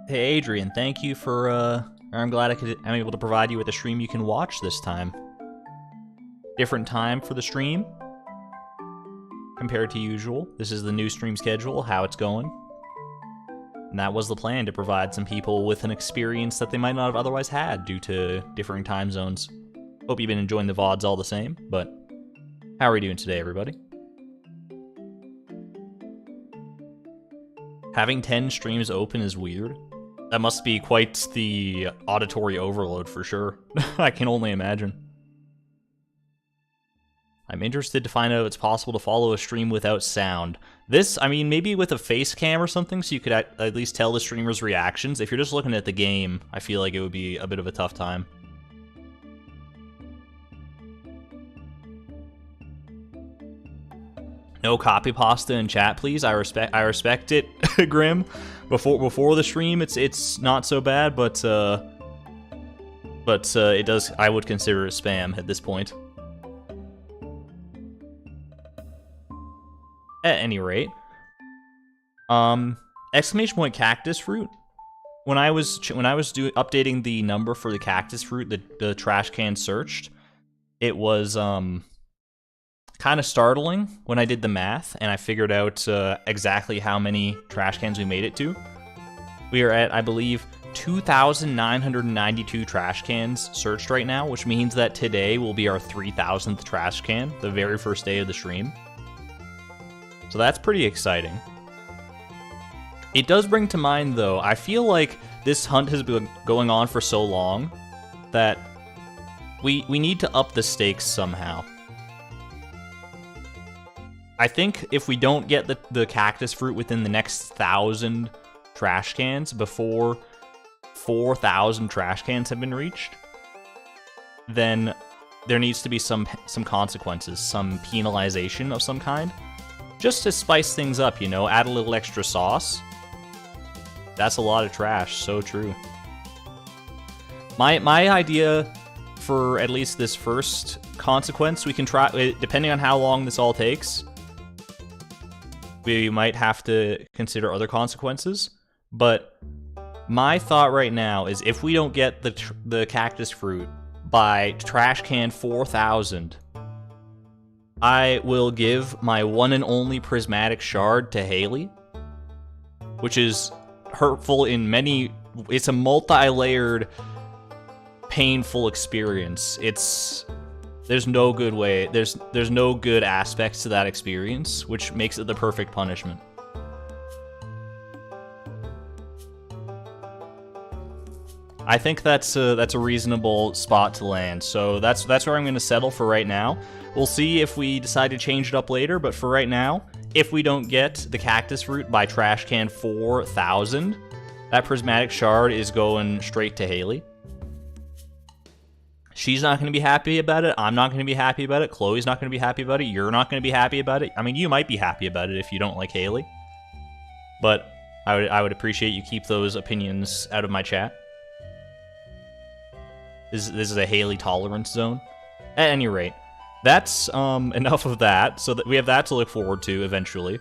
Hey Adrian, thank you for, I'm glad I'm able to provide you with a stream you can watch this time. Different time for the stream compared to usual. This is the new stream schedule, how it's going. And that was the plan, to provide some people with an experience that they might not have otherwise had due to differing time zones. Hope you've been enjoying the VODs all the same, but how are we doing today, everybody? Having 10 streams open is weird. That must be quite the auditory overload for sure. I can only imagine. I'm interested to find out if it's possible to follow a stream without sound. This, I mean, maybe with a face cam or something, so you could at least tell the streamer's reactions. If you're just looking at the game, I feel like it would be a bit of a tough time. No copy pasta in chat, please. I respect it, Grim. Before the stream, it's not so bad, but it does. I would consider it spam at this point. At any rate, exclamation point cactus fruit. When I was updating the number for the cactus fruit, the trash can searched, it was kind of startling when I did the math and I figured out exactly how many trash cans we made it to. We are at, I believe, 2,992 trash cans searched right now, which means that today will be our 3,000th trash can, the very first day of the stream. So that's pretty exciting. It does bring to mind, though, I feel like this hunt has been going on for so long that we need to up the stakes somehow. I think if we don't get the cactus fruit within the next 1,000 trash cans before 4,000 trash cans have been reached, then there needs to be some consequences, some penalization of some kind, just to spice things up, you know, add a little extra sauce. That's a lot of trash, so true. My idea for at least this first consequence, we can try, depending on how long this all takes, we might have to consider other consequences, but my thought right now is if we don't get the cactus fruit by trash can 4,000, I will give my one and only prismatic shard to Haley, which is hurtful in many... It's a multi-layered, painful experience. There's no good way, there's no good aspects to that experience, which makes it the perfect punishment. I think that's a reasonable spot to land, so that's where I'm going to settle for right now. We'll see if we decide to change it up later, but for right now, if we don't get the cactus fruit by trash can 4,000, that prismatic shard is going straight to Haley. She's not going to be happy about it. I'm not going to be happy about it. Chloe's not going to be happy about it. You're not going to be happy about it. I mean, you might be happy about it if you don't like Haley. But I would appreciate you keep those opinions out of my chat. This is a Haley tolerance zone. At any rate, that's enough of that. So that we have that to look forward to eventually.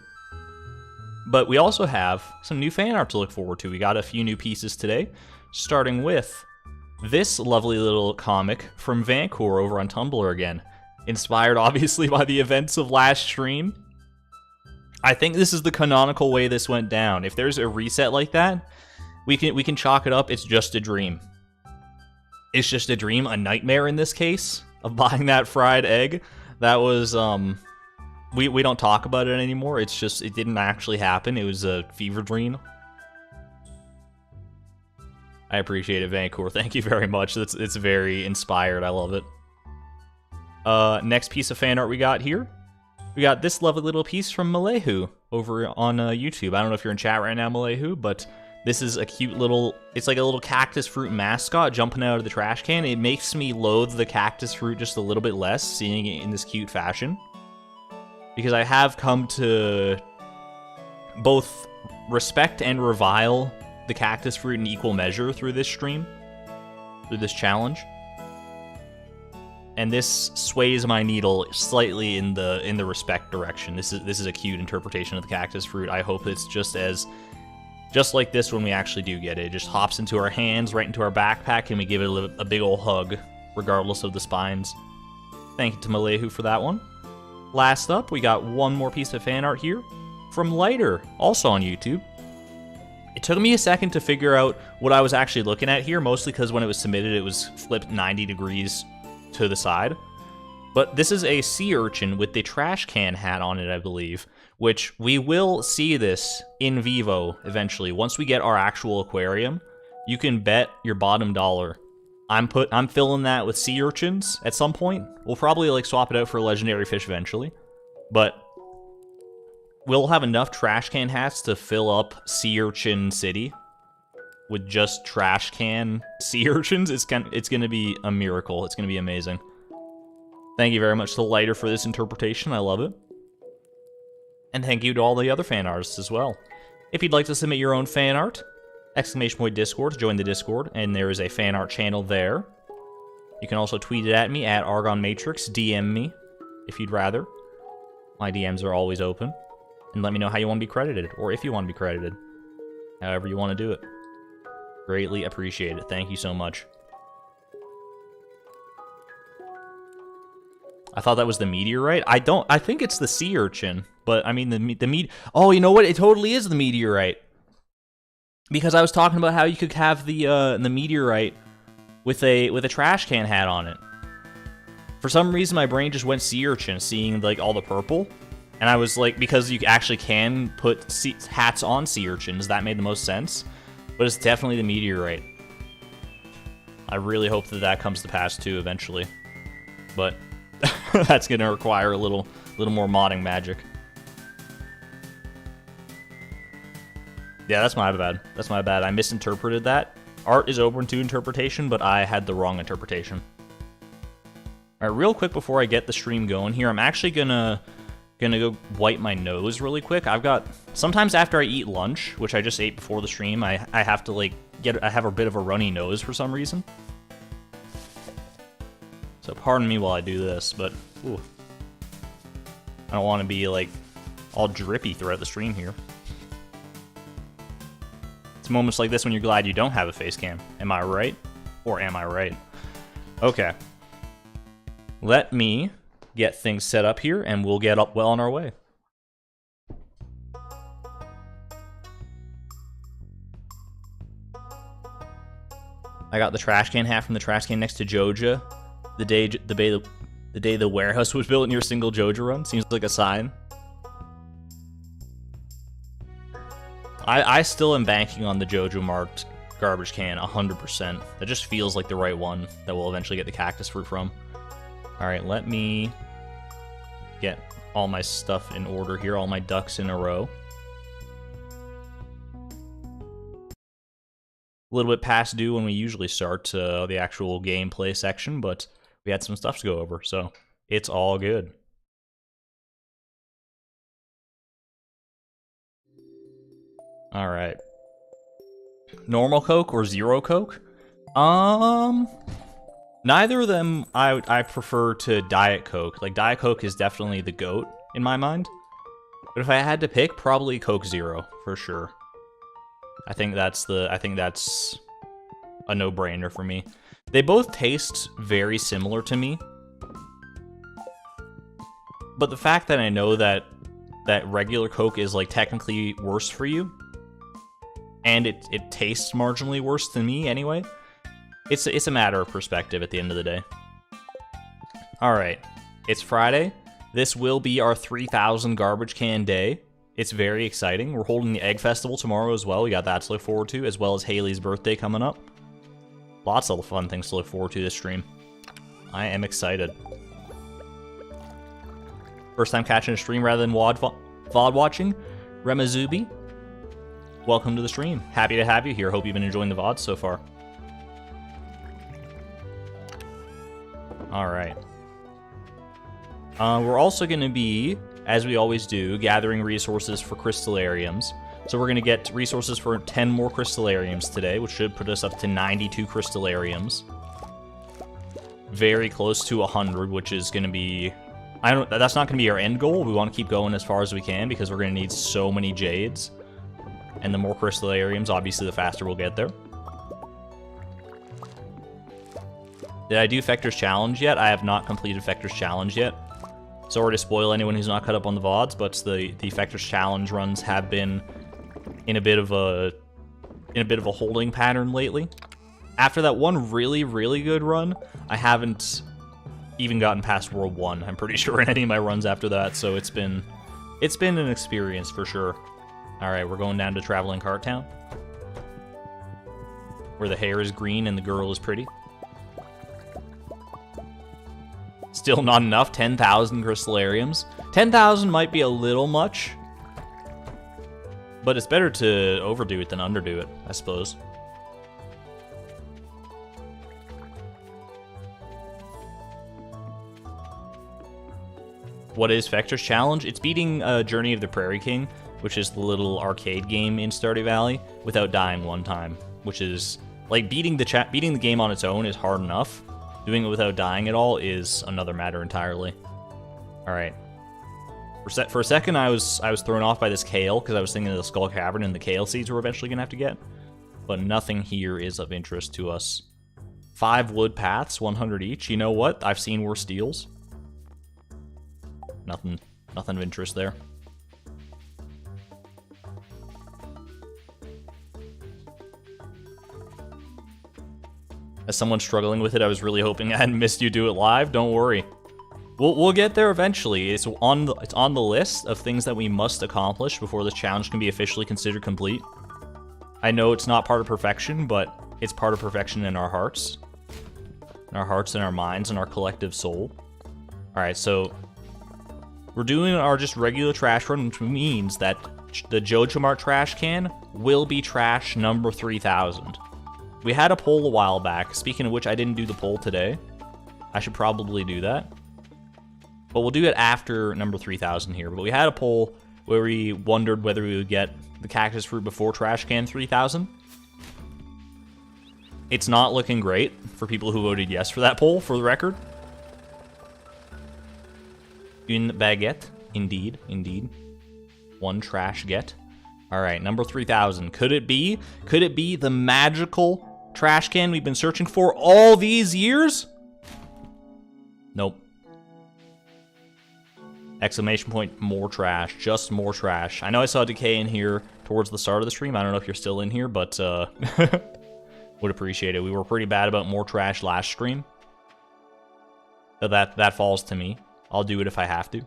But we also have some new fan art to look forward to. We got a few new pieces today, starting with this lovely little comic from Vancour over on Tumblr again. Inspired, obviously, by the events of last stream. I think this is the canonical way this went down. If there's a reset like that, we can chalk it up. It's just a dream. It's just a dream, a nightmare in this case, of buying that fried egg. That was, we don't talk about it anymore. It's just, it didn't actually happen. It was a fever dream. I appreciate it, Vancour. Thank you very much. It's very inspired. I love it. Next piece of fan art we got here. We got this lovely little piece from Malehu over on YouTube. I don't know if you're in chat right now, Malehu, but this is a cute little... It's like a little cactus fruit mascot jumping out of the trash can. It makes me loathe the cactus fruit just a little bit less, seeing it in this cute fashion. because I have come to both respect and revile the cactus fruit in equal measure through this stream, through this challenge. And this sways my needle slightly in the respect direction. This is a cute interpretation of the cactus fruit. I hope it's just like this when we actually do get it. It just hops into our hands, right into our backpack, and we give it a big old hug, regardless of the spines. Thank you to Malehu for that one. Last up, we got one more piece of fan art here from Lighter, also on YouTube. It took me a second to figure out what I was actually looking at here, mostly because when it was submitted, it was flipped 90 degrees to the side. But this is a sea urchin with the trash can hat on it, I believe, which we will see this in vivo eventually. Once we get our actual aquarium, you can bet your bottom dollar I'm filling that with sea urchins at some point. We'll probably like swap it out for a legendary fish eventually, but we'll have enough trash can hats to fill up Sea Urchin City with just trash can sea urchins. It's gonna be a miracle. It's gonna be amazing. Thank you very much to Lighter for this interpretation. I love it. And thank you to all the other fan artists as well. If you'd like to submit your own fan art, !Discord to join the Discord, and there is a fan art channel there. You can also tweet it at me at Argon Matrix, DM me if you'd rather. My DMs are always open. And let me know how you want to be credited, or if you want to be credited. However you want to do it. Greatly appreciate it. Thank you so much. I thought that was the meteorite. I think it's the sea urchin, but I mean oh, you know what? It totally is the meteorite. Because I was talking about how you could have the meteorite with a trash can hat on it. For some reason, my brain just went sea urchin, seeing like all the purple, and I was like, because you actually can put hats on sea urchins, that made the most sense. But it's definitely the meteorite. I really hope that comes to pass too eventually, but that's gonna require a little more modding magic. Yeah, that's my bad. That's my bad. I misinterpreted that. Art is open to interpretation, but I had the wrong interpretation. All right, real quick before I get the stream going here, I'm actually gonna go wipe my nose really quick. Sometimes after I eat lunch, which I just ate before the stream, I have to like I have a bit of a runny nose for some reason. So pardon me while I do this, but ooh, I don't want to be like all drippy throughout the stream here. It's moments like this when you're glad you don't have a face cam. Am I right? Or am I right? Okay. Let me get things set up here, and we'll get up well on our way. I got the trash can hat from the trash can next to Joja. The day the warehouse was built near a single Joja run. Seems like a sign. I still am banking on the Jojo marked garbage can 100%. That just feels like the right one that we'll eventually get the cactus fruit from. Alright, let me get all my stuff in order here, all my ducks in a row. A little bit past due when we usually start the actual gameplay section, but we had some stuff to go over, so it's all good. All right. Normal Coke or Zero Coke? Neither of them I prefer to Diet Coke. Like, Diet Coke is definitely the GOAT in my mind. But if I had to pick, probably Coke Zero for sure. I think that's a no-brainer for me. They both taste very similar to me. But the fact that I know that regular Coke is like technically worse for you, and it tastes marginally worse than me anyway, it's a matter of perspective at the end of the day. Alright, it's Friday. This will be our 3,000 garbage can day. It's very exciting. We're holding the Egg Festival tomorrow as well. We got that to look forward to, as well as Haley's birthday coming up. Lots of fun things to look forward to this stream. I am excited. First time catching a stream rather than VOD watching. Remazubi, welcome to the stream. Happy to have you here. Hope you've been enjoying the VODs so far. Alright. We're also going to be as we always do, gathering resources for crystallariums. So we're going to get resources for 10 more crystallariums today, which should put us up to 92 crystallariums. Very close to 100, which is going to be... that's not going to be our end goal. We want to keep going as far as we can because we're going to need so many jades. And the more crystallariums, obviously, the faster we'll get there. Did I do Fector's Challenge yet? I have not completed Fector's Challenge yet. Sorry to spoil anyone who's not caught up on the VODs, but the Fector's Challenge runs have been in a bit of a holding pattern lately. After that one really, really good run, I haven't even gotten past World 1, I'm pretty sure, in any of my runs after that, so it's been an experience for sure. Alright, we're going down to Traveling Cart Town, where the hair is green and the girl is pretty. Still not enough, 10,000 crystallariums. 10,000 might be a little much, but it's better to overdo it than underdo it, I suppose. What is Fector's Challenge? It's beating Journey of the Prairie King, which is the little arcade game in Stardew Valley, without dying one time. Which is, like, beating the game on its own is hard enough. Doing it without dying at all is another matter entirely. Alright. For a second, I was thrown off by this kale, because I was thinking of the Skull Cavern and the kale seeds we're eventually going to have to get. But nothing here is of interest to us. 5 wood paths, 100 each. You know what? I've seen worse deals. Nothing of interest there. As someone struggling with it, I was really hoping I hadn't missed you do it live. Don't worry. We'll get there eventually. It's on the list of things that we must accomplish before this challenge can be officially considered complete. I know it's not part of perfection, but it's part of perfection in our hearts. In our hearts and our minds and our collective soul. Alright, so we're doing our just regular trash run, which means that the Jojo Mart trash can will be trash number 3000. We had a poll a while back. Speaking of which, I didn't do the poll today. I should probably do that. But we'll do it after number 3000 here. But we had a poll where we wondered whether we would get the cactus fruit before trash can 3000. It's not looking great for people who voted yes for that poll, for the record. Une baguette. Indeed, indeed. One trash get. Alright, number 3000. Could it be? Could it be the magical trash can we've been searching for all these years? Nope. Exclamation point, more trash. Just more trash. I know I saw Decay in here towards the start of the stream. I don't know if you're still in here, but would appreciate it. We were pretty bad about more trash last stream. So that falls to me. I'll do it if I have to.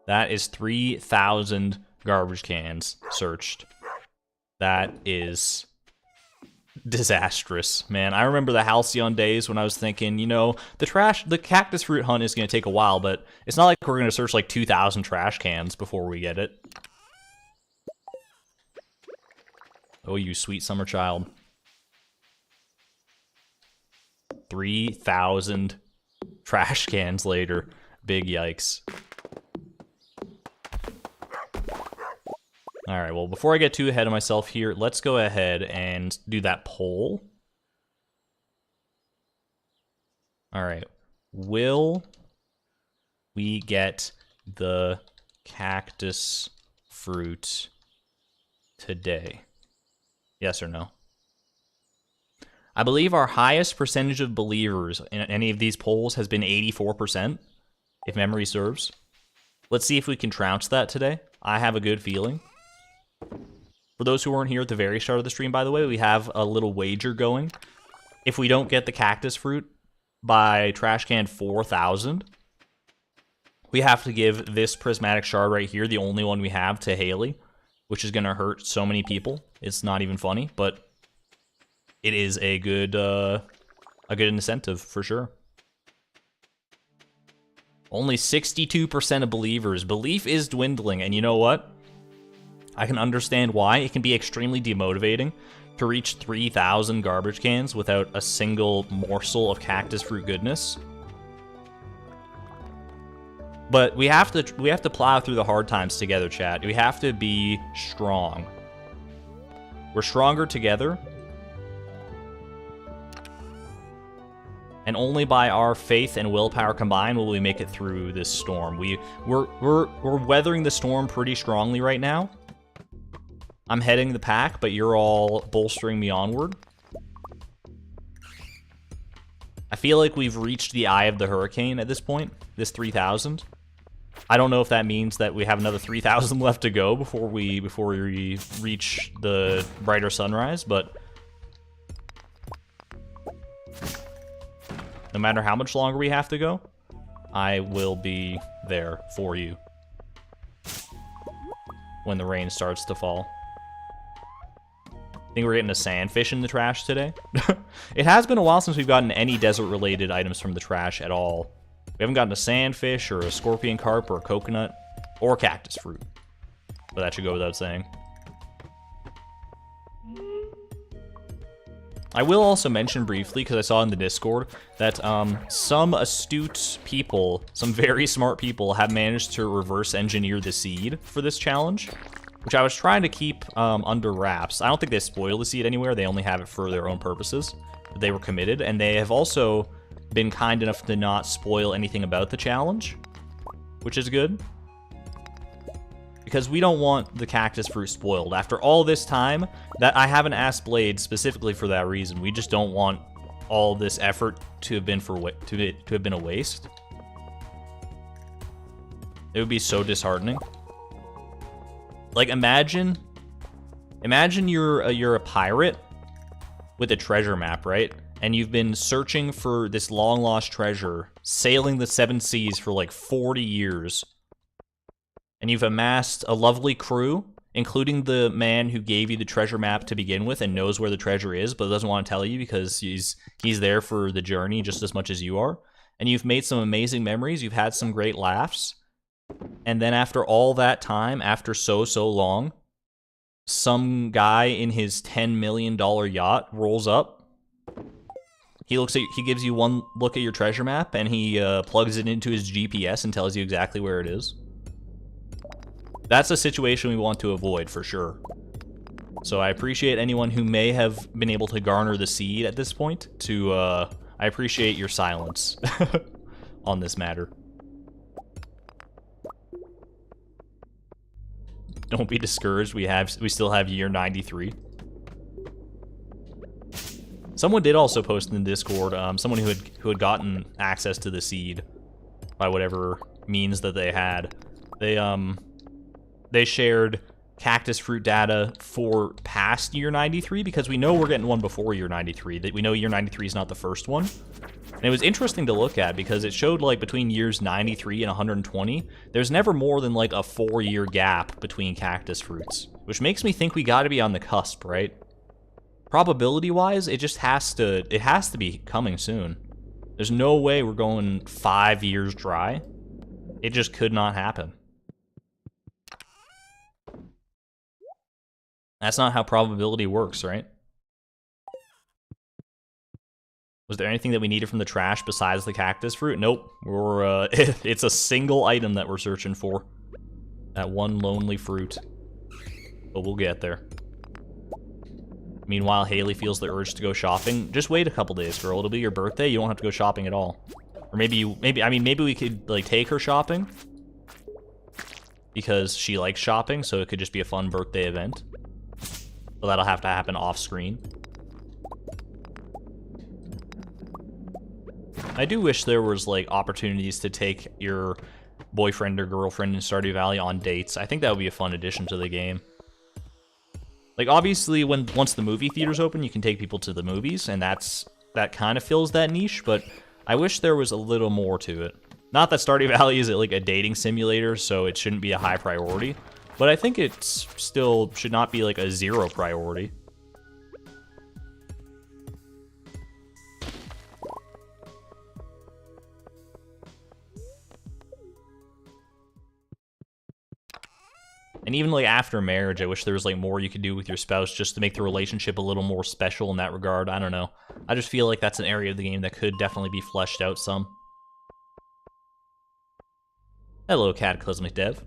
That is 3,000 garbage cans searched. That is disastrous, man. I remember the halcyon days when I was thinking, you know, the cactus fruit hunt is going to take a while, but it's not like we're going to search like 2,000 trash cans before we get it. Oh, you sweet summer child. 3,000 trash cans later. Big yikes. Alright, well, before I get too ahead of myself here, let's go ahead and do that poll. Alright, will we get the cactus fruit today? Yes or no? I believe our highest percentage of believers in any of these polls has been 84%, if memory serves. Let's see if we can trounce that today. I have a good feeling. For those who weren't here at the very start of the stream, by the way, we have a little wager going. If we don't get the cactus fruit by trash can 4000, we have to give this prismatic shard right here, the only one we have, to Haley, which is going to hurt so many people. It's not even funny, but it is a good incentive for sure. Only 62% of believers. Belief is dwindling, and you know what? I can understand why. It can be extremely demotivating to reach 3,000 garbage cans without a single morsel of cactus fruit goodness. But we have to plow through the hard times together, chat. We have to be strong. We're stronger together. And only by our faith and willpower combined will we make it through this storm. We're weathering the storm pretty strongly right now. I'm heading the pack, but you're all bolstering me onward. I feel like we've reached the eye of the hurricane at this point, this 3,000. I don't know if that means that we have another 3,000 left to go before we reach the brighter sunrise, but no matter how much longer we have to go, I will be there for you when the rain starts to fall. I think we're getting a sandfish in the trash today. It has been a while since we've gotten any desert-related items from the trash at all. We haven't gotten a sandfish or a scorpion carp or a coconut or cactus fruit. But that should go without saying. I will also mention briefly, because I saw in the Discord, that some astute people, some very smart people, have managed to reverse engineer the seed for this challenge, which I was trying to keep under wraps. I don't think they spoil the seed anywhere, they only have it for their own purposes. But they were committed, and they have also been kind enough to not spoil anything about the challenge, which is good. Because we don't want the cactus fruit spoiled. After all this time, that I haven't asked Blade specifically for that reason. We just don't want all this effort to have been to have been a waste. It would be so disheartening. Like imagine you're a pirate with a treasure map, right? And you've been searching for this long-lost treasure, sailing the 7 seas for like 40 years. And you've amassed a lovely crew, including the man who gave you the treasure map to begin with and knows where the treasure is, but doesn't want to tell you because he's there for the journey just as much as you are. And you've made some amazing memories, you've had some great laughs. And then after all that time, after so long, some guy in his $10 million yacht rolls up. He gives you one look at your treasure map, and he plugs it into his GPS and tells you exactly where it is. That's a situation we want to avoid, for sure. So I appreciate anyone who may have been able to garner the seed at this point. I appreciate your silence on this matter. Don't be discouraged, we still have year 93. Someone did also post in the Discord, someone who had gotten access to the seed by whatever means that they had. They shared cactus fruit data for past year 93 because we know we're getting one before year 93. That we know year 93 is not the first one. And it was interesting to look at because it showed like between years 93 and 120, there's never more than like a 4-year gap between cactus fruits, which makes me think we got to be on the cusp, right? Probability-wise, it has to be coming soon. There's no way we're going 5 years dry. It just could not happen. That's not how probability works, right? Was there anything that we needed from the trash besides the cactus fruit? Nope. It's a single item that we're searching for. That one lonely fruit. But we'll get there. Meanwhile, Haley feels the urge to go shopping. Just wait a couple days, girl. It'll be your birthday. You won't have to go shopping at all. Or maybe we could like take her shopping because she likes shopping, so it could just be a fun birthday event. But that'll have to happen off screen. I do wish there was like opportunities to take your boyfriend or girlfriend in Stardew Valley on dates. I think that would be a fun addition to the game. Like, obviously, once the movie theaters open, you can take people to the movies, and that kind of fills that niche, but I wish there was a little more to it. Not that Stardew Valley is like a dating simulator, so it shouldn't be a high priority, but I think it still should not be like a 0 priority. And even like after marriage, I wish there was like more you could do with your spouse just to make the relationship a little more special in that regard. I don't know. I just feel like that's an area of the game that could definitely be fleshed out some. Hello, Cataclysmic Dev.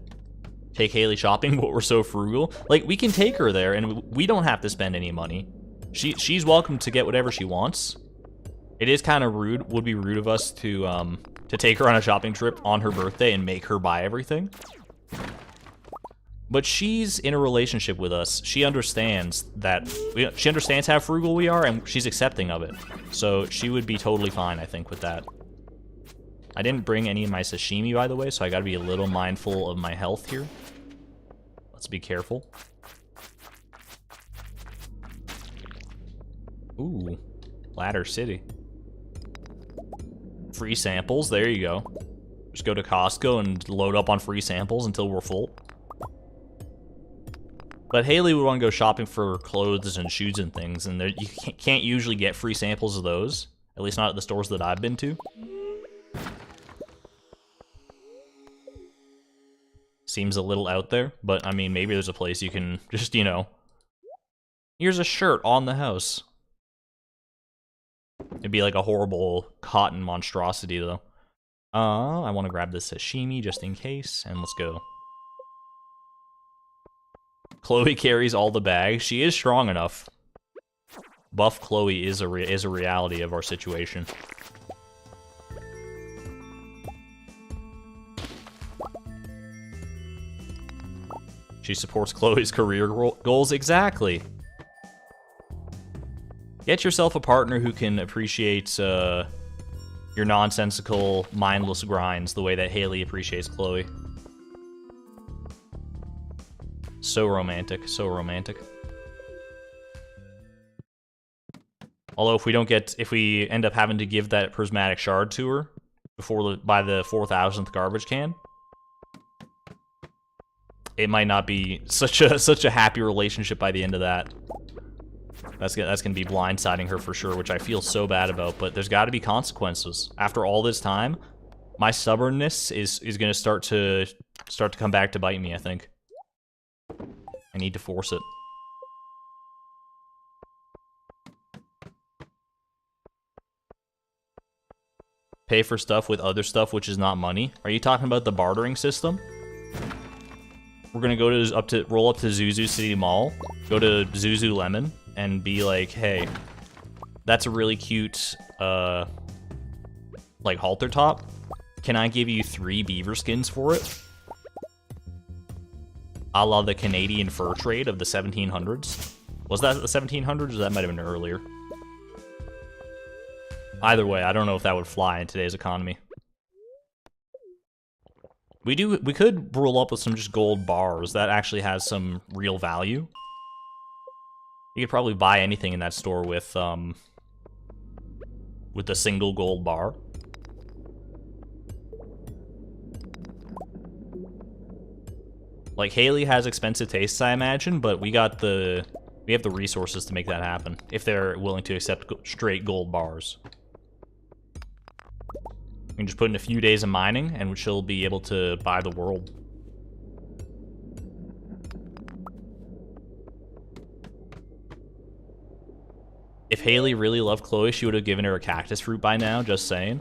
Take Haley shopping, but we're so frugal. Like, we can take her there, and we don't have to spend any money. She's welcome to get whatever she wants. It is kind of rude, would be rude of us to take her on a shopping trip on her birthday and make her buy everything. But she's in a relationship with us. She understands that, she understands how frugal we are, and she's accepting of it. So she would be totally fine, I think, with that. I didn't bring any of my sashimi, by the way, so I gotta be a little mindful of my health here. Let's be careful. Ooh, Ladder City. Free samples, there you go. Just go to Costco and load up on free samples until we're full. But Haley would want to go shopping for clothes and shoes and things, and you can't usually get free samples of those. At least not at the stores that I've been to. Seems a little out there, but I mean, maybe there's a place you can just, you know... Here's a shirt on the house. It'd be like a horrible cotton monstrosity, though. I want to grab this sashimi just in case, and let's go. Chloe carries all the bags. She is strong enough. Buff Chloe is a reality of our situation. She supports Chloe's career goals. Exactly. Get yourself a partner who can appreciate your nonsensical, mindless grinds the way that Haley appreciates Chloe. So romantic, so romantic. Although if we end up having to give that prismatic shard to her by the 4,000th garbage can, it might not be such a happy relationship by the end of that. That's gonna be blindsiding her for sure, which I feel so bad about. But there's got to be consequences. After all this time, my stubbornness is gonna start to come back to bite me, I think. I need to force it. Pay for stuff with other stuff, which is not money. Are you talking about the bartering system? We're gonna go roll up to Zuzu City Mall, go to Zuzu Lemon, and be like, hey, that's a really cute, like halter top. Can I give you 3 beaver skins for it? A la the Canadian fur trade of the 1700s. Was that the 1700s, or that might have been earlier? Either way, I don't know if that would fly in today's economy. We could roll up with some just gold bars. That actually has some real value. You could probably buy anything in that store with a single gold bar. Like, Haley has expensive tastes, I imagine, but we have the resources to make that happen, if they're willing to accept straight gold bars. We can just put in a few days of mining, and she'll be able to buy the world. If Haley really loved Chloe, she would have given her a cactus fruit by now, just saying.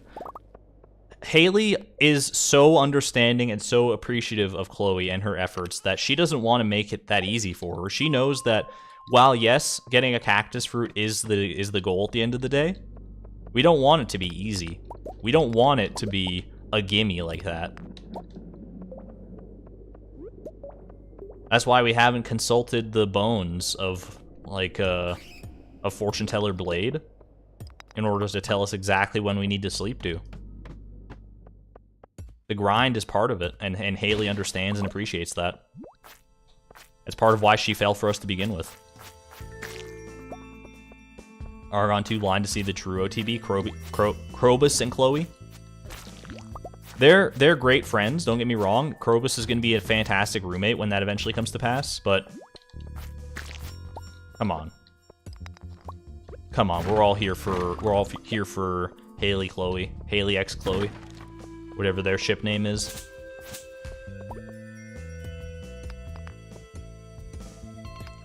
Haley is so understanding and so appreciative of Chloe and her efforts that she doesn't want to make it that easy for her. She knows that while, yes, getting a cactus fruit is the goal at the end of the day, we don't want it to be easy. We don't want it to be a gimme like that. That's why we haven't consulted the bones of, like, a fortune teller blade in order to tell us exactly when we need to sleep to. The grind is part of it, and Haley understands and appreciates that. It's part of why she fell for us to begin with. Argon too blind to see the true OTB, Krobus and Chloe. They're great friends, don't get me wrong. Krobus is going to be a fantastic roommate when that eventually comes to pass, but... Come on. Come on, we're all here for Haley Chloe. Haley X Chloe. Whatever their ship name is.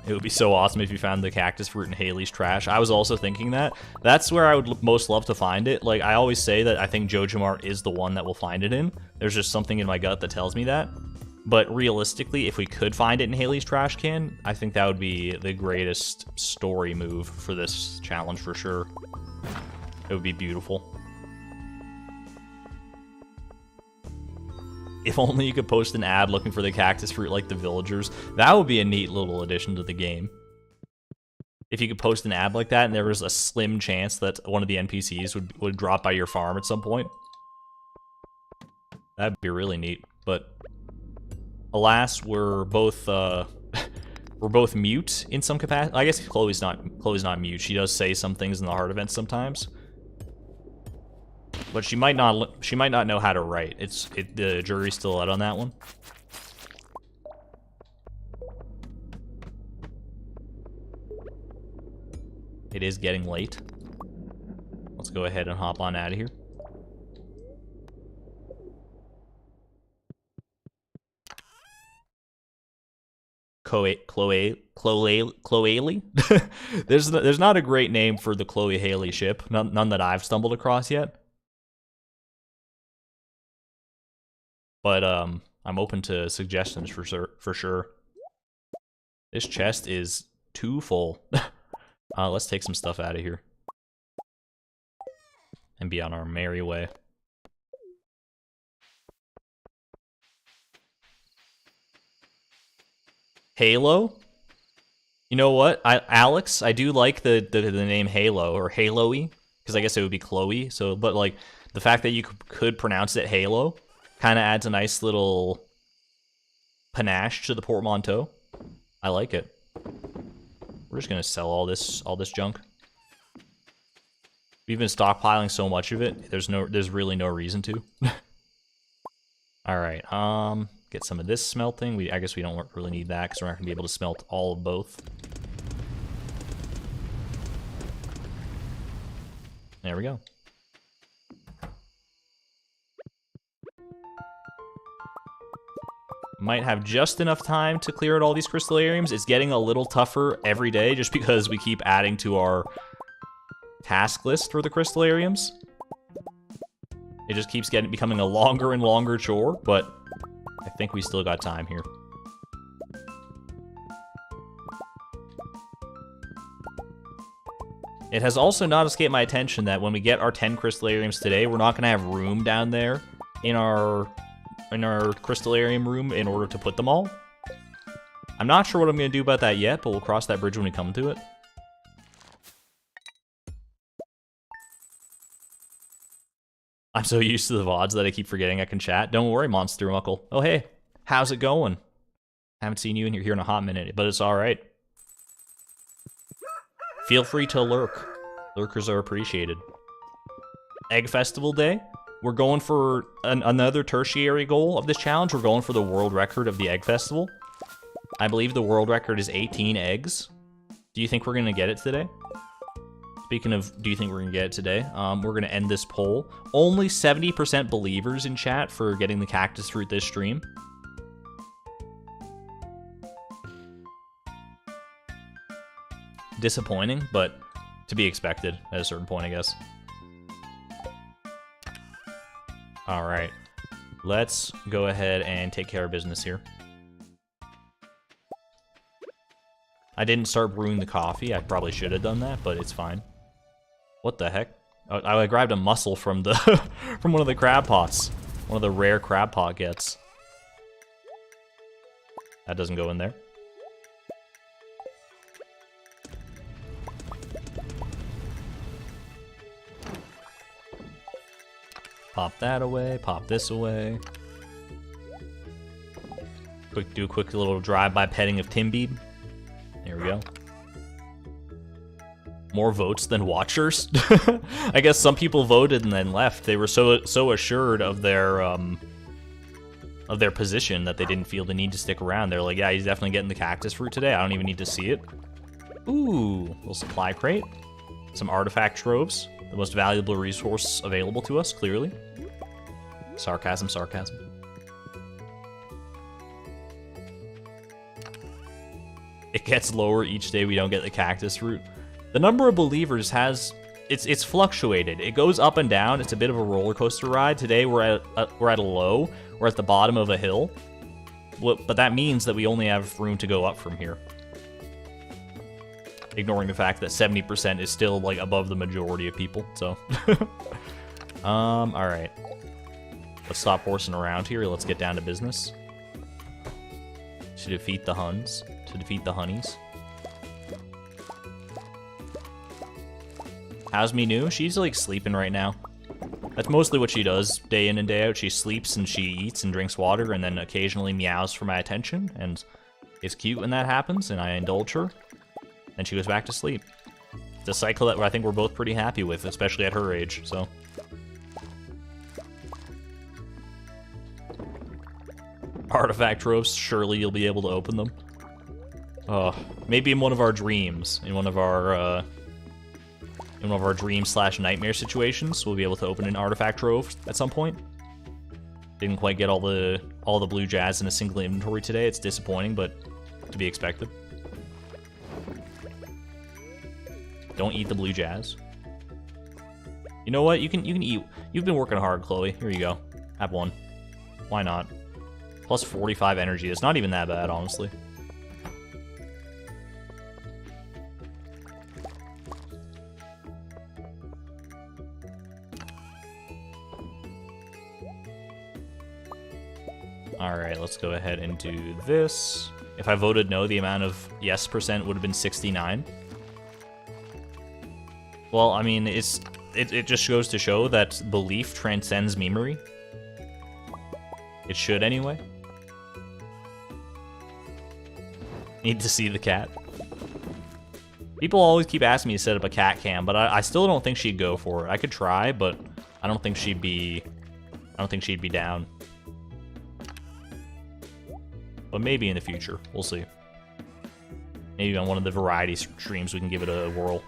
It would be so awesome if you found the cactus fruit in Haley's trash. I was also thinking that. That's where I would most love to find it. Like, I always say that I think JojaMart is the one that will find it in. There's just something in my gut that tells me that. But realistically, if we could find it in Haley's trash can, I think that would be the greatest story move for this challenge for sure. It would be beautiful. If only you could post an ad looking for the cactus fruit like the villagers. That would be a neat little addition to the game. If you could post an ad like that and there was a slim chance that one of the NPCs would drop by your farm at some point. That'd be really neat. But alas, we're both mute in some capacity. I guess Chloe's not mute. She does say some things in the heart event sometimes. But she might not know how to write. The jury's still out on that one. It is getting late. Let's go ahead and hop on out of here. Chloe There's not a great name for the Chloe Haley ship. None that I've stumbled across yet. But I'm open to suggestions for sure. This chest is too full. Let's take some stuff out of here and be on our merry way. Halo? You know what? Alex, I do like the name Halo, or Halo-y, because I guess it would be Chloe. So, but like the fact that you could pronounce it Halo kind of adds a nice little panache to the portmanteau. I like it. We're just gonna sell all this junk. We've been stockpiling so much of it. There's really no reason to. All right. Get some of this smelting. I guess we don't really need that because we're not gonna be able to smelt all of both. There we go. Might have just enough time to clear out all these crystallariums. It's getting a little tougher every day just because we keep adding to our task list for the crystallariums. It just keeps becoming a longer and longer chore, but I think we still got time here. It has also not escaped my attention that when we get our 10 crystallariums today, we're not going to have room down there in our crystallarium room in order to put them all. I'm not sure what I'm going to do about that yet, but we'll cross that bridge when we come to it. I'm so used to the VODs that I keep forgetting I can chat. Don't worry, Monster Muckle. Oh, hey. How's it going? Haven't seen you in here in a hot minute, but it's alright. Feel free to lurk. Lurkers are appreciated. Egg Festival Day. We're going for another tertiary goal of this challenge. We're going for the world record of the Egg Festival. I believe the world record is 18 eggs. Do you think we're going to get it today? Speaking of, do you think we're going to get it today? We're going to end this poll. Only 70% believers in chat for getting the cactus fruit this stream. Disappointing, but to be expected at a certain point, I guess. Alright. Let's go ahead and take care of business here. I didn't start brewing the coffee. I probably should have done that, but it's fine. What the heck? Oh, I grabbed a mussel from the from one of the crab pots. One of the rare crab pot gets. That doesn't go in there. Pop that away, pop this away. Do a quick little drive-by petting of Timbeeb. There we go. More votes than watchers? I guess some people voted and then left. They were so assured of their position that they didn't feel the need to stick around. They're like, yeah, he's definitely getting the cactus fruit today. I don't even need to see it. Ooh, little supply crate. Some artifact troves. The most valuable resource available to us, clearly. Sarcasm, sarcasm. gets lower each day we don't get the cactus fruit. The number of believers has it's fluctuated. It goes up and down. It's a bit of a roller coaster ride. Today we're at a low. We're at the bottom of a hill, but that means that we only have room to go up from here. Ignoring the fact that 70% is still like above the majority of people. So, all right. Let's stop horsing around here. Let's get down to business. To defeat the Huns. To defeat the Honeys. How's me new? She's like sleeping right now. That's mostly what she does day in and day out. She sleeps and she eats and drinks water and then occasionally meows for my attention. And it's cute when that happens and I indulge her. And she goes back to sleep. It's a cycle that I think we're both pretty happy with, especially at her age, so. Artifact troves, surely you'll be able to open them. Maybe in one of our dreams, in one of our dream/nightmare situations, we'll be able to open an artifact trove at some point. Didn't quite get all the blue jazz in a single inventory today. It's disappointing, but to be expected. Don't eat the blue jazz. You know what? You can eat. You've been working hard, Chloe. Here you go. Have one. Why not? Plus 45 energy. It's not even that bad, honestly. Alright, let's go ahead and do this. If I voted no, the amount of yes percent would have been 69. Well, I mean, it just goes to show that belief transcends memory. It should anyway. Need to see the cat. People always keep asking me to set up a cat cam, but I still don't think she'd go for it. I could try, but I don't think she'd be down. But maybe in the future, we'll see. Maybe on one of the variety streams we can give it a whirl.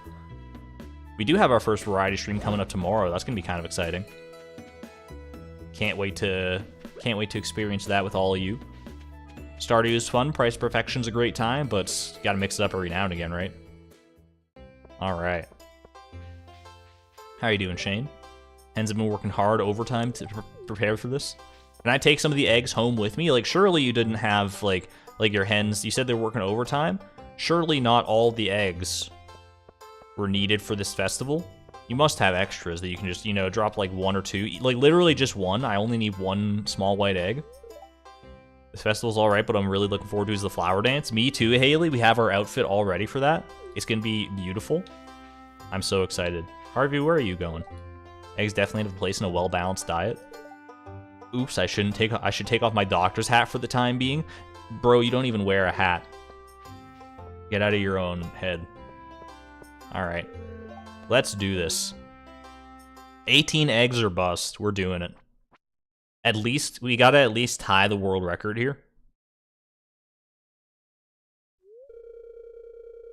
We do have our first variety stream coming up tomorrow. That's gonna be kind of exciting. Can't wait to experience that with all of you. Stardew is fun. Price Perfection's a great time, but gotta mix it up every now and again, right? All right. How are you doing, Shane? Hens have been working hard overtime to prepare for this. Can I take some of the eggs home with me? Like, surely you didn't have like your hens. You said they're working overtime. Surely not all the eggs were needed for this festival. You must have extras that you can just, you know, drop like one or two. Like, literally just one. I only need one small white egg. This festival's alright, but I'm really looking forward to is the flower dance. Me too, Haley. We have our outfit all ready for that. It's gonna be beautiful. I'm so excited. Harvey, where are you going? Eggs definitely have a place in a well-balanced diet. Oops, I should take off my doctor's hat for the time being. Bro, you don't even wear a hat. Get out of your own head. Alright. Let's do this. 18 eggs or bust. We're doing it. At least, we gotta at least tie the world record here.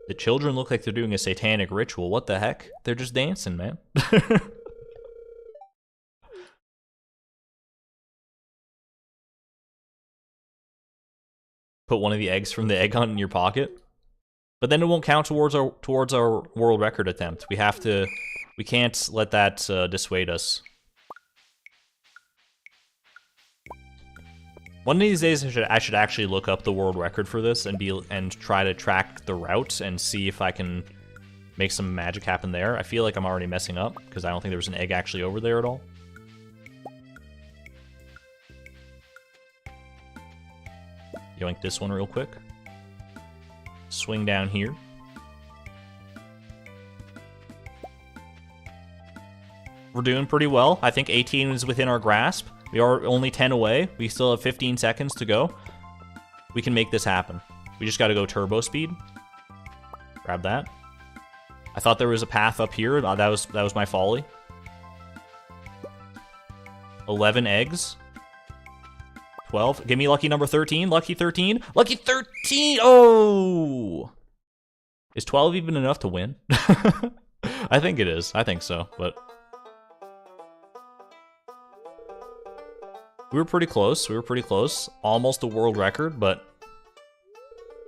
The children look like they're doing a satanic ritual. What the heck? They're just dancing, man. Put one of the eggs from the egg hunt in your pocket. But then it won't count towards our world record attempt. We can't let that dissuade us. One of these days, I should actually look up the world record for this and try to track the route and see if I can make some magic happen there. I feel like I'm already messing up because I don't think there was an egg actually over there at all. Yoink this one real quick. Swing down here. We're doing pretty well. I think 18 is within our grasp. We are only 10 away. We still have 15 seconds to go. We can make this happen. We just gotta go turbo speed. Grab that. I thought there was a path up here. That was my folly. 11 eggs. 12. Give me lucky number 13. Lucky 13. Lucky 13! Oh! Is 12 even enough to win? I think it is. I think so, but... We were pretty close. We were pretty close. Almost a world record, but...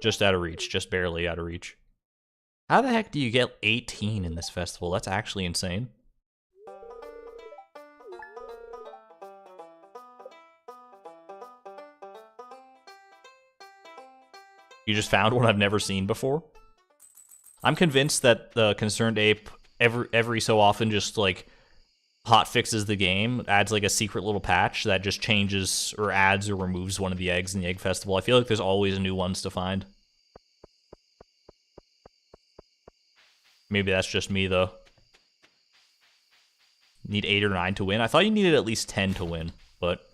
Just out of reach. Just barely out of reach. How the heck do you get 18 in this festival? That's actually insane. You just found one I've never seen before? I'm convinced that the Concerned Ape every so often just, like, hot fixes the game, adds, like, a secret little patch that just changes or adds or removes one of the eggs in the Egg Festival. I feel like there's always new ones to find. Maybe that's just me, though. Need 8 or 9 to win? I thought you needed at least 10 to win, but...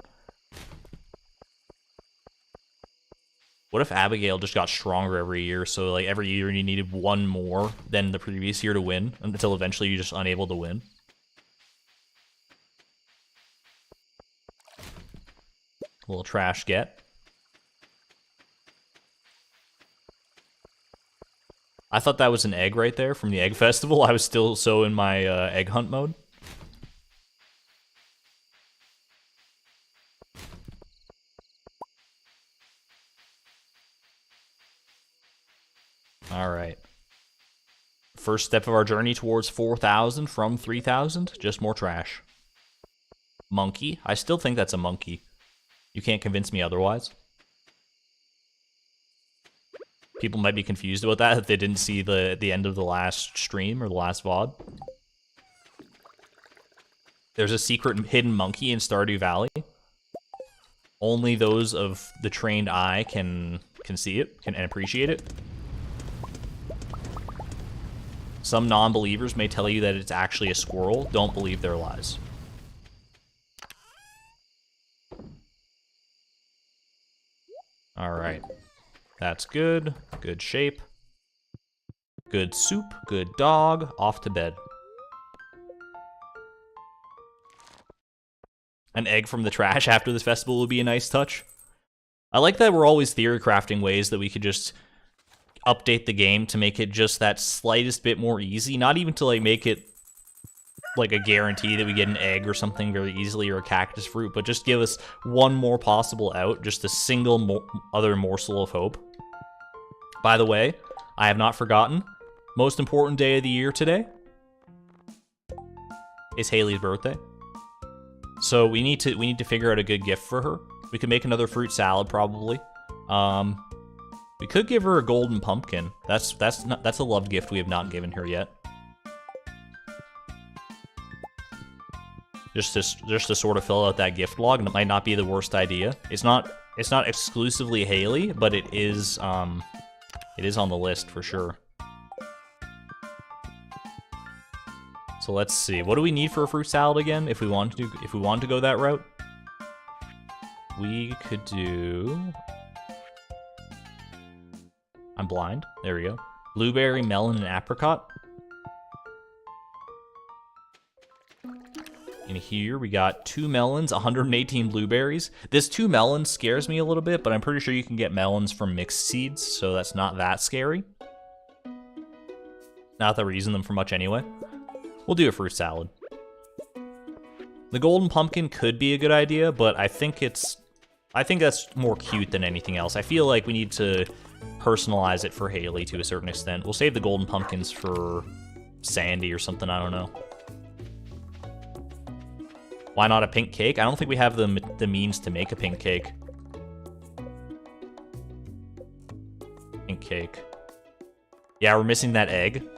What if Abigail just got stronger every year, so like every year you needed one more than the previous year to win, until eventually you're just unable to win? A little trash get. I thought that was an egg right there from the Egg Festival. I was still so in my egg hunt mode. Alright. First step of our journey towards 4,000 from 3,000. Just more trash. Monkey. I still think that's a monkey. You can't convince me otherwise. People might be confused about that if they didn't see the end of the last stream or the last VOD. There's a secret hidden monkey in Stardew Valley. Only those of the trained eye can see it, and appreciate it. Some non-believers may tell you that it's actually a squirrel. Don't believe their lies. Alright. That's good. Good shape. Good soup. Good dog. Off to bed. An egg from the trash after this festival would be a nice touch. I like that we're always theory crafting ways that we could just update the game to make it just that slightest bit more easy. Not even to like make it like a guarantee that we get an egg or something very easily, or a cactus fruit, but just give us one more possible out, just a single other morsel of hope. By the way, I have not forgotten, most important day of the year today is Haley's birthday. So we need to figure out a good gift for her. We could make another fruit salad probably. We could give her a golden pumpkin. That's a love gift we have not given her yet. Just to sort of fill out that gift log, and it might not be the worst idea. It's not exclusively Haley, but it is on the list for sure. So let's see. What do we need for a fruit salad again? If we want to go that route, we could do. I'm blind. There we go. Blueberry, melon, and apricot. In here, we got 2 melons, 118 blueberries. This 2 melons scares me a little bit, but I'm pretty sure you can get melons from mixed seeds, so that's not that scary. Not that we're using them for much anyway. We'll do a fruit salad. The golden pumpkin could be a good idea, but I think that's more cute than anything else. I feel like we need to personalize it for Haley to a certain extent. We'll save the golden pumpkins for Sandy or something, I don't know. Why not a pink cake? I don't think we have the means to make a pink cake. Pink cake. Yeah, we're missing that egg.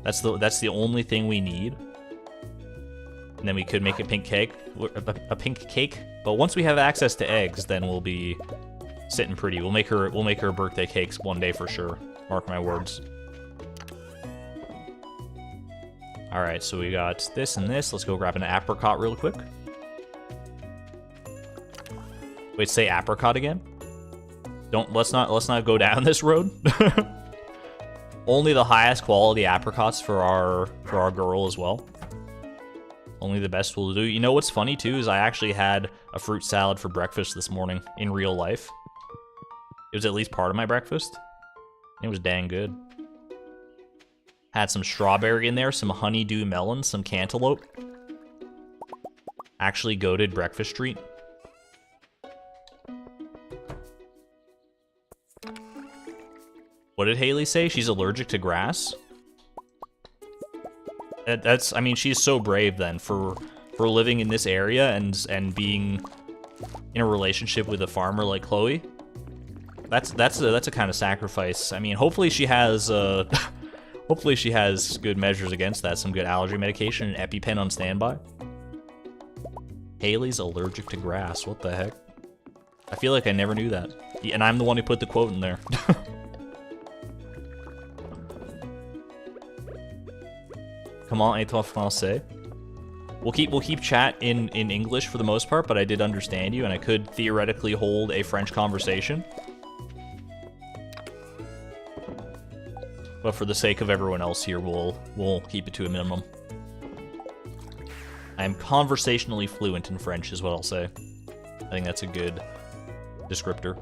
That's the only thing we need. And then we could make a pink cake. A pink cake. But once we have access to eggs, then we'll be sitting pretty. We'll make her birthday cakes one day for sure. Mark my words. Alright, so we got this and this. Let's go grab an apricot real quick. Wait, say apricot again? Let's not go down this road. Only the highest quality apricots for our girl as well. Only the best will do. You know what's funny too is I actually had a fruit salad for breakfast this morning in real life. It was at least part of my breakfast. It was dang good. Had some strawberry in there, some honeydew melon, some cantaloupe. Actually goated breakfast treat. What did Haley say? She's allergic to grass? I mean, she's so brave then for living in this area and being in a relationship with a farmer like Chloe. That's a kind of sacrifice. I mean, hopefully she has hopefully she has good measures against that. Some good allergy medication and EpiPen on standby. Haley's allergic to grass. What the heck? I feel like I never knew that. And I'm the one who put the quote in there. Come on, étant français. We'll keep chat in English for the most part, but I did understand you, and I could theoretically hold a French conversation. But for the sake of everyone else here, we'll keep it to a minimum. I am conversationally fluent in French, is what I'll say. I think that's a good descriptor.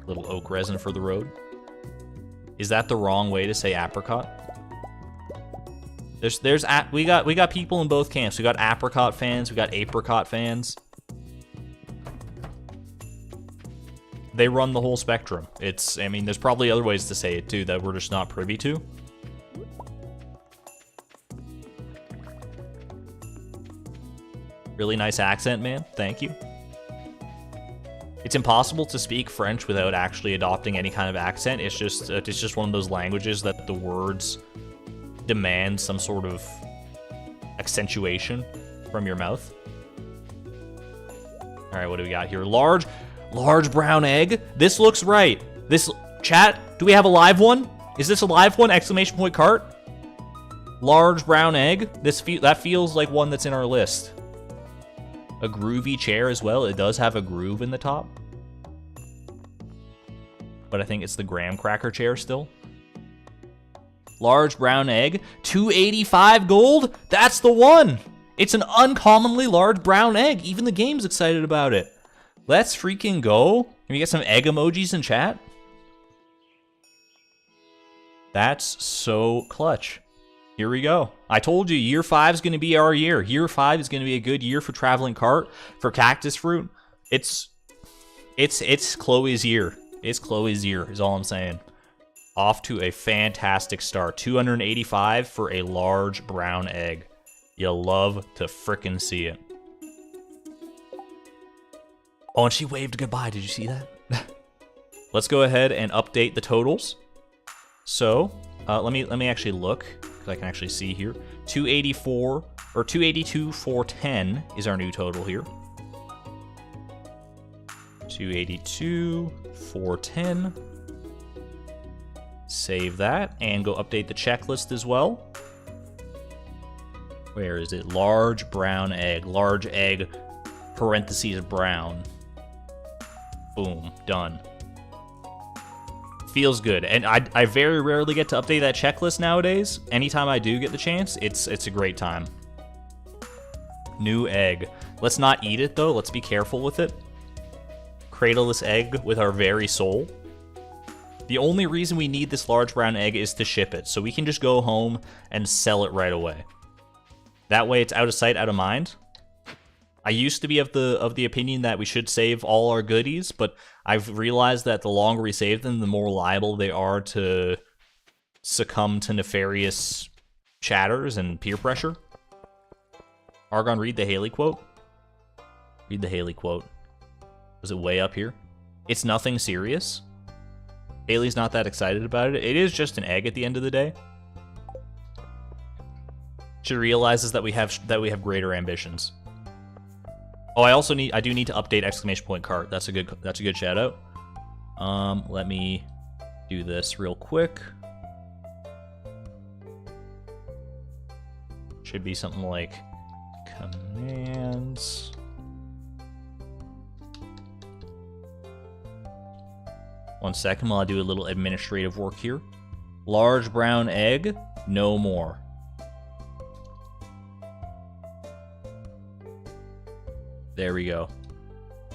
Little oak resin for the road. Is that the wrong way to say apricot? We got people in both camps. We got apricot fans, we got apricot fans. They run the whole spectrum. I mean, there's probably other ways to say it too that we're just not privy to. Really nice accent, man. Thank you. It's impossible to speak French without actually adopting any kind of accent. It's just one of those languages that the words demand some sort of accentuation from your mouth. All right, what do we got here? Large brown egg. This looks right. This chat. Do we have a live one? Is this a live one? Exclamation point cart. Large brown egg. That feels like one that's in our list. A groovy chair as well. It does have a groove in the top. But I think it's the graham cracker chair still. Large brown egg. 285 gold? That's the one! It's an uncommonly large brown egg. Even the game's excited about it. Let's freaking go. Can we get some egg emojis in chat? That's so clutch. Here we go. I told you, year 5 is going to be our year. Year 5 is going to be a good year for Traveling Cart, for Cactus Fruit. It's Chloe's year. It's Chloe's year, is all I'm saying. Off to a fantastic start. 285 for a large brown egg. You'll love to frickin' see it. Oh, and she waved goodbye. Did you see that? Let's go ahead and update the totals. So, let me actually look. I can actually see here. 284 or 282 410 is our new total here. 282 410. Save that and go update the checklist as well. Where is it? Large brown egg. Large egg parentheses brown. Boom, done. Feels good, and I very rarely get to update that checklist nowadays. Anytime I do get the chance, it's a great time. New egg. Let's not eat it though. Let's be careful with it. Cradle this egg with our very soul. The only reason we need this large brown egg is to ship it, so we can just go home and sell it right away. That way, it's out of sight, out of mind. I used to be of the opinion that we should save all our goodies, but I've realized that the longer we save them, the more liable they are to succumb to nefarious chatters and peer pressure. Argon, read the Haley quote. Read the Haley quote. Was it way up here? It's nothing serious. Haley's not that excited about it. It is just an egg at the end of the day. She realizes that we have greater ambitions. Oh, I do need to update exclamation point cart. That's a good shout out. Let me do this real quick. Should be something like commands. One second while I do a little administrative work here. Large brown egg, no more. There we go.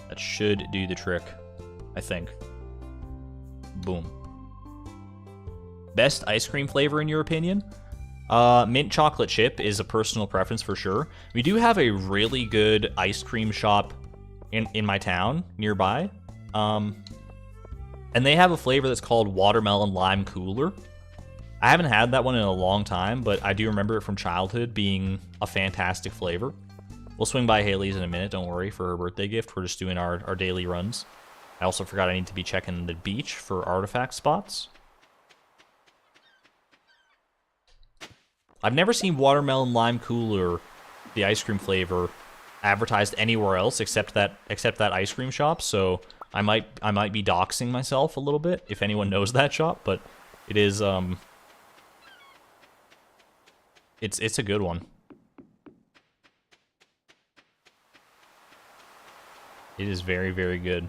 That should do the trick, I think. Boom. Best ice cream flavor in your opinion? Mint chocolate chip is a personal preference for sure. We do have a really good ice cream shop in my town nearby. And they have a flavor that's called Watermelon Lime Cooler. I haven't had that one in a long time, but I do remember it from childhood being a fantastic flavor. We'll swing by Haley's in a minute, don't worry, for her birthday gift. We're just doing our daily runs. I also forgot I need to be checking the beach for artifact spots. I've never seen Watermelon Lime Cooler, the ice cream flavor, advertised anywhere else except that ice cream shop, so I might be doxing myself a little bit if anyone knows that shop, but it is it's a good one. It is very, very good.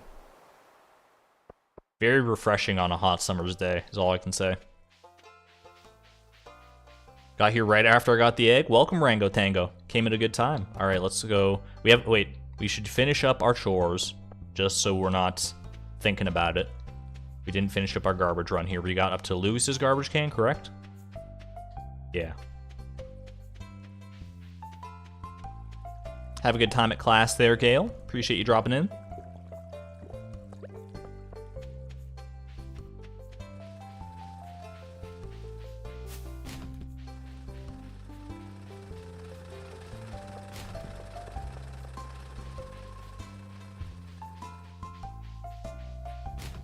Very refreshing on a hot summer's day, is all I can say. Got here right after I got the egg. Welcome, Rango Tango. Came at a good time. All right, let's go. We should finish up our chores, just so we're not thinking about it. We didn't finish up our garbage run here. We got up to Lewis's garbage can, correct? Yeah. Have a good time at class there, Gail. Appreciate you dropping in.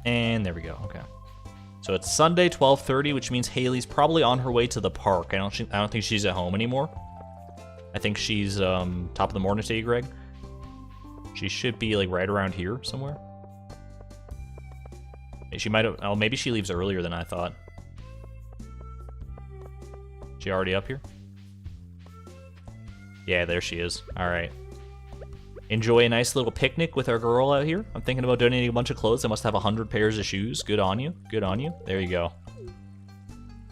And there we go, okay. So it's Sunday, 12:30, which means Haley's probably on her way to the park. I don't think she's at home anymore. I think she's, top of the morning to you, Greg. She should be, like, right around here somewhere. She might have, oh, maybe she leaves earlier than I thought. She already up here? Yeah, there she is. Alright. Enjoy a nice little picnic with our girl out here. I'm thinking about donating a bunch of clothes. I must have 100 pairs of shoes. Good on you. Good on you. There you go.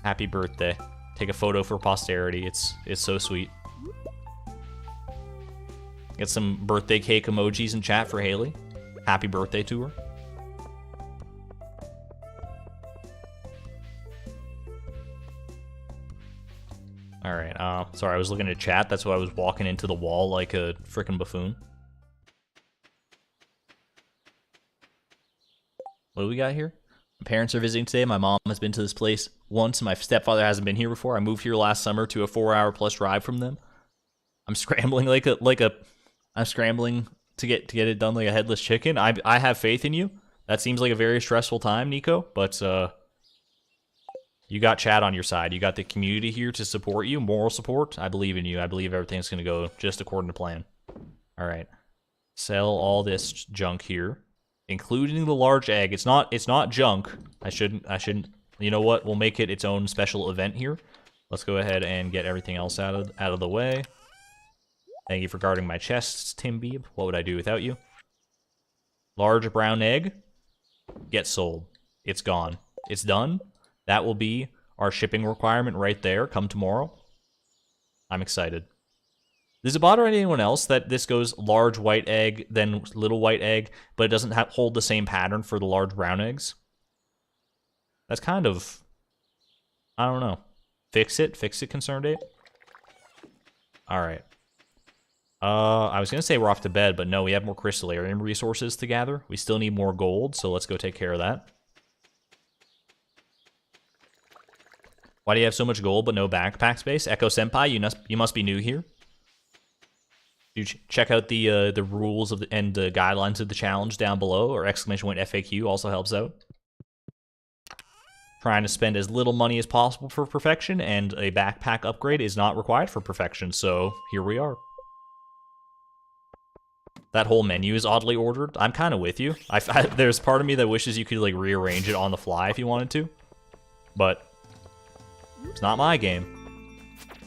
Happy birthday. Take a photo for posterity. It's so sweet. Get some birthday cake emojis in chat for Haley. Happy birthday to her. Alright, sorry, I was looking at chat. That's why I was walking into the wall like a frickin' buffoon. What do we got here? My parents are visiting today. My mom has been to this place once. My stepfather hasn't been here before. I moved here last summer to a 4-hour plus drive from them. I'm scrambling I'm scrambling to get it done like a headless chicken. I have faith in you. That seems like a very stressful time, Nico, but you got chat on your side. You got the community here to support you, moral support. I believe in you. I believe everything's going to go just according to plan. All right. Sell all this junk here, including the large egg. It's not junk. I shouldn't. You know what? We'll make it its own special event here. Let's go ahead and get everything else out of the way. Thank you for guarding my chests, Tim Beeb. What would I do without you? Large brown egg. Get sold. It's gone. It's done. That will be our shipping requirement right there. Come tomorrow. I'm excited. Does it bother anyone else that this goes large white egg, then little white egg, but it doesn't hold the same pattern for the large brown eggs? That's kind of... I don't know. Fix it, concerned ape. Alright. I was going to say we're off to bed, but no, we have more crystallarium resources to gather. We still need more gold, so let's go take care of that. Why do you have so much gold but no backpack space? Echo Senpai, you must be new here. You check out the rules of and the guidelines of the challenge down below, or exclamation point FAQ also helps out. Trying to spend as little money as possible for perfection, and a backpack upgrade is not required for perfection, so here we are. That whole menu is oddly ordered. I'm kind of with you. There's part of me that wishes you could like rearrange it on the fly if you wanted to, but it's not my game.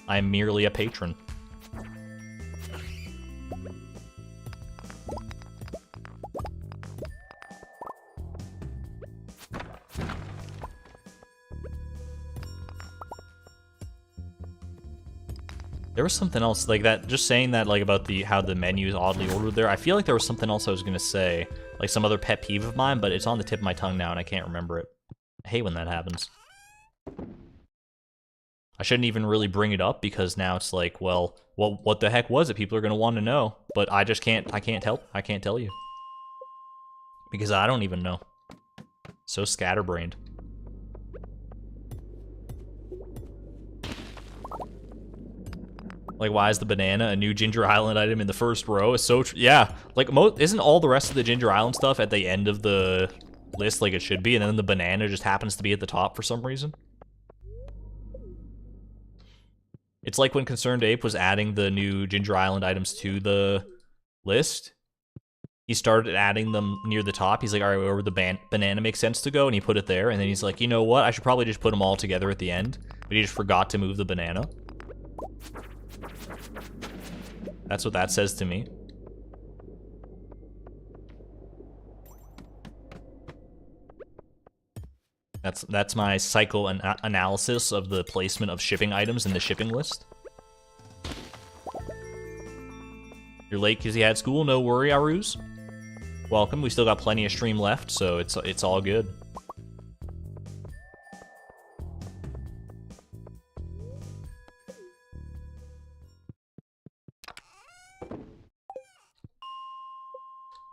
I'm merely a patron. There was something else like that, just saying that like about how the menu is oddly ordered there. I feel like there was something else I was going to say, like some other pet peeve of mine, but it's on the tip of my tongue now and I can't remember it. I hate when that happens. I shouldn't even really bring it up because now it's like, well, what the heck was it? People are going to want to know, but I just can't, I can't tell you. Because I don't even know. So scatterbrained. Like, why is the banana a new Ginger Island item in the first row? It's so yeah. Like, isn't all the rest of the Ginger Island stuff at the end of the list like it should be, and then the banana just happens to be at the top for some reason? It's like when Concerned Ape was adding the new Ginger Island items to the list. He started adding them near the top. He's like, all right, where the banana makes sense to go, and he put it there. And then he's like, you know what? I should probably just put them all together at the end. But he just forgot to move the banana. That's what that says to me. That's my psychoanalysis of the placement of shipping items in the shipping list. You're late because you had school? No worry, Aruz. Welcome. We still got plenty of stream left, so it's all good.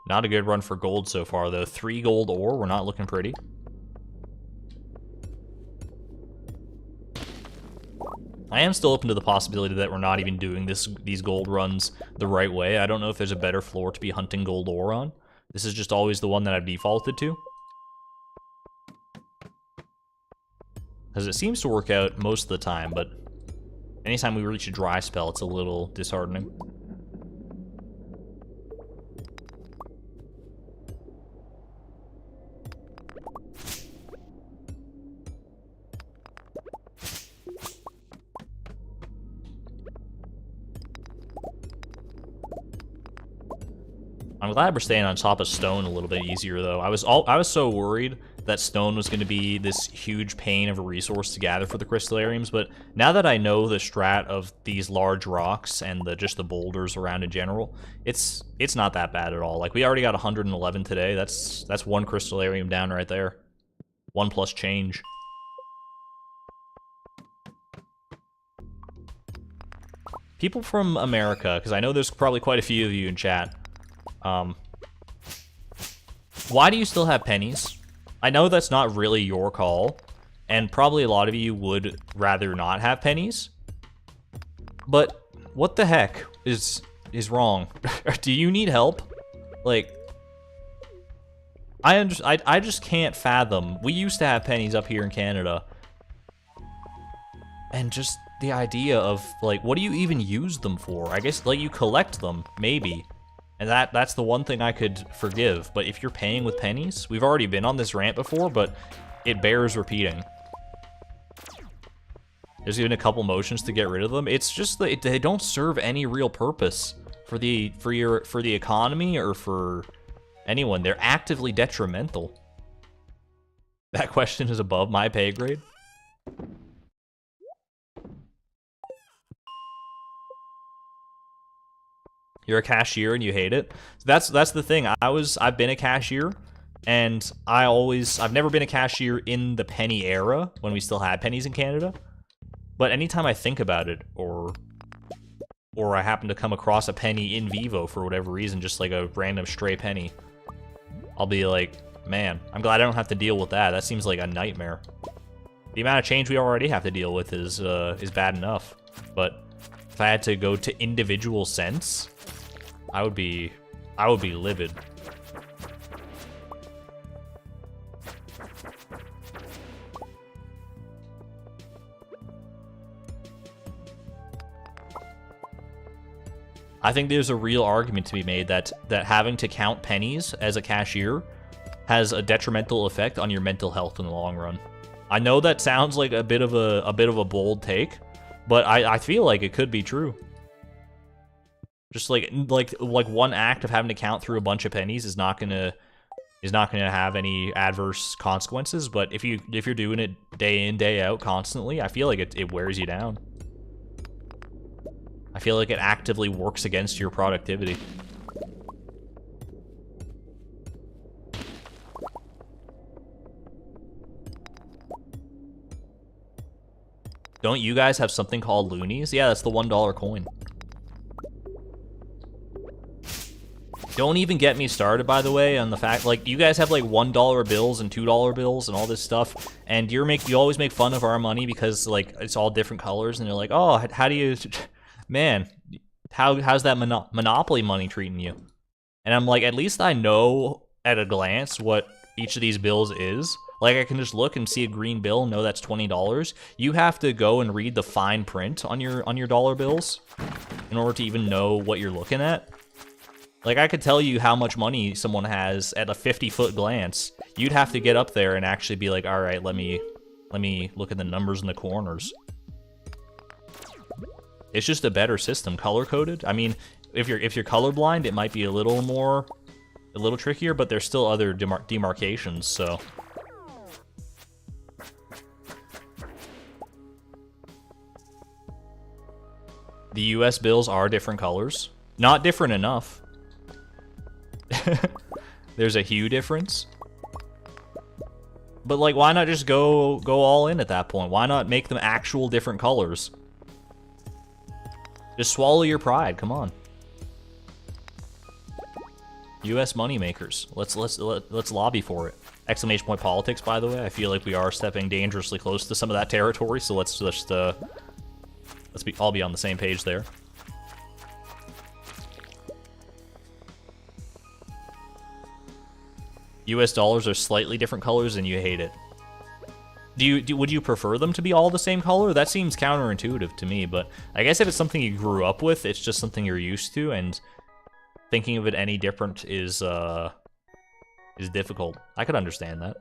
Not a good run for gold so far, though. 3 gold ore. We're not looking pretty. I am still open to the possibility that we're not even doing these gold runs the right way. I don't know if there's a better floor to be hunting gold ore on. This is just always the one that I've defaulted to. Because it seems to work out most of the time, but anytime we reach a dry spell, it's a little disheartening. I'm glad we're staying on top of stone a little bit easier, though. I was so worried that stone was going to be this huge pain of a resource to gather for the crystallariums, but now that I know the strat of these large rocks and just the boulders around in general, it's not that bad at all. Like, we already got 111 today. That's 1 crystallarium down right there. 1 plus change. People from America, because I know there's probably quite a few of you in chat. Why do you still have pennies? I know that's not really your call, and probably a lot of you would rather not have pennies. But what the heck is wrong? Do you need help? Like, I just can't fathom. We used to have pennies up here in Canada, and just the idea of, like, what do you even use them for? I guess, like, you collect them, maybe. And that's the one thing I could forgive. But if you're paying with pennies, we've already been on this rant before, but it bears repeating. There's even a couple motions to get rid of them. It's just that they don't serve any real purpose for the economy or for anyone. They're actively detrimental. That question is above my pay grade. You're a cashier and you hate it. That's the thing. I've been a cashier, and I've never been a cashier in the penny era when we still had pennies in Canada. But anytime I think about it, or I happen to come across a penny in vivo for whatever reason, just like a random stray penny, I'll be like, man, I'm glad I don't have to deal with that. That seems like a nightmare. The amount of change we already have to deal with is bad enough. But if I had to go to individual cents, I would be livid. I think there's a real argument to be made that having to count pennies as a cashier has a detrimental effect on your mental health in the long run. I know that sounds like a bit of a bold take, but I feel like it could be true. Just like one act of having to count through a bunch of pennies is not gonna have any adverse consequences. But if you're doing it day in, day out constantly, I feel like it wears you down. I feel like it actively works against your productivity. Don't you guys have something called loonies? Yeah, that's the $1 coin. Don't even get me started, by the way, on the fact, like, you guys have, like, $1 bills and $2 bills and all this stuff, and you always make fun of our money because, like, it's all different colors, and you're like, oh, how do you... Man, how's that Monopoly money treating you? And I'm like, at least I know at a glance what each of these bills is. Like, I can just look and see a green bill and know that's $20. You have to go and read the fine print on your dollar bills in order to even know what you're looking at. Like, I could tell you how much money someone has at a 50-foot glance. You'd have to get up there and actually be like, all right, let me look at the numbers in the corners. It's just a better system, color-coded. I mean, if you're colorblind, it might be a little trickier, but there's still other demarcations, so. The US bills are different colors. Not different enough. There's a hue difference. But, like, why not just go all in at that point? Why not make them actual different colors? Just swallow your pride, come on. US moneymakers. Let's lobby for it. Exclamation point politics, by the way. I feel like we are stepping dangerously close to some of that territory, so let's just all be on the same page there. US dollars are slightly different colors and you hate it. Would you prefer them to be all the same color? That seems counterintuitive to me, but I guess if it's something you grew up with, it's just something you're used to, and thinking of it any different is difficult. I could understand that.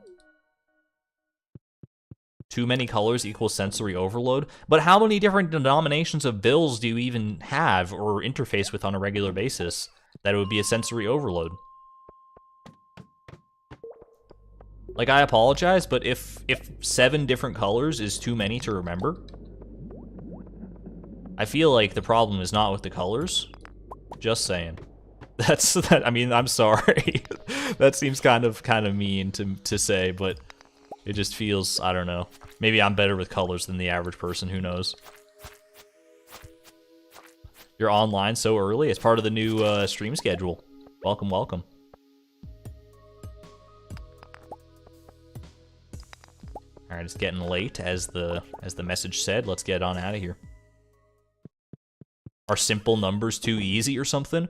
Too many colors equals sensory overload, but how many different denominations of bills do you even have or interface with on a regular basis that it would be a sensory overload? Like, I apologize, but if 7 different colors is too many to remember, I feel like the problem is not with the colors. Just saying. I mean, I'm sorry. That seems kind of mean to say, but it just feels, I don't know. Maybe I'm better with colors than the average person, who knows. You're online so early? It's part of the new stream schedule. Welcome, welcome. Alright, it's getting late, as the message said. Let's get on out of here. Are simple numbers too easy or something?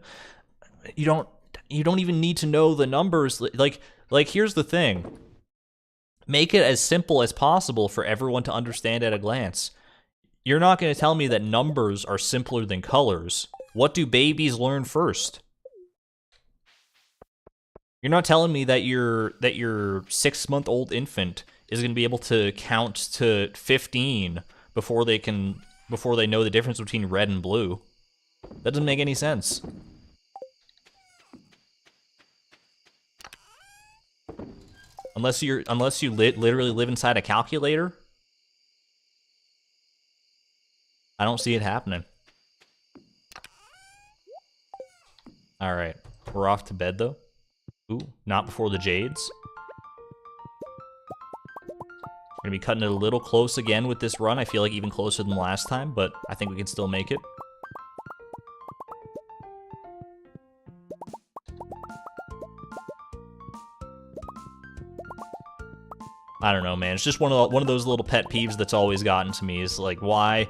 You don't even need to know the numbers. Like here's the thing. Make it as simple as possible for everyone to understand at a glance. You're not going to tell me that numbers are simpler than colors. What do babies learn first? You're not telling me that your 6-month-old infant is going to be able to count to 15 before they know the difference between red and blue. That doesn't make any sense. Unless you literally live inside a calculator, I don't see it happening. All right, we're off to bed though. Ooh, not before the Jades. Gonna be cutting it a little close again with this run. I feel like even closer than last time, but I think we can still make it. I don't know, man. It's just one of those little pet peeves that's always gotten to me. Is like, why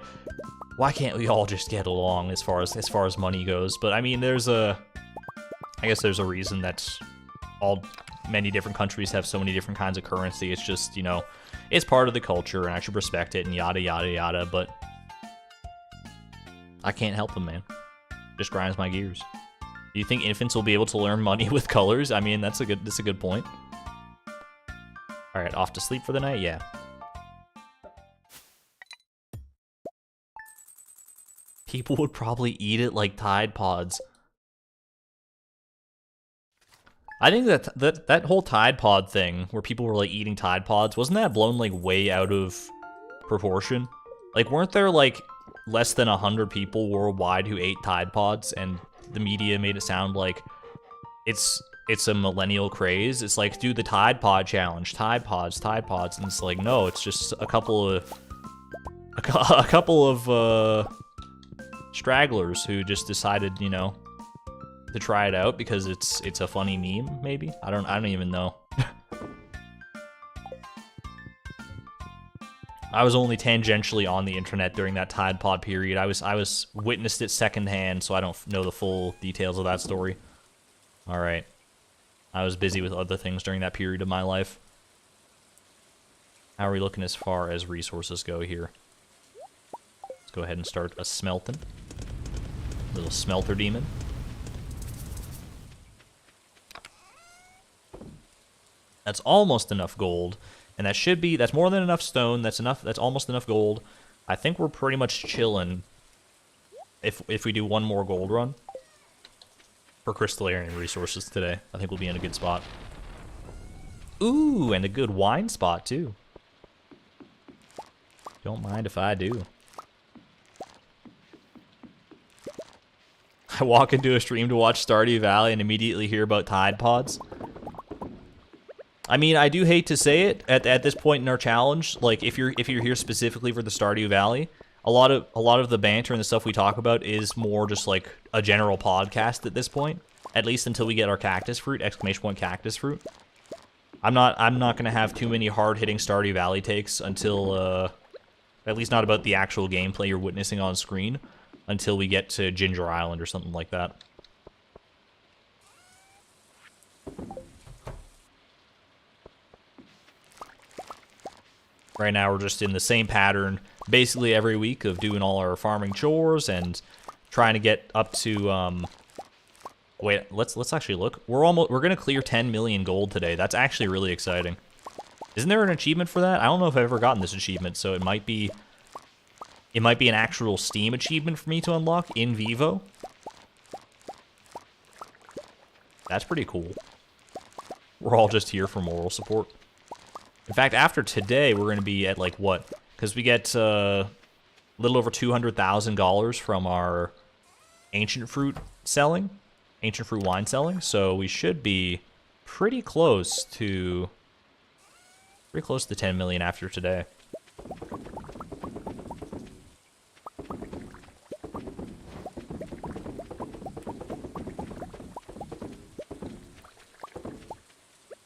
can't we all just get along as far as money goes? But I mean, I guess there's a reason that many different countries have so many different kinds of currency. It's just, you know, it's part of the culture, and I should respect it, and yada yada yada. But I can't help them, man. Just grinds my gears. Do you think infants will be able to learn money with colors? I mean, that's a good point. All right, off to sleep for the night? Yeah. People would probably eat it like Tide Pods. I think that whole Tide Pod thing, where people were like eating Tide Pods, wasn't that blown like way out of proportion? Like, weren't there like less than 100 people worldwide who ate Tide Pods, and the media made it sound like it's a millennial craze? It's like, do the Tide Pod challenge, Tide Pods, and it's like, no, it's just a couple of stragglers who just decided, you know, to try it out because it's a funny meme, maybe? I don't even know. I was only tangentially on the internet during that Tide Pod period. I was witnessed it secondhand, so I don't know the full details of that story. All right. I was busy with other things during that period of my life. How are we looking as far as resources go here? Let's go ahead and start a smelting. Little smelter demon. That's almost enough gold. And that's more than enough stone. That's almost enough gold. I think we're pretty much chilling if we do one more gold run for crystallarian resources today. I think we'll be in a good spot. Ooh, and a good wine spot too. Don't mind if I do. I walk into a stream to watch Stardew Valley and immediately hear about Tide Pods. I mean, I do hate to say it at this point in our challenge. Like, if you're here specifically for the Stardew Valley, a lot of the banter and the stuff we talk about is more just like a general podcast at this point. At least until we get our cactus fruit! !Cactus fruit. I'm not gonna have too many hard hitting Stardew Valley takes until at least not about the actual gameplay you're witnessing on screen until we get to Ginger Island or something like that. Right now we're just in the same pattern basically every week of doing all our farming chores and trying to get up to wait, let's actually look. We're going to clear 10 million gold today. That's actually really exciting. Isn't there an achievement for that? I don't know if I've ever gotten this achievement, so it might be an actual Steam achievement for me to unlock in Vivo. That's pretty cool. We're all just here for moral support. In fact, after today, we're going to be at, like, what? Because we get a little over $200,000 from our ancient fruit wine selling. So we should be pretty close to 10 million after today.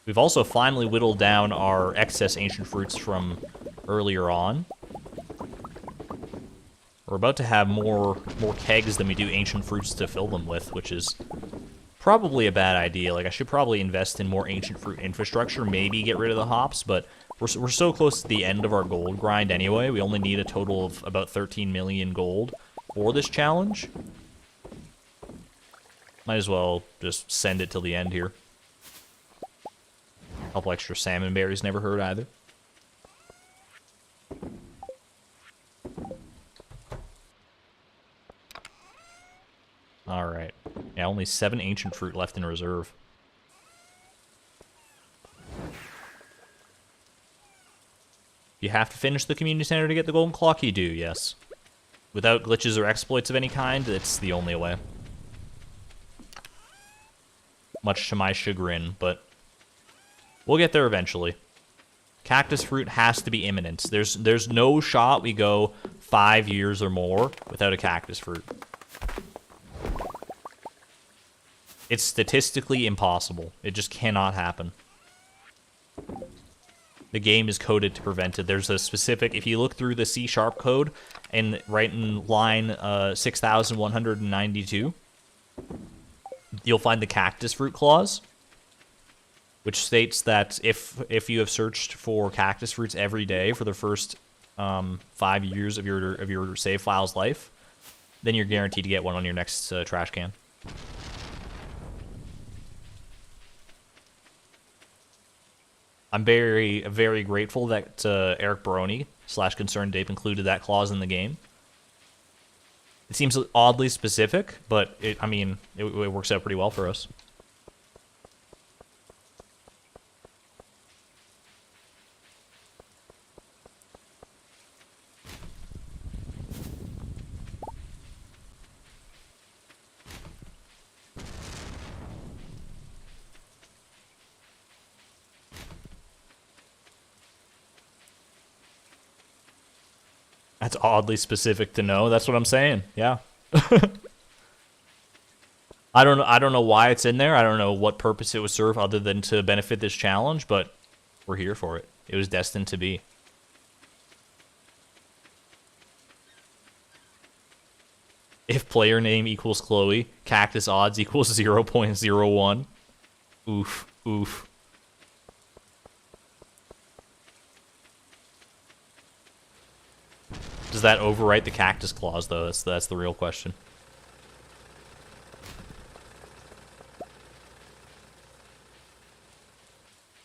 We've also finally whittled down our excess ancient fruits from earlier on. We're about to have more kegs than we do ancient fruits to fill them with, which is probably a bad idea. Like, I should probably invest in more ancient fruit infrastructure, maybe get rid of the hops, but we're so close to the end of our gold grind anyway. We only need a total of about 13 million gold for this challenge. Might as well just send it till the end here. A couple extra salmon berries never hurt either. Alright. Yeah, only 7 ancient fruit left in reserve. You have to finish the community center to get the golden clock? You do, yes. Without glitches or exploits of any kind, it's the only way. Much to my chagrin, but we'll get there eventually. Cactus fruit has to be imminent. There's no shot we go 5 years or more without a cactus fruit. It's statistically impossible. It just cannot happen. The game is coded to prevent it. There's a specific, if you look through the C# code, and right in line 6192, you'll find the cactus fruit clause, which states that if you have searched for cactus fruits every day for the first 5 years of your save file's life, then you're guaranteed to get one on your next trash can. I'm very, very grateful that Eric Baroni / Concerned Dave included that clause in the game. It seems oddly specific, but it works out pretty well for us. That's oddly specific to know. That's what I'm saying. Yeah. I don't know why it's in there. I don't know what purpose it would serve other than to benefit this challenge, but we're here for it. It was destined to be. If player name equals Chloe, cactus odds equals 0.01. Oof, oof. Does that overwrite the cactus clause, though? That's the real question.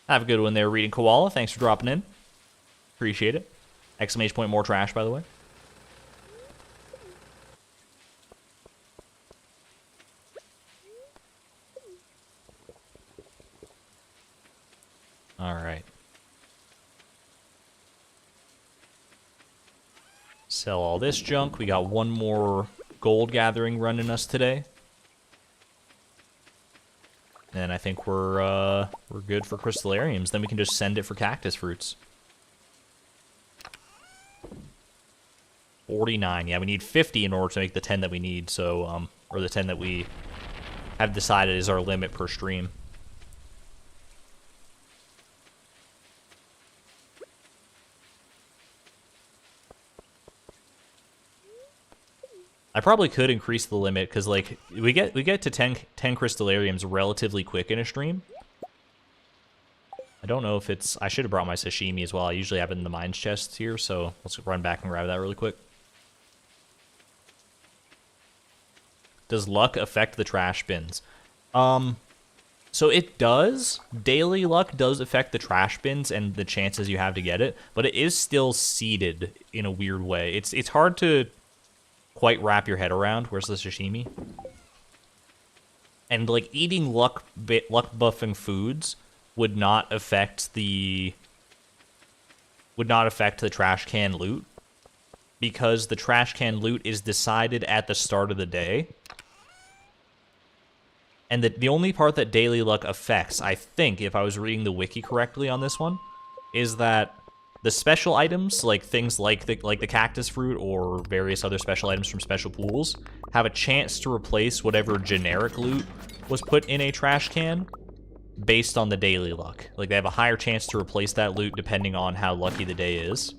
Have a good one there, Reading Koala. Thanks for dropping in. Appreciate it. Exclamation point, more trash, by the way. Alright. Sell all this junk. We got one more gold gathering running us today. And I think we're good for crystallariums. Then we can just send it for cactus fruits. 49. Yeah, we need 50 in order to make the 10 that we need. So, or the 10 that we have decided is our limit per stream. I probably could increase the limit because, like, we get to 10 crystallariums relatively quick in a stream. I don't know if it's... I should have brought my sashimi as well. I usually have it in the mines chest here, so let's run back and grab that really quick. Does luck affect the trash bins? So it does. Daily luck does affect the trash bins and the chances you have to get it, but it is still seeded in a weird way. It's hard to quite wrap your head around. Where's the sashimi? And like eating luck buffing foods would not affect the trash can loot, because the trash can loot is decided at the start of the day. And the only part that daily luck affects, I think, if I was reading the wiki correctly on this one, is that the special items, like things like the cactus fruit or various other special items from special pools, have a chance to replace whatever generic loot was put in a trash can based on the daily luck. Like, they have a higher chance to replace that loot depending on how lucky the day is.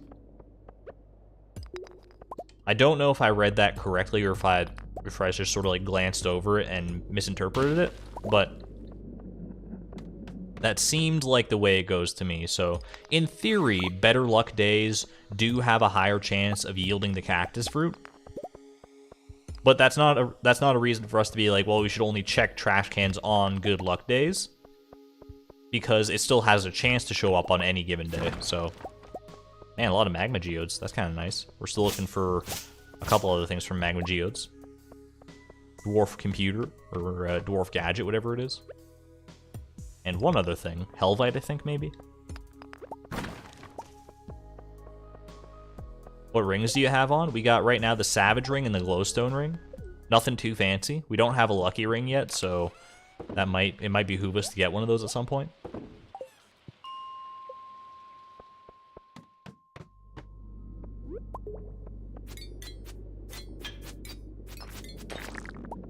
I don't know if I read that correctly or if I just sort of like glanced over it and misinterpreted it, but that seemed like the way it goes to me. So, in theory, better luck days do have a higher chance of yielding the cactus fruit. But that's not a reason for us to be like, well, we should only check trash cans on good luck days, because it still has a chance to show up on any given day. So, man, a lot of magma geodes. That's kind of nice. We're still looking for a couple other things from magma geodes. Dwarf computer, or dwarf gadget, whatever it is. And one other thing. Helvite, I think, maybe? What rings do you have on? We got right now the Savage ring and the Glowstone ring. Nothing too fancy. We don't have a lucky ring yet, so it might behoove us to get one of those at some point.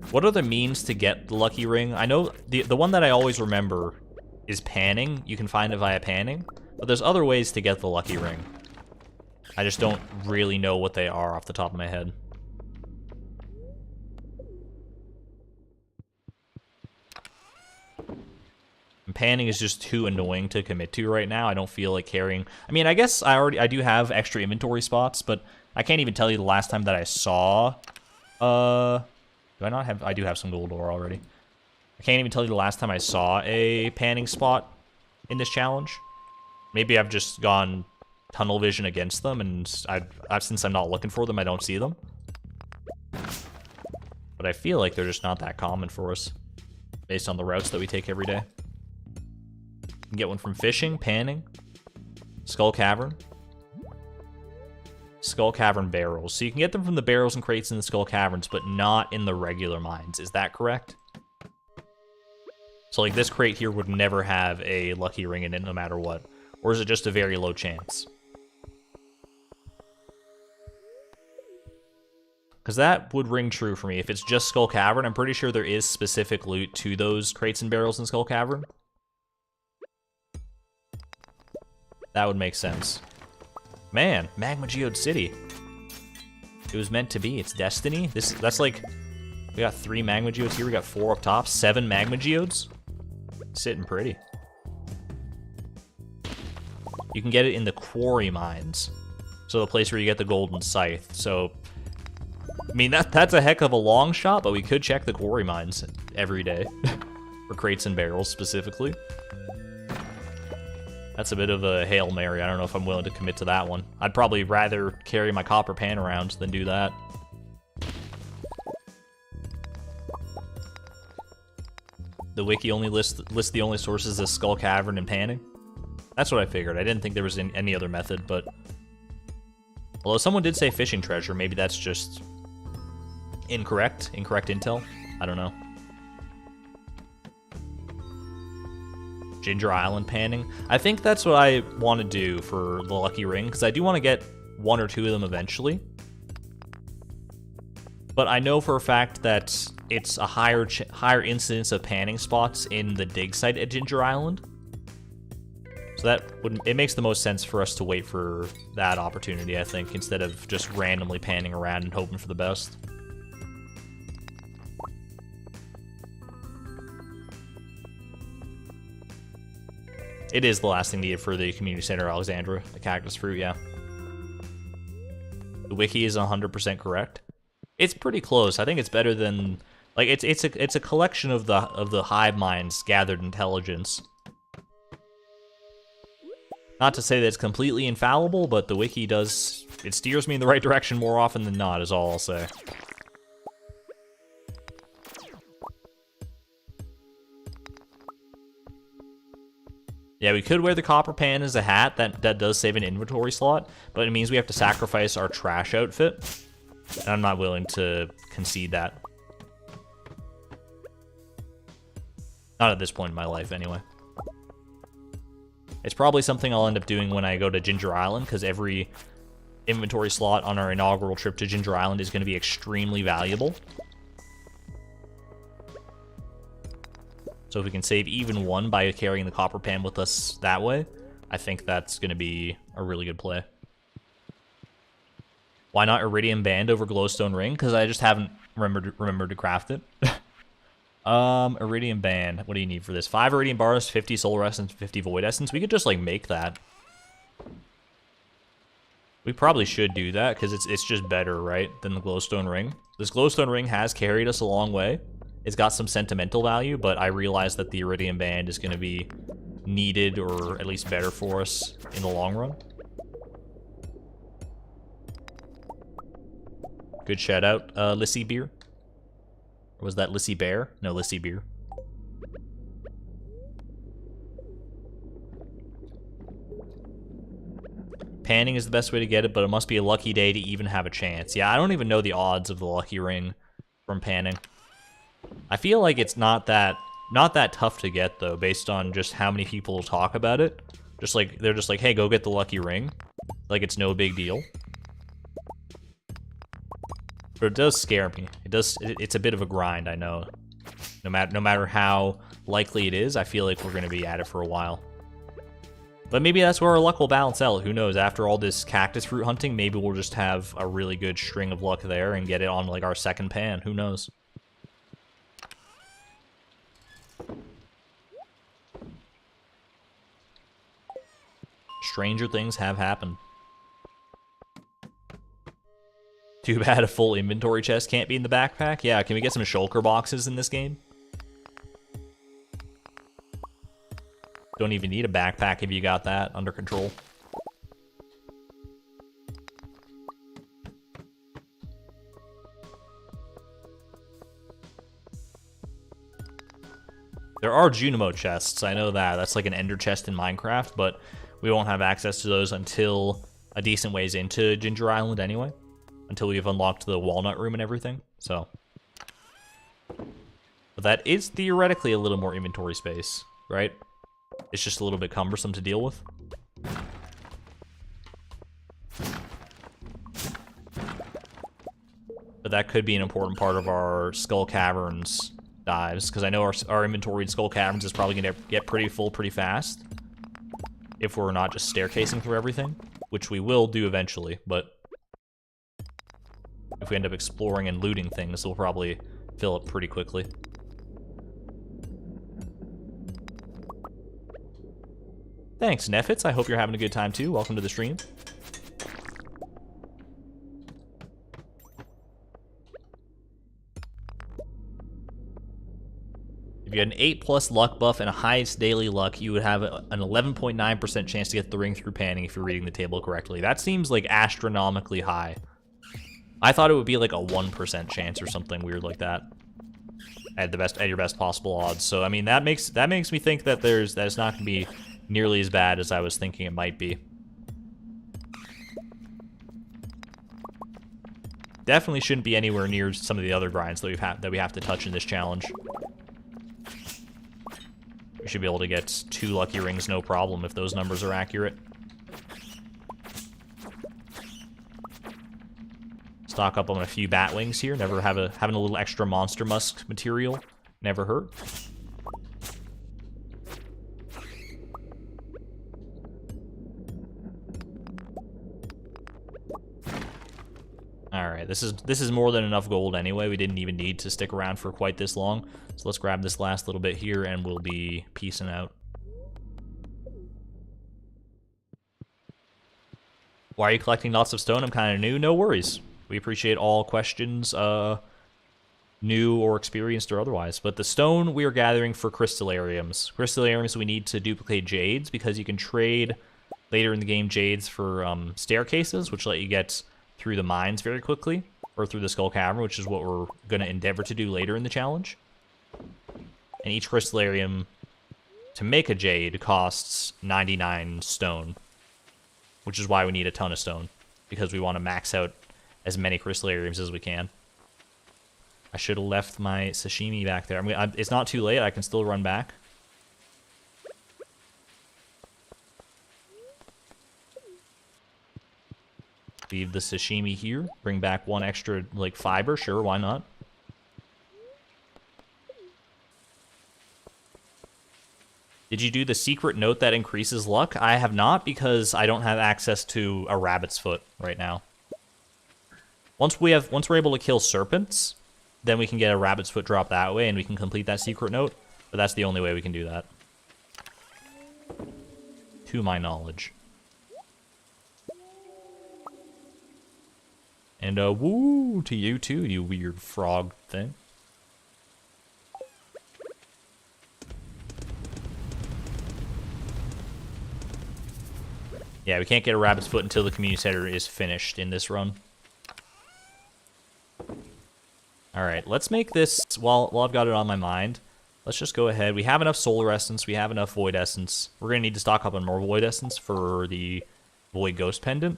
What are the means to get the lucky ring? I know the one that I always remember is panning. You can find it via panning, but there's other ways to get the lucky ring. I just don't really know what they are off the top of my head. And panning is just too annoying to commit to right now. I don't feel like carrying... I mean, I guess I do have extra inventory spots, but I can't even tell you the last time that I saw... Do I not have... I do have some gold ore already. I can't even tell you the last time I saw a panning spot in this challenge. Maybe I've just gone tunnel vision against them, and since I'm not looking for them, I don't see them. But I feel like they're just not that common for us, based on the routes that we take every day. You can get one from fishing, panning, Skull Cavern. Skull Cavern barrels. So you can get them from the barrels and crates in the Skull Caverns, but not in the regular mines. Is that correct? So like this crate here would never have a lucky ring in it no matter what. Or is it just a very low chance? Because that would ring true for me. If it's just Skull Cavern, I'm pretty sure there is specific loot to those crates and barrels in Skull Cavern. That would make sense. Man, Magma Geode City. It was meant to be. It's destiny. That's like, we got 3 Magma Geodes here. We got 4 up top. 7 Magma Geodes. Sitting pretty. You can get it in the quarry mines. So the place where you get the golden scythe. So, I mean, that's a heck of a long shot, but we could check the quarry mines every day. For crates and barrels, specifically. That's a bit of a Hail Mary. I don't know if I'm willing to commit to that one. I'd probably rather carry my copper pan around than do that. The wiki only lists the only sources as Skull Cavern and panning. That's what I figured. I didn't think there was any other method, but... Although someone did say fishing treasure, maybe that's just... Incorrect intel? I don't know. Ginger Island panning. I think that's what I want to do for the Lucky Ring, because I do want to get 1 or 2 of them eventually. But I know for a fact that it's a higher incidence of panning spots in the dig site at Ginger Island. So it makes the most sense for us to wait for that opportunity, I think, instead of just randomly panning around and hoping for the best. It is the last thing needed for the community center, Alexandra. The cactus fruit, yeah. The wiki is 100% correct. It's pretty close. I think it's better than, like, it's a collection of the hive minds gathered intelligence. Not to say that it's completely infallible, but the wiki it steers me in the right direction more often than not, is all I'll say. Yeah, we could wear the copper pan as a hat. That does save an inventory slot, but it means we have to sacrifice our trash outfit. And I'm not willing to concede that. Not at this point in my life, anyway. It's probably something I'll end up doing when I go to Ginger Island, because every inventory slot on our inaugural trip to Ginger Island is going to be extremely valuable. So if we can save even 1 by carrying the copper pan with us that way, I think that's going to be a really good play. Why not Iridium Band over Glowstone Ring? Because I just haven't remembered to craft it. Iridium Band. What do you need for this? 5 Iridium Bars, 50 Solar Essence, 50 Void Essence. We could just, like, make that. We probably should do that, because it's just better, right, than the Glowstone Ring. This Glowstone Ring has carried us a long way. It's got some sentimental value, but I realize that the Iridium Band is going to be needed, or at least better for us in the long run. Good shout out, Lissy Beer. Or was that Lissy Bear? No, Lissy Beer. Panning is the best way to get it, but it must be a lucky day to even have a chance. Yeah, I don't even know the odds of the Lucky Ring from panning. I feel like it's not that tough to get, though, based on just how many people talk about it. Just like, they're just like, hey, go get the Lucky Ring. Like, it's no big deal. But it does scare me. It's a bit of a grind, I know. No matter how likely it is, I feel like we're going to be at it for a while. But maybe that's where our luck will balance out. Who knows? After all this cactus fruit hunting, maybe we'll just have a really good string of luck there and get it on, like, our second pan. Who knows? Stranger things have happened. Too bad a full inventory chest can't be in the backpack. Yeah, can we get some shulker boxes in this game? Don't even need a backpack if you got that under control. There are Junimo chests, I know that. That's like an ender chest in Minecraft, but we won't have access to those until a decent ways into Ginger Island anyway. Until we've unlocked the walnut room and everything, so. But that is theoretically a little more inventory space, right? It's just a little bit cumbersome to deal with. but that could be an important part of our Skull Caverns dives, because I know our inventory in Skull Caverns is probably going to get pretty full pretty fast if we're not just staircasing through everything, which we will do eventually, but if we end up exploring and looting things, we'll probably fill up pretty quickly. Thanks, Nefits. I hope you're having a good time too. Welcome to the stream. If you had an 8+ luck buff and a highest daily luck, you would have an 11.9% chance to get the ring through panning if you're reading the table correctly. That seems like astronomically high. I thought it would be like a 1% chance or something weird like that. At your best possible odds. So I mean that makes me think that it's not gonna be nearly as bad as I was thinking it might be. Definitely shouldn't be anywhere near some of the other grinds that we have to touch in this challenge. We should be able to get 2 lucky rings no problem if those numbers are accurate. Stock up on a few bat wings here. Never having a little extra monster musk material never hurt. All right, this is more than enough gold anyway. We didn't even need to stick around for quite this long. So let's grab this last little bit here and we'll be peacing out. Why are you collecting lots of stone? I'm kind of new. No worries. We appreciate all questions, new or experienced or otherwise. But the stone we are gathering for crystallariums. Crystallariums we need to duplicate jades because you can trade later in the game jades for staircases, which let you get through the mines very quickly, or through the Skull Cavern, which is what we're going to endeavor to do later in the challenge. And each crystallarium to make a jade costs 99 stone, which is why we need a ton of stone, because we want to max out as many crystallariums as we can. I should have left my sashimi back there. It's not too late. I can still run back. Leave the sashimi here. Bring back 1 extra, like, fiber. Sure, why not? Did you do the secret note that increases luck? I have not, because I don't have access to a rabbit's foot right now. Once we're able to kill serpents, then we can get a rabbit's foot drop that way, and we can complete that secret note. But that's the only way we can do that, to my knowledge. And woo to you too, you weird frog thing. Yeah, we can't get a rabbit's foot until the community center is finished in this run. Alright, let's make this, while I've got it on my mind, let's just go ahead. We have enough solar essence, we have enough void essence. We're going to need to stock up on more void essence for the void ghost pendant.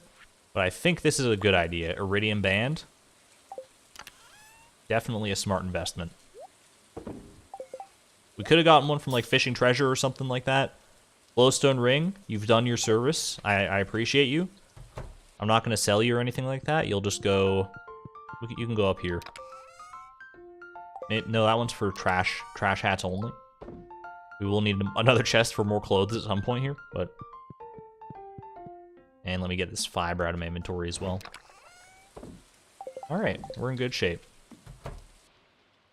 But I think this is a good idea. Iridium Band. Definitely a smart investment. We could have gotten one from like Fishing Treasure or something like that. Glowstone Ring, you've done your service. I appreciate you. I'm not going to sell you or anything like that. You'll just go... You can go up here. No, that one's for trash hats only. We will need another chest for more clothes at some point here, but... And let me get this fiber out of my inventory as well. Alright, we're in good shape.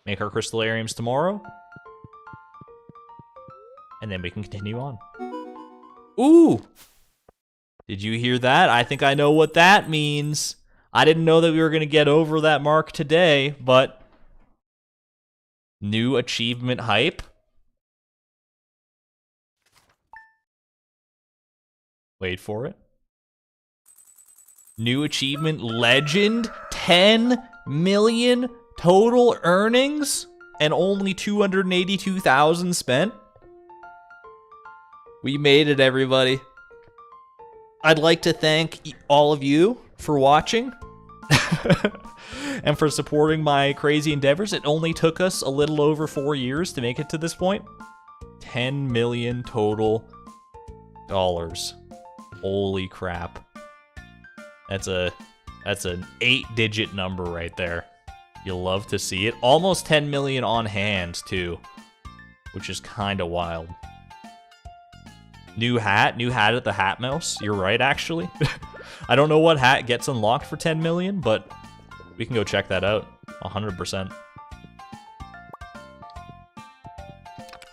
Make our crystallariums tomorrow. And then we can continue on. Ooh! Did you hear that? I think I know what that means. I didn't know that we were going to get over that mark today, but... New achievement hype? Wait for it. New achievement legend, 10 million total earnings and only 282,000 spent. We made it, everybody. I'd like to thank all of you for watching and for supporting my crazy endeavors. It only took us a little over 4 years to make it to this point. 10 million total dollars. Holy crap. That's an 8-digit number right there. You'll love to see it. Almost 10 million on hand, too. Which is kind of wild. New hat at the Hat Mouse. You're right, actually. I don't know what hat gets unlocked for 10 million, but we can go check that out. 100%.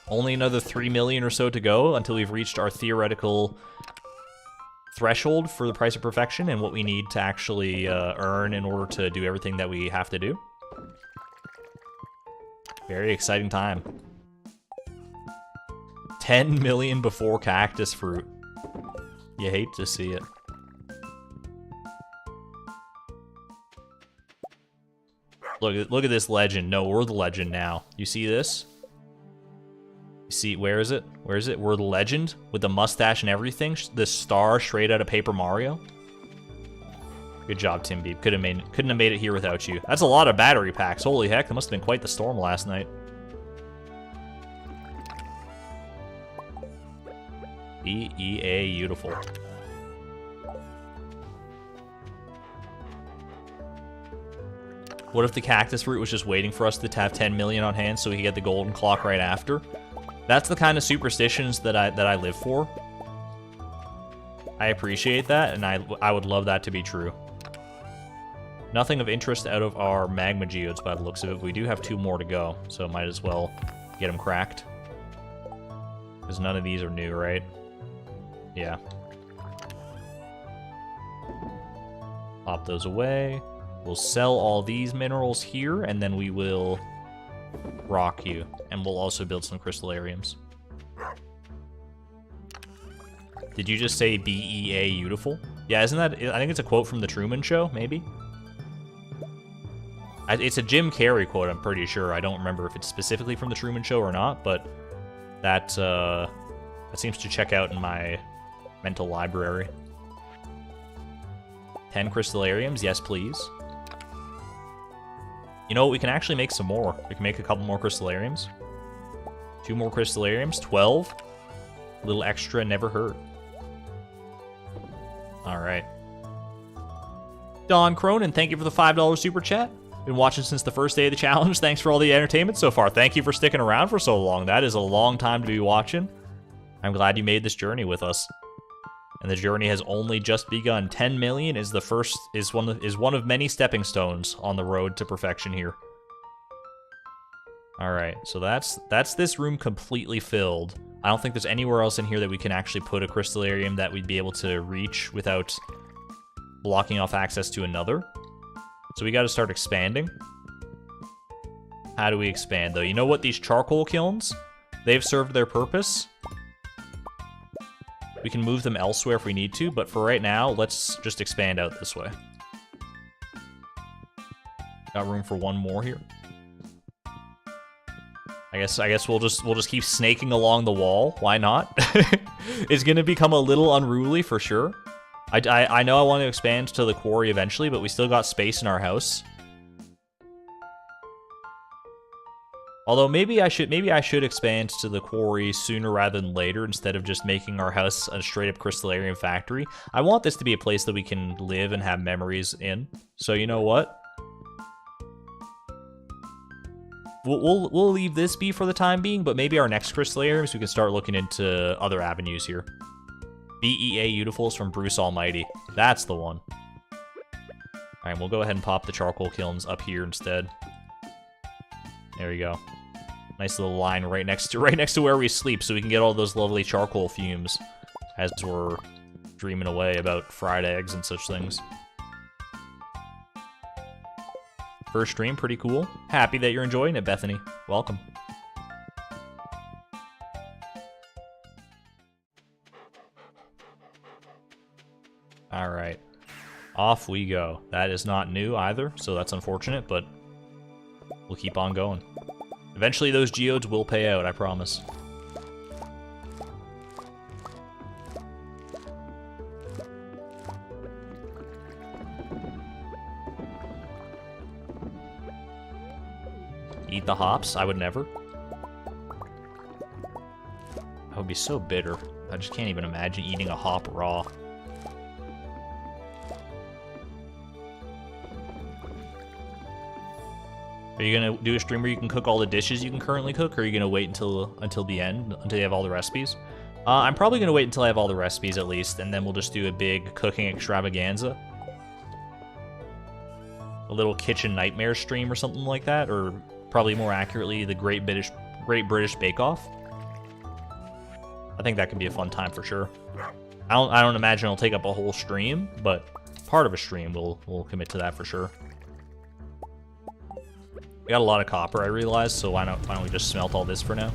Only another 3 million or so to go until we've reached our theoretical threshold for the price of perfection and what we need to actually earn in order to do everything that we have to do. Very exciting time. 10 million before cactus fruit. You hate to see it. Look at this legend. No, we're the legend now. You see this? You see, where is it? Where is it? We're the legend with the mustache and everything. The star straight out of Paper Mario. Good job, Tim Beeb. Couldn't have made it here without you. That's a lot of battery packs. Holy heck, that must have been quite the storm last night. EEA beautiful. What if the cactus fruit was just waiting for us to have 10 million on hand so we could get the golden clock right after? That's the kind of superstitions that I live for. I appreciate that, and I would love that to be true. Nothing of interest out of our magma geodes by the looks of it. We do have 2 more to go, so might as well get them cracked. Because none of these are new, right? Yeah. Pop those away. We'll sell all these minerals here, and then we will rock you. And we'll also build some crystallariums. Did you just say BEA beautiful? Yeah, isn't that... I think it's a quote from The Truman Show, maybe? It's a Jim Carrey quote, I'm pretty sure. I don't remember if it's specifically from The Truman Show or not, but that seems to check out in my mental library. 10 crystallariums, yes please. You know what, we can actually make some more. We can make a couple more crystallariums. 2 more crystallariums, 12. A little extra never hurt. Alright. Don Cronin, thank you for the $5 super chat. Been watching since the first day of the challenge. Thanks for all the entertainment so far. Thank you for sticking around for so long. That is a long time to be watching. I'm glad you made this journey with us. And the journey has only just begun. 10 million is one of many stepping stones on the road to perfection here. All right, so that's this room completely filled. I don't think there's anywhere else in here that we can actually put a crystallarium that we'd be able to reach without blocking off access to another. So we got to start expanding. How do we expand, though? You know what? These charcoal kilns, they've served their purpose. We can move them elsewhere if we need to, but for right now, let's just expand out this way. Got room for 1 more here. I guess we'll just keep snaking along the wall. Why not? It's gonna become a little unruly for sure. I know I want to expand to the quarry eventually, but we still got space in our house. Although maybe I should expand to the quarry sooner rather than later instead of just making our house a straight up crystallarium factory. I want this to be a place that we can live and have memories in. So you know what? We'll leave this be for the time being, but maybe our next crystallariums we can start looking into other avenues here. BEA Beautiful is from Bruce Almighty. That's the one. Alright, we'll go ahead and pop the charcoal kilns up here instead. There we go. Nice little line right next to where we sleep, so we can get all those lovely charcoal fumes as we're dreaming away about fried eggs and such things. First stream, pretty cool. Happy that you're enjoying it, Bethany. Welcome. Alright. Off we go. That is not new either, so that's unfortunate, but we'll keep on going. Eventually those geodes will pay out, I promise. Eat the hops? I would never. I would be so bitter. I just can't even imagine eating a hop raw. Are you gonna do a stream where you can cook all the dishes you can currently cook, or are you gonna wait until the end, until you have all the recipes? I'm probably gonna wait until I have all the recipes at least, and then we'll just do a big cooking extravaganza. A little kitchen nightmare stream or something like that, or probably more accurately, the Great British Bake Off. I think that could be a fun time for sure. I don't imagine it'll take up a whole stream, but part of a stream we'll commit to that for sure. We got a lot of copper, I realized, so why don't we just smelt all this for now?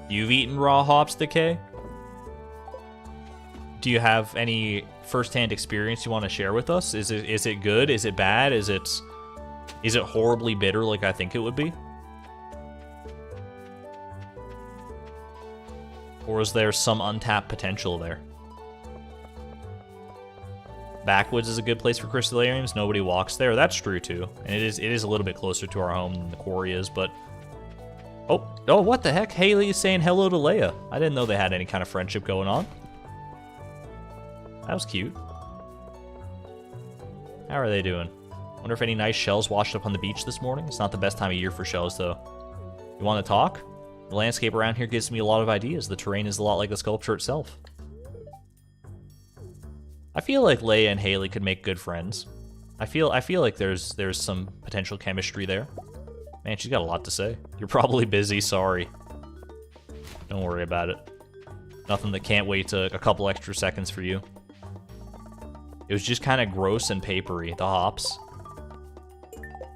You've eaten raw hops, Decay? Do you have any first-hand experience you want to share with us? Is it good? Is it bad? Is it horribly bitter like I think it would be? Or is there some untapped potential there? Backwoods is a good place for crystallariums. Nobody walks there. That's true too, and it is a little bit closer to our home than the quarry is. But oh, what the heck? Haley is saying hello to Leia. I didn't know they had any kind of friendship going on. That was cute. How are they doing? Wonder if any nice shells washed up on the beach this morning. It's not the best time of year for shells though. You want to talk? The landscape around here gives me a lot of ideas. The terrain is a lot like the sculpture itself. I feel like Leia and Haley could make good friends. I feel like there's some potential chemistry there. Man, she's got a lot to say. You're probably busy, sorry. Don't worry about it. Nothing that can't wait a couple extra seconds for you. It was just kind of gross and papery, the hops.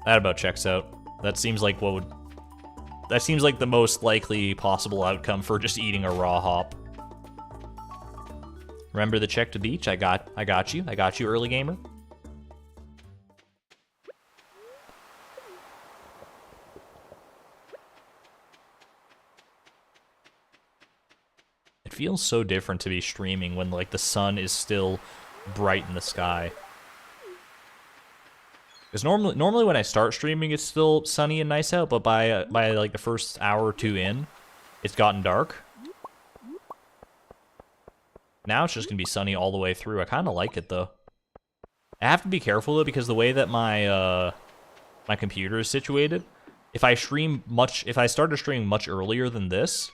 That about checks out. That seems like the most likely possible outcome for just eating a raw hop. Remember the check to beach? I got you. I got you, early gamer. It feels so different to be streaming when like the sun is still bright in the sky. Because normally when I start streaming, it's still sunny and nice out, but by like the first hour or two in, it's gotten dark. Now it's just gonna be sunny all the way through. I kind of like it though. I have to be careful though, because the way that my my computer is situated, if I started streaming much earlier than this,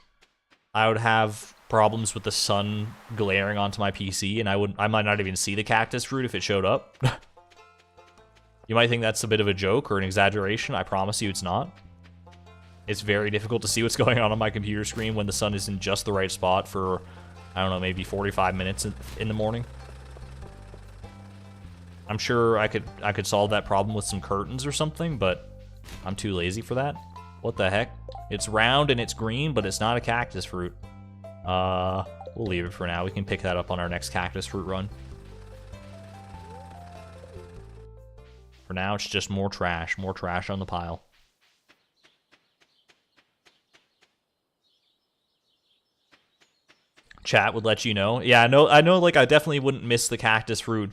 I would have problems with the sun glaring onto my PC, and I might not even see the cactus fruit if it showed up. You might think that's a bit of a joke or an exaggeration. I promise you it's not. It's very difficult to see what's going on my computer screen when the sun is in just the right spot for, I don't know, maybe 45 minutes in the morning. I'm sure I could solve that problem with some curtains or something, but I'm too lazy for that. What the heck? It's round and it's green, but it's not a cactus fruit. We'll leave it for now. We can pick that up on our next cactus fruit run. For now, it's just more trash on the pile. Chat would let you know. Yeah, I know. Like, I definitely wouldn't miss the cactus fruit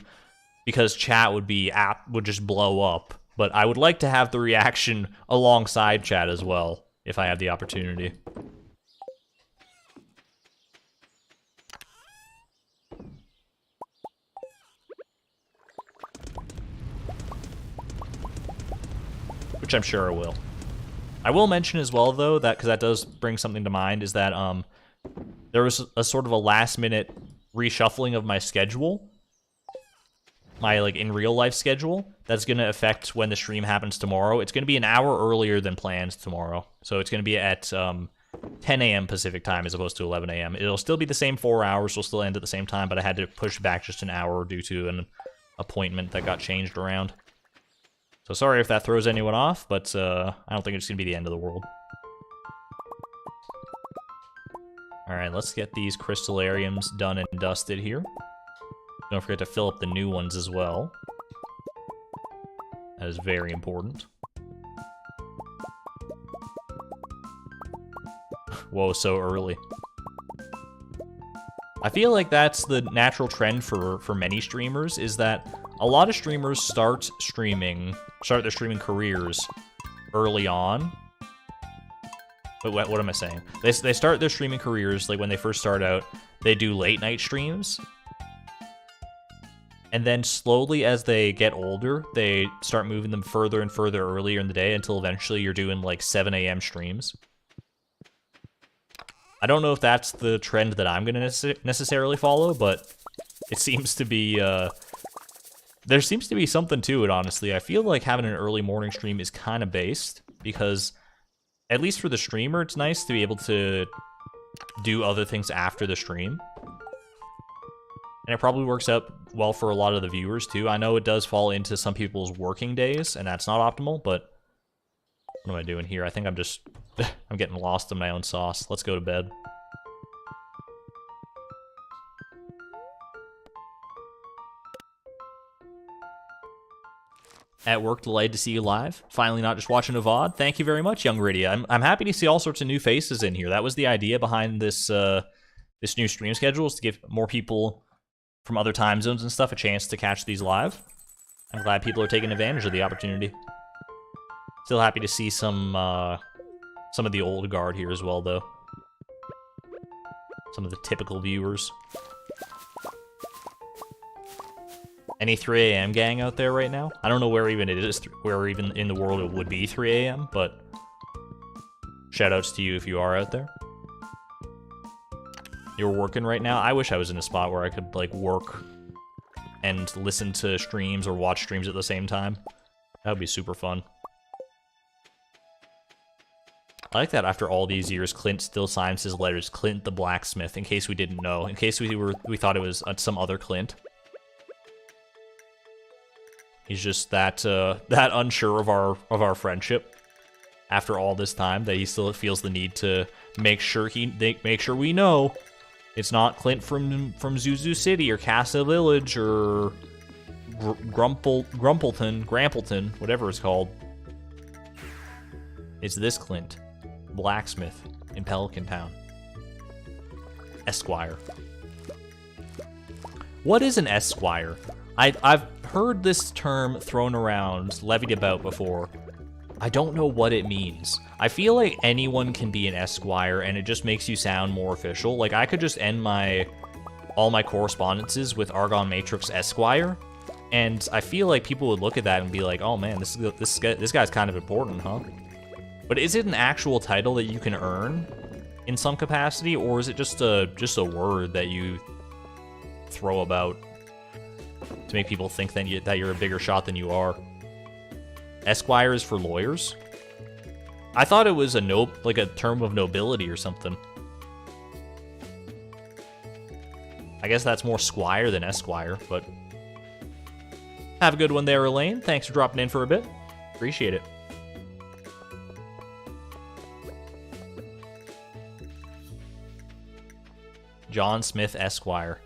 because chat would just blow up. But I would like to have the reaction alongside chat as well if I have the opportunity. Which I'm sure I will. I will mention as well, though, that because that does bring something to mind, is that there was a sort of a last-minute reshuffling of my schedule, my like in real life schedule. That's gonna affect when the stream happens tomorrow. It's gonna be an hour earlier than planned tomorrow, so it's gonna be at 10 a.m. Pacific time as opposed to 11 a.m. It'll still be the same 4 hours. We'll still end at the same time, but I had to push back just an hour due to an appointment that got changed around. So sorry if that throws anyone off, but I don't think it's going to be the end of the world. Alright, let's get these crystallariums done and dusted here. Don't forget to fill up the new ones as well. That is very important. Whoa, so early. I feel like that's the natural trend for many streamers, is that a lot of streamers start their streaming careers early on. But what am I saying? They start their streaming careers, like when they first start out, they do late night streams, And then slowly as they get older, they start moving them further and further earlier in the day until eventually you're doing like 7 a.m. streams. I don't know if that's the trend that I'm going to necessarily follow, but it seems to be, there seems to be something to it, honestly. I feel like having an early morning stream is kind of based, because at least for the streamer, it's nice to be able to do other things after the stream. And it probably works out well for a lot of the viewers, too. I know it does fall into some people's working days, and that's not optimal, but what am I doing here? I think I'm just... I'm getting lost in my own sauce. Let's go to bed. At work, delayed to see you live. Finally not just watching a VOD. Thank you very much, Young Ridia. I'm happy to see all sorts of new faces in here. That was the idea behind this this new stream schedule, is to give more people from other time zones and stuff a chance to catch these live. I'm glad people are taking advantage of the opportunity. Still happy to see some of the old guard here as well, though. Some of the typical viewers. Any 3 a.m. gang out there right now? I don't know where even it is, where even in the world it would be 3 a.m., but shoutouts to you if you are out there. You're working right now? I wish I was in a spot where I could, like, work and listen to streams or watch streams at the same time. That would be super fun. I like that after all these years, Clint still signs his letters Clint the Blacksmith, in case we didn't know. In case we thought it was some other Clint. He's just that unsure of our friendship after all this time, that he still feels the need to make sure we know it's not Clint from Zuzu City or Casa Village or Grampleton, whatever it's called. It's this Clint, blacksmith in Pelican Town. Esquire. What is an esquire? I've heard this term thrown around, levied about before. I don't know what it means. I feel like anyone can be an esquire, and it just makes you sound more official. Like, I could just end all my correspondences with Argon Matrix Esquire, and I feel like people would look at that and be like, "Oh man, this guy's kind of important, huh?" But is it an actual title that you can earn in some capacity, or is it just a word that you throw about to make people think that you're a bigger shot than you are? Esquire is for lawyers? I thought it was like a term of nobility or something. I guess that's more squire than esquire, but... Have a good one there, Elaine. Thanks for dropping in for a bit. Appreciate it. John Smith Esquire.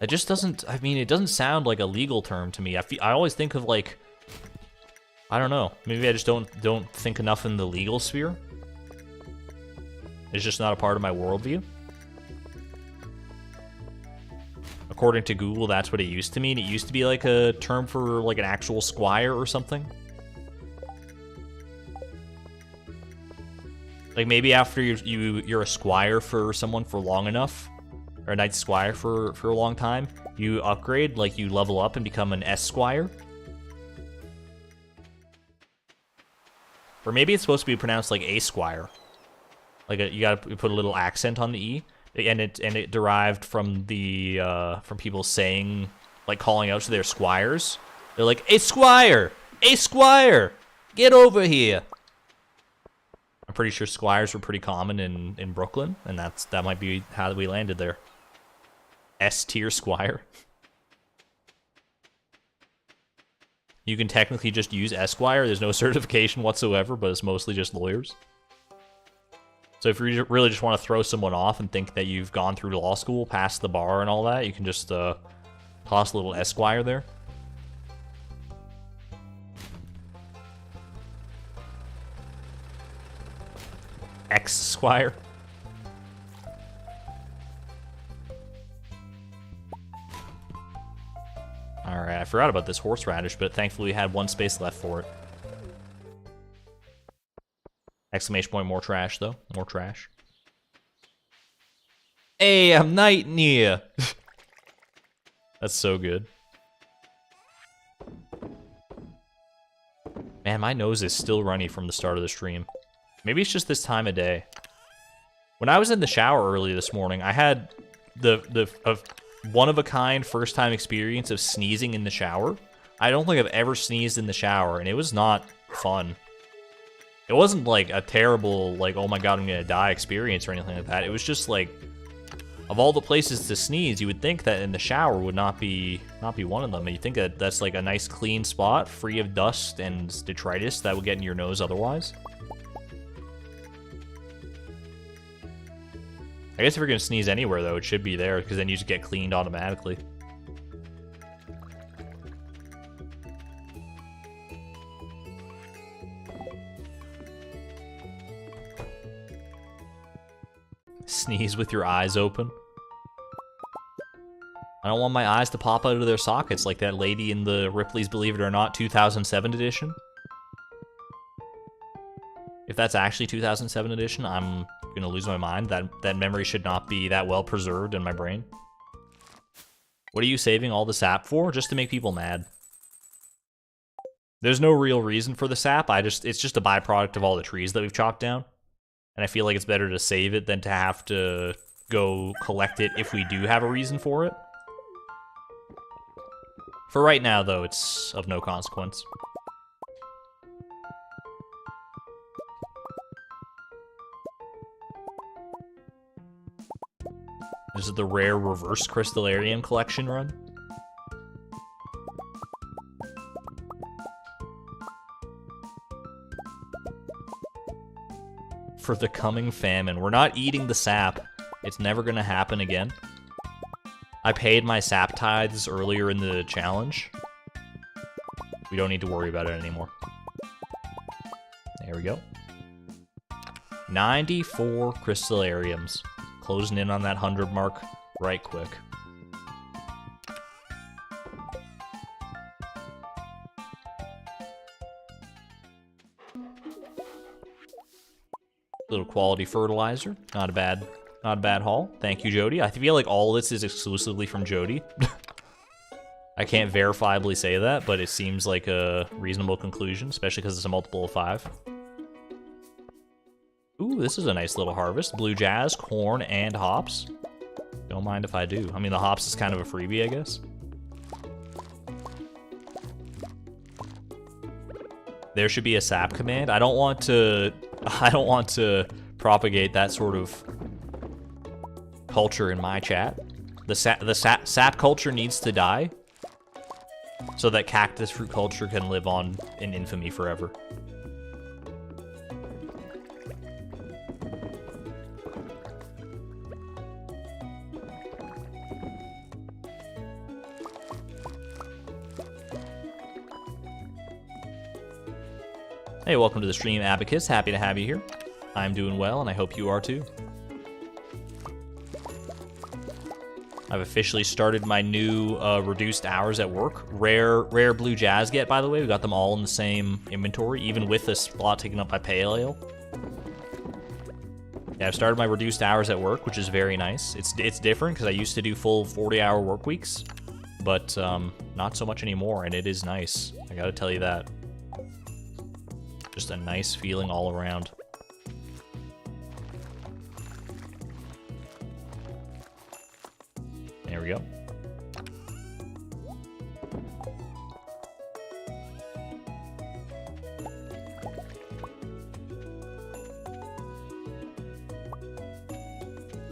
It just doesn't, I mean, it doesn't sound like a legal term to me. I always think of, like, I don't know. Maybe I just don't think enough in the legal sphere. It's just not a part of my worldview. According to Google, that's what it used to mean. It used to be like a term for, like, an actual squire or something. Like, maybe after you're a squire for someone for long enough, or a knight squire for a long time, you upgrade, like you level up and become an esquire. Or maybe it's supposed to be pronounced like a squire. Like you gotta put a little accent on the E, and it derived from from people saying, like, calling out to their squires. They're like, "Hey squire! Hey squire! Get over here!" I'm pretty sure squires were pretty common in Brooklyn, and that might be how we landed there. S-tier squire. You can technically just use Esquire. There's no certification whatsoever, but it's mostly just lawyers. So if you really just want to throw someone off and think that you've gone through law school, passed the bar and all that, you can just toss a little Esquire there. Esquire. Alright, I forgot about this horseradish, but thankfully we had one space left for it. Exclamation point, more trash, though. More trash. Hey, I'm Night Near. That's so good. Man, my nose is still runny from the start of the stream. Maybe it's just this time of day. When I was in the shower early this morning, I had the one-of-a-kind first-time experience of sneezing in the shower. I don't think I've ever sneezed in the shower, and it was not fun. It wasn't like a terrible, like, oh my god, I'm gonna die experience or anything like that. It was just like, of all the places to sneeze, you would think that in the shower would not be one of them. And you think that that's like a nice clean spot, free of dust and detritus that would get in your nose otherwise. I guess if you're gonna sneeze anywhere though, it should be there, because then you just get cleaned automatically. Sneeze with your eyes open. I don't want my eyes to pop out of their sockets like that lady in the Ripley's Believe It or Not 2007 edition. If that's actually 2007 edition, I'm gonna lose my mind. That memory should not be that well preserved in my brain. What are you saving all the sap for? Just to make people mad. There's no real reason for the sap. It's just a byproduct of all the trees that we've chopped down. And I feel like it's better to save it than to have to go collect it if we do have a reason for it. For right now, though, it's of no consequence. This is the rare reverse crystallarium collection run. For the coming famine. We're not eating the sap. It's never gonna happen again. I paid my sap tithes earlier in the challenge. We don't need to worry about it anymore. There we go. 94 crystallariums. Closing in on that 100 mark right quick. Little quality fertilizer. Not a bad haul. Thank you, Jody. I feel like all this is exclusively from Jody. I can't verifiably say that, but it seems like a reasonable conclusion, especially because it's a multiple of 5. Ooh, this is a nice little harvest. Blue jazz, corn, and hops. Don't mind if I do. I mean, the hops is kind of a freebie, I guess. There should be a sap command. I don't want to propagate that sort of culture in my chat. The sap culture needs to die so that cactus fruit culture can live on in infamy forever. Hey, welcome to the stream, Abacus. Happy to have you here. I'm doing well, and I hope you are too. I've officially started my new reduced hours at work. Rare blue jazz get, by the way. We got them all in the same inventory, even with a spot taken up by pale ale. Yeah, I've started my reduced hours at work, which is very nice. It's different because I used to do full 40-hour work weeks, but not so much anymore, and it is nice. I gotta tell you that. Just a nice feeling all around. There we go.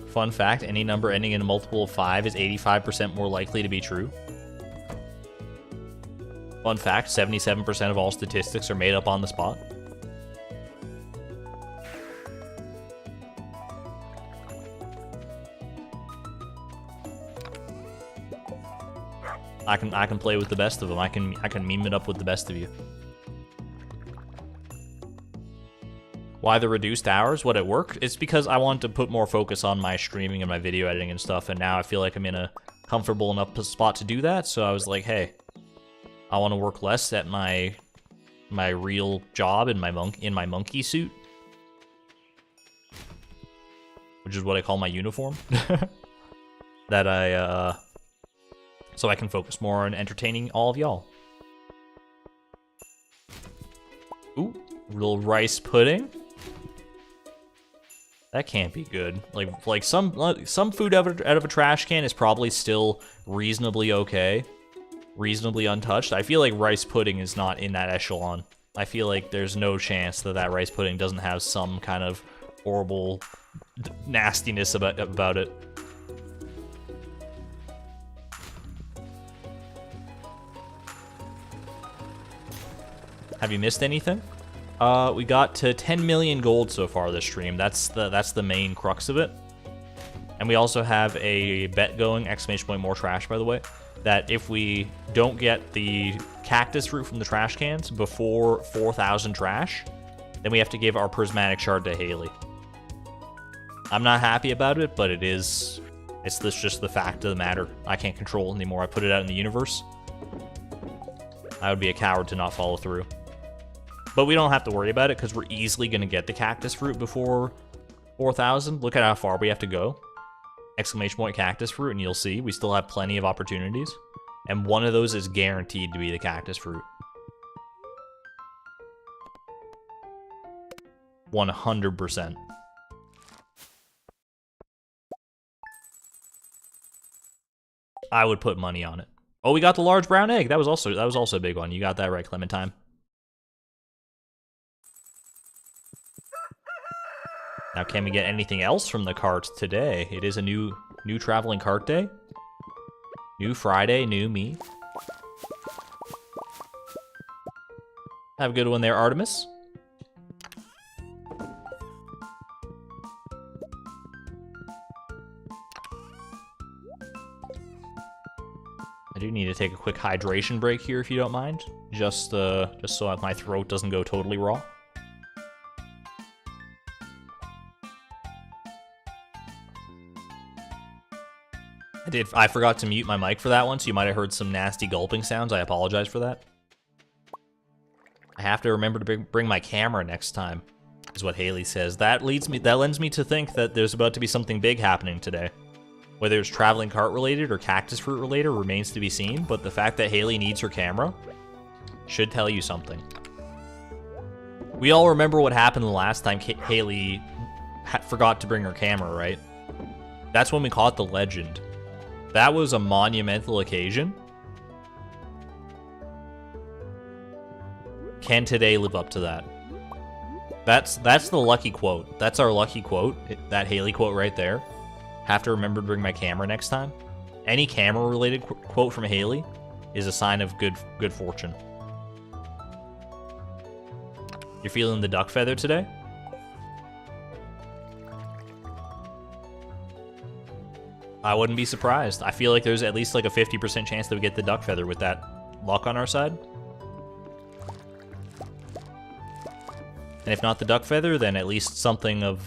Fun fact, any number ending in a multiple of 5 is 85% more likely to be true. Fun fact, 77% of all statistics are made up on the spot. I can play with the best of them. I can meme it up with the best of you. Why the reduced hours? What, at work? It's because I want to put more focus on my streaming and my video editing and stuff, and now I feel like I'm in a comfortable enough spot to do that, so I was like, hey, I want to work less at my real job in my monkey suit, which is what I call my uniform. that so I can focus more on entertaining all of y'all. Ooh, little rice pudding. That can't be good. Like some food out of a trash can is probably still reasonably okay, reasonably untouched. I feel like rice pudding is not in that echelon. I feel like there's no chance that that rice pudding doesn't have some kind of horrible nastiness about it. Have you missed anything? We got to 10 million gold so far this stream. That's the main crux of it. And we also have a bet going, exclamation point more trash, by the way, that if we don't get the cactus fruit from the trash cans before 4,000 trash, then we have to give our prismatic shard to Haley. I'm not happy about it, but it's just the fact of the matter. I can't control it anymore. I put it out in the universe. I would be a coward to not follow through. But we don't have to worry about it because we're easily going to get the cactus fruit before 4,000. Look at how far we have to go. Exclamation point cactus fruit, and you'll see we still have plenty of opportunities. And one of those is guaranteed to be the cactus fruit. 100%. I would put money on it. Oh, we got the large brown egg. That was also a big one. You got that right, Clementine. Now, can we get anything else from the cart today? It is a new traveling cart day. New Friday, new me. Have a good one there, Artemis. I do need to take a quick hydration break here, if you don't mind. Just so my throat doesn't go totally raw. I forgot to mute my mic for that one, so you might have heard some nasty gulping sounds. I apologize for that. I have to remember to bring my camera next time, is what Haley says. That lends me to think that there's about to be something big happening today. Whether it's traveling cart related or cactus fruit related remains to be seen, but the fact that Haley needs her camera should tell you something. We all remember what happened the last time Haley forgot to bring her camera, right? That's when we caught the legend. That was a monumental occasion. Can today live up to that? That's the lucky quote. That's our lucky quote. That Haley quote right there. Have to remember to bring my camera next time. Any camera-related quote from Haley is a sign of good fortune. You're feeling the duck feather today? I wouldn't be surprised. I feel like there's at least like a 50% chance that we get the duck feather with that luck on our side. And if not the duck feather, then at least something of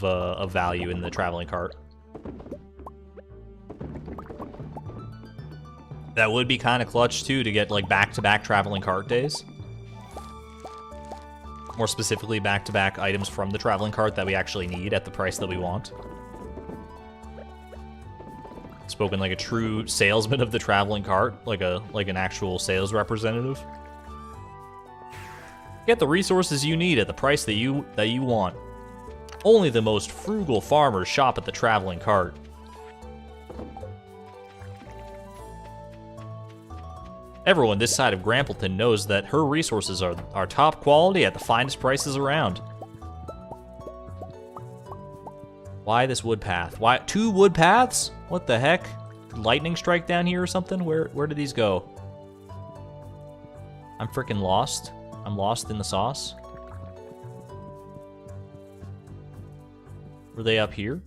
value in the traveling cart. That would be kind of clutch too, to get like back-to-back traveling cart days. More specifically, back-to-back items from the traveling cart that we actually need at the price that we want. Spoken like a true salesman of the traveling cart, like an actual sales representative. Get the resources you need at the price that you want. Only the most frugal farmers shop at the traveling cart. Everyone this side of Grampleton knows that her resources are top quality at the finest prices around. Why this wood path? Why 2 wood paths? What the heck? Lightning strike down here or something? Where did these go? I'm freaking lost. I'm lost in the sauce. Were they up here?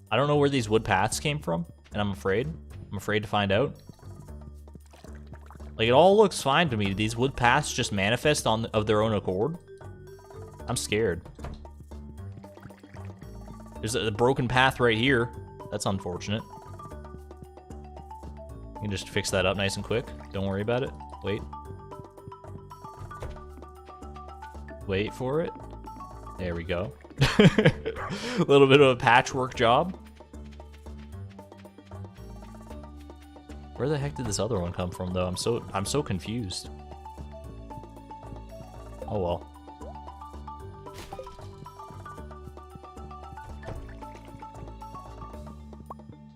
I don't know where these wood paths came from, and I'm afraid. I'm afraid to find out. Like, it all looks fine to me. Did these wood paths just manifest of their own accord? I'm scared. There's a broken path right here. That's unfortunate. You can just fix that up nice and quick. Don't worry about it. Wait. Wait for it. There we go. A little bit of a patchwork job. Where the heck did this other one come from, though? I'm so confused. Oh well.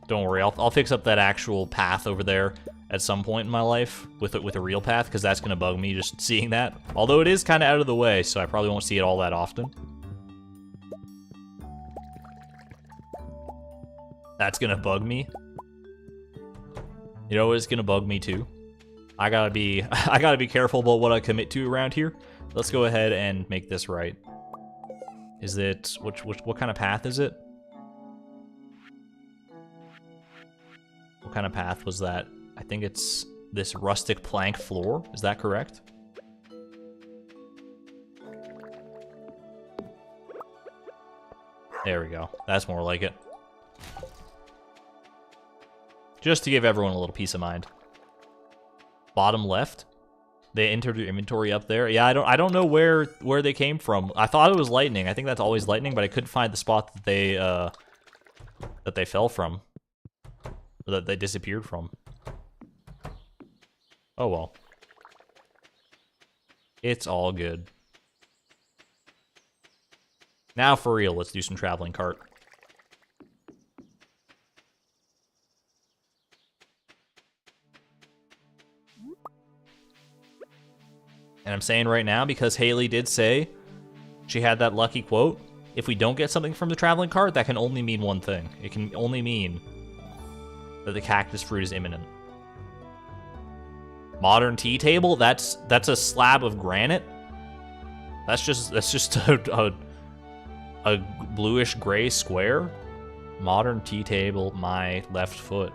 Don't worry, I'll fix up that actual path over there at some point in my life with a real path, because that's gonna bug me just seeing that. Although it is kind of out of the way, so I probably won't see it all that often. That's gonna bug me. You know what's gonna bug me too? I gotta be careful about what I commit to around here. Let's go ahead and make this right. Is it what kind of path is it? What kind of path was that? I think it's this rustic plank floor. Is that correct? There we go. That's more like it. Just to give everyone a little peace of mind. Bottom left. They entered your inventory up there. Yeah, I don't know where they came from. I thought it was lightning. I think that's always lightning, but I couldn't find the spot that they fell from. Or that they disappeared from. Oh well. It's all good. Now for real, let's do some traveling cart. And I'm saying right now, because Haley did say she had that lucky quote, if we don't get something from the traveling cart, that can only mean one thing. It can only mean that the cactus fruit is imminent. Modern tea table? That's a slab of granite? That's just a bluish gray square? Modern tea table, my left foot.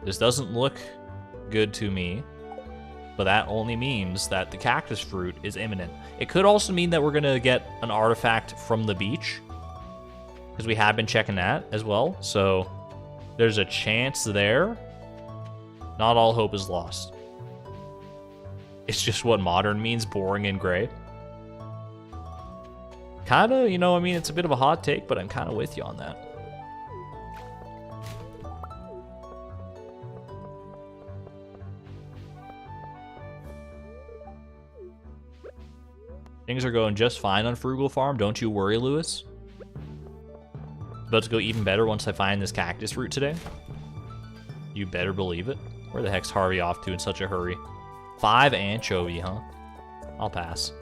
This doesn't look good to me. But that only means that the cactus fruit is imminent. It could also mean that we're gonna get an artifact from the beach, because we have been checking that as well. So there's a chance there. Not all hope is lost. It's just what modern means, boring and gray. Kinda, you know, I mean, it's a bit of a hot take, but I'm kinda with you on that. Things are going just fine on Frugal Farm, don't you worry, Lewis. About to go even better once I find this cactus fruit today. You better believe it. Where the heck's Harvey off to in such a hurry? 5 anchovy, huh? I'll pass.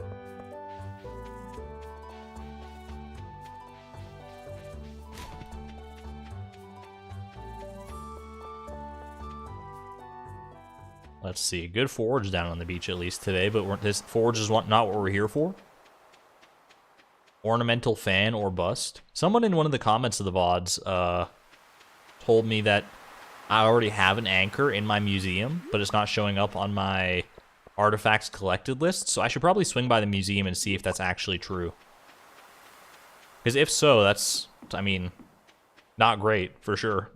Let's see. Good forage down on the beach at least today, but this forage is not what we're here for. Ornamental fan or bust. Someone in one of the comments of the VODs told me that I already have an anchor in my museum, but it's not showing up on my artifacts collected list, so I should probably swing by the museum and see if that's actually true. Because if so, that's, I mean, not great, for sure.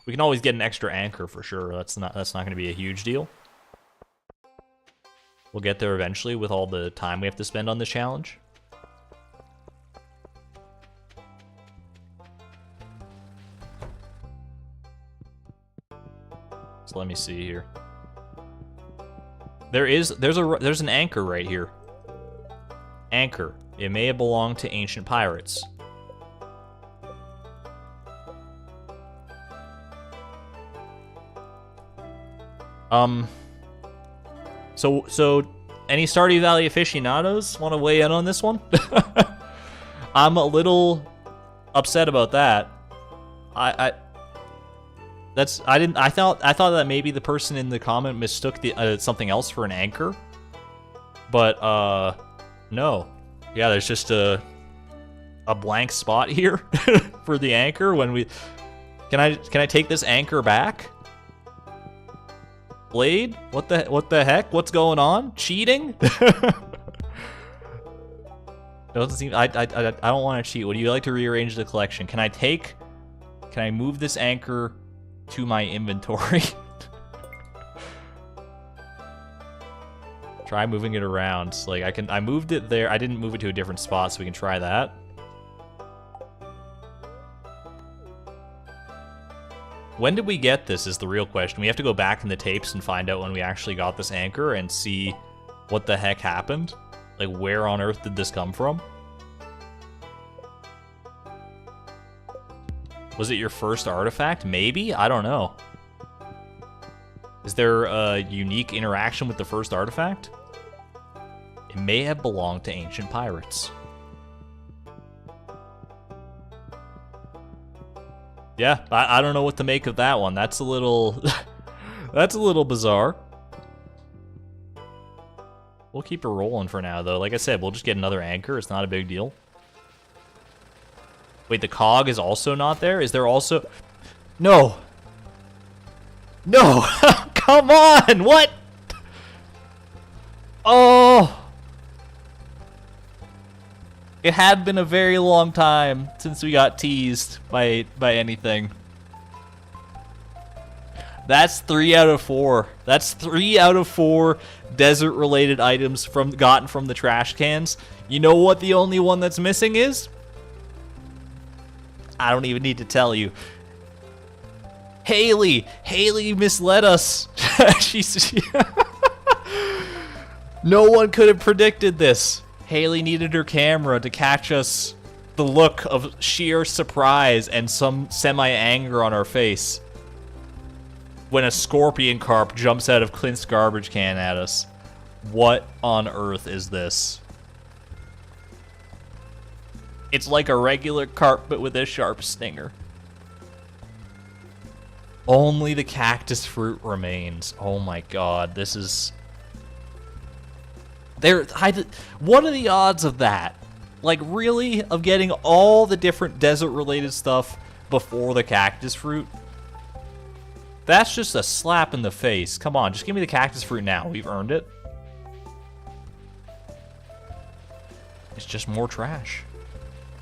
We can always get an extra anchor for sure. That's not going to be a huge deal. We'll get there eventually with all the time we have to spend on this challenge. So let me see here. There's an anchor right here. Anchor. It may have belonged to ancient pirates. So any Stardew Valley aficionados want to weigh in on this one? I'm a little upset about that. I thought that maybe the person in the comment mistook the something else for an anchor, but no. Yeah, there's just a blank spot here for the anchor. When we can I take this anchor back? Blade? What the heck? What's going on? Cheating? Doesn't seem. I don't want to cheat. Would you like to rearrange the collection? Can I move this anchor to my inventory? Try moving it around. Like I moved it there. I didn't move it to a different spot, so we can try that. When did we get this is the real question. We have to go back in the tapes and find out when we actually got this anchor and see what the heck happened. Like, where on earth did this come from? Was it your first artifact? Maybe? I don't know. Is there a unique interaction with the first artifact? It may have belonged to ancient pirates. Yeah, I don't know what to make of that one. That's a little... that's a little bizarre. We'll keep it rolling for now, though. Like I said, we'll just get another anchor. It's not a big deal. Wait, the cog is also not there? Is there also... No! No! Come on! What? Oh! It had been a very long time since we got teased by anything. That's 3 out of 4. That's 3 out of 4 desert-related items gotten from the trash cans. You know what the only one that's missing is? I don't even need to tell you. Haley! Haley misled us. No one could have predicted this. Haley needed her camera to catch us the look of sheer surprise and some semi-anger on our face when a scorpion carp jumps out of Clint's garbage can at us. What on earth is this? It's like a regular carp, but with a sharp stinger. Only the cactus fruit remains. Oh my god, this is... What are the odds of that? Like, really? Of getting all the different desert-related stuff before the cactus fruit? That's just a slap in the face. Come on, just give me the cactus fruit now. We've earned it. It's just more trash.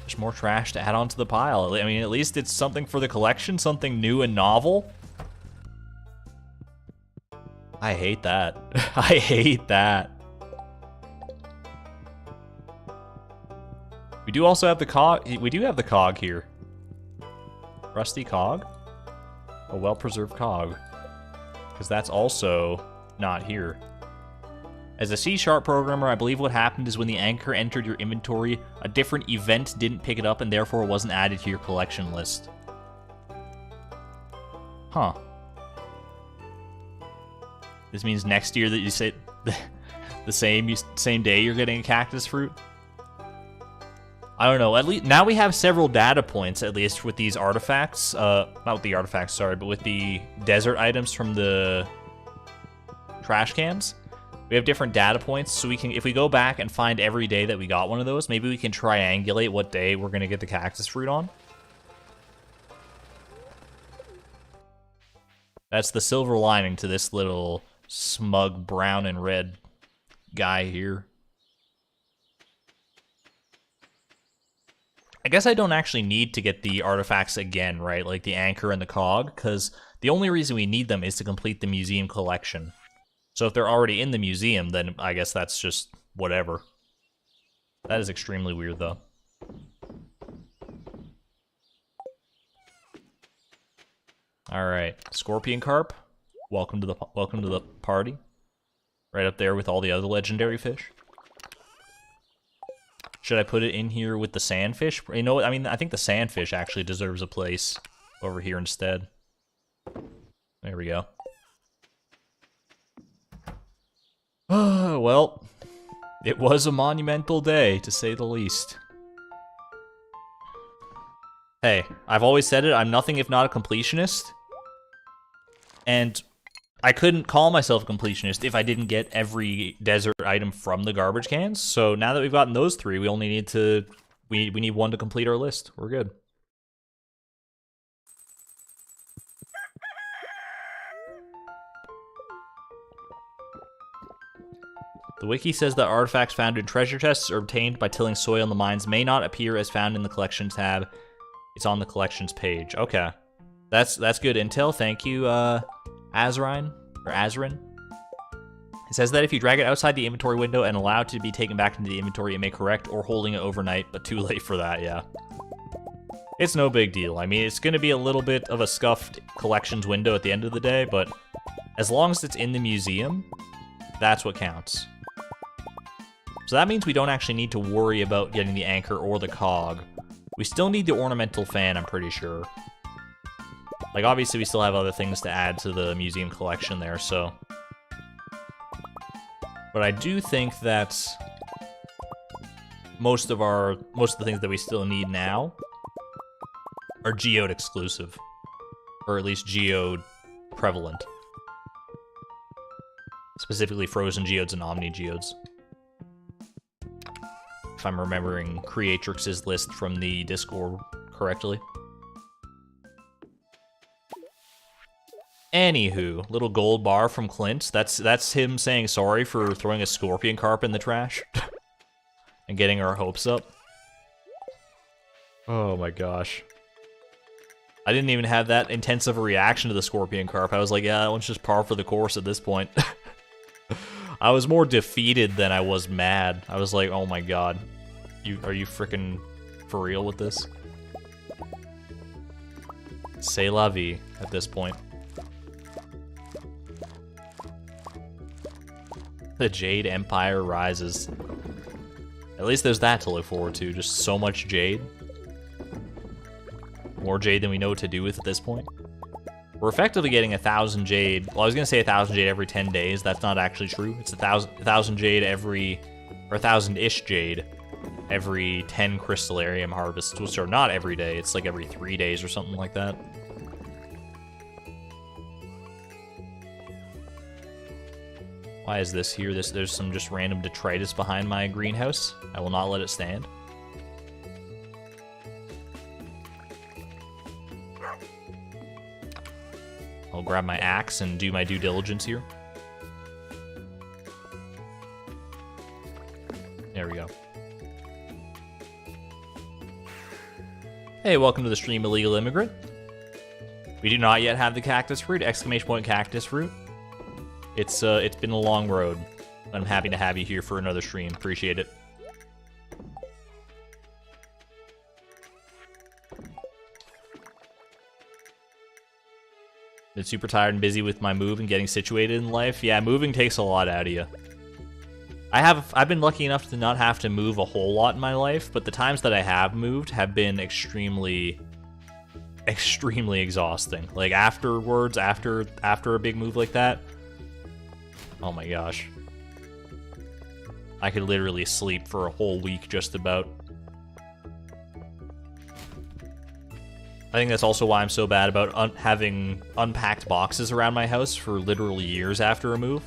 Just more trash to add onto the pile. I mean, at least it's something for the collection, something new and novel. I hate that. I hate that. We do also have the cog. We do have the cog here. Rusty cog? A well-preserved cog. Because that's also not here. As a C# programmer, I believe what happened is when the anchor entered your inventory, a different event didn't pick it up and therefore wasn't added to your collection list. Huh. This means next year that you say the same day you're getting a cactus fruit? I don't know. At least now we have several data points, at least with these artifacts. Not with the artifacts, sorry, but with the desert items from the trash cans. We have different data points, so we can, if we go back and find every day that we got one of those, maybe we can triangulate what day we're gonna get the cactus fruit on. That's the silver lining to this little smug brown and red guy here. I guess I don't actually need to get the artifacts again, right? Like the anchor and the cog, because the only reason we need them is to complete the museum collection. So if they're already in the museum, then I guess that's just whatever. That is extremely weird, though. All right, Scorpion Carp, welcome to the party. Right up there with all the other legendary fish. Should I put it in here with the sandfish? You know what? I mean, I think the sandfish actually deserves a place over here instead. There we go. Well, it was a monumental day, to say the least. Hey, I've always said it, I'm nothing if not a completionist. And I couldn't call myself a completionist if I didn't get every desert item from the garbage cans. So now that we've gotten those 3, we only need to... We need 1 to complete our list. We're good. The wiki says that artifacts found in treasure chests or obtained by tilling soil in the mines may not appear as found in the collection tab. It's on the collections page. Okay. That's good intel. Thank you, Azrin. It says that if you drag it outside the inventory window and allow it to be taken back into the inventory, it may correct or holding it overnight, but too late for that, yeah. It's no big deal. I mean, it's going to be a little bit of a scuffed collections window at the end of the day, but as long as it's in the museum, that's what counts. So that means we don't actually need to worry about getting the anchor or the cog. We still need the ornamental fan, I'm pretty sure. Like, obviously we still have other things to add to the museum collection there, so... But I do think that most of the things that we still need now are geode exclusive. Or at least geode prevalent. Specifically frozen geodes and omni geodes. If I'm remembering Creatrix's list from the Discord correctly. Anywho, little gold bar from Clint. That's him saying sorry for throwing a scorpion carp in the trash. And getting our hopes up. Oh my gosh. I didn't even have that intensive a reaction to the scorpion carp. I was like, yeah, that one's just par for the course at this point. I was more defeated than I was mad. I was like, oh my god. Are you freaking for real with this? C'est la vie at this point. The Jade Empire rises. At least there's that to look forward to. Just so much jade. More jade than we know what to do with at this point. We're effectively getting 1,000 jade. Well, I was gonna say 1,000 jade every 10 days. That's not actually true. It's 1,000 jade every, or 1,000-ish jade every 10 crystallarium harvests, which are not every day. It's like every 3 days or something like that. Why is this here? There's some just random detritus behind my greenhouse. I will not let it stand. I'll grab my axe and do my due diligence here. There we go. Hey, welcome to the stream, Illegal Immigrant. We do not yet have the cactus fruit, exclamation point cactus fruit. It's been a long road. I'm happy to have you here for another stream. Appreciate it. Been super tired and busy with my move and getting situated in life. Yeah, moving takes a lot out of you. I've been lucky enough to not have to move a whole lot in my life, but the times that I have moved have been extremely exhausting. Like afterwards, after a big move like that, oh my gosh. I could literally sleep for a whole week just about. I think that's also why I'm so bad about having unpacked boxes around my house for literally years after a move.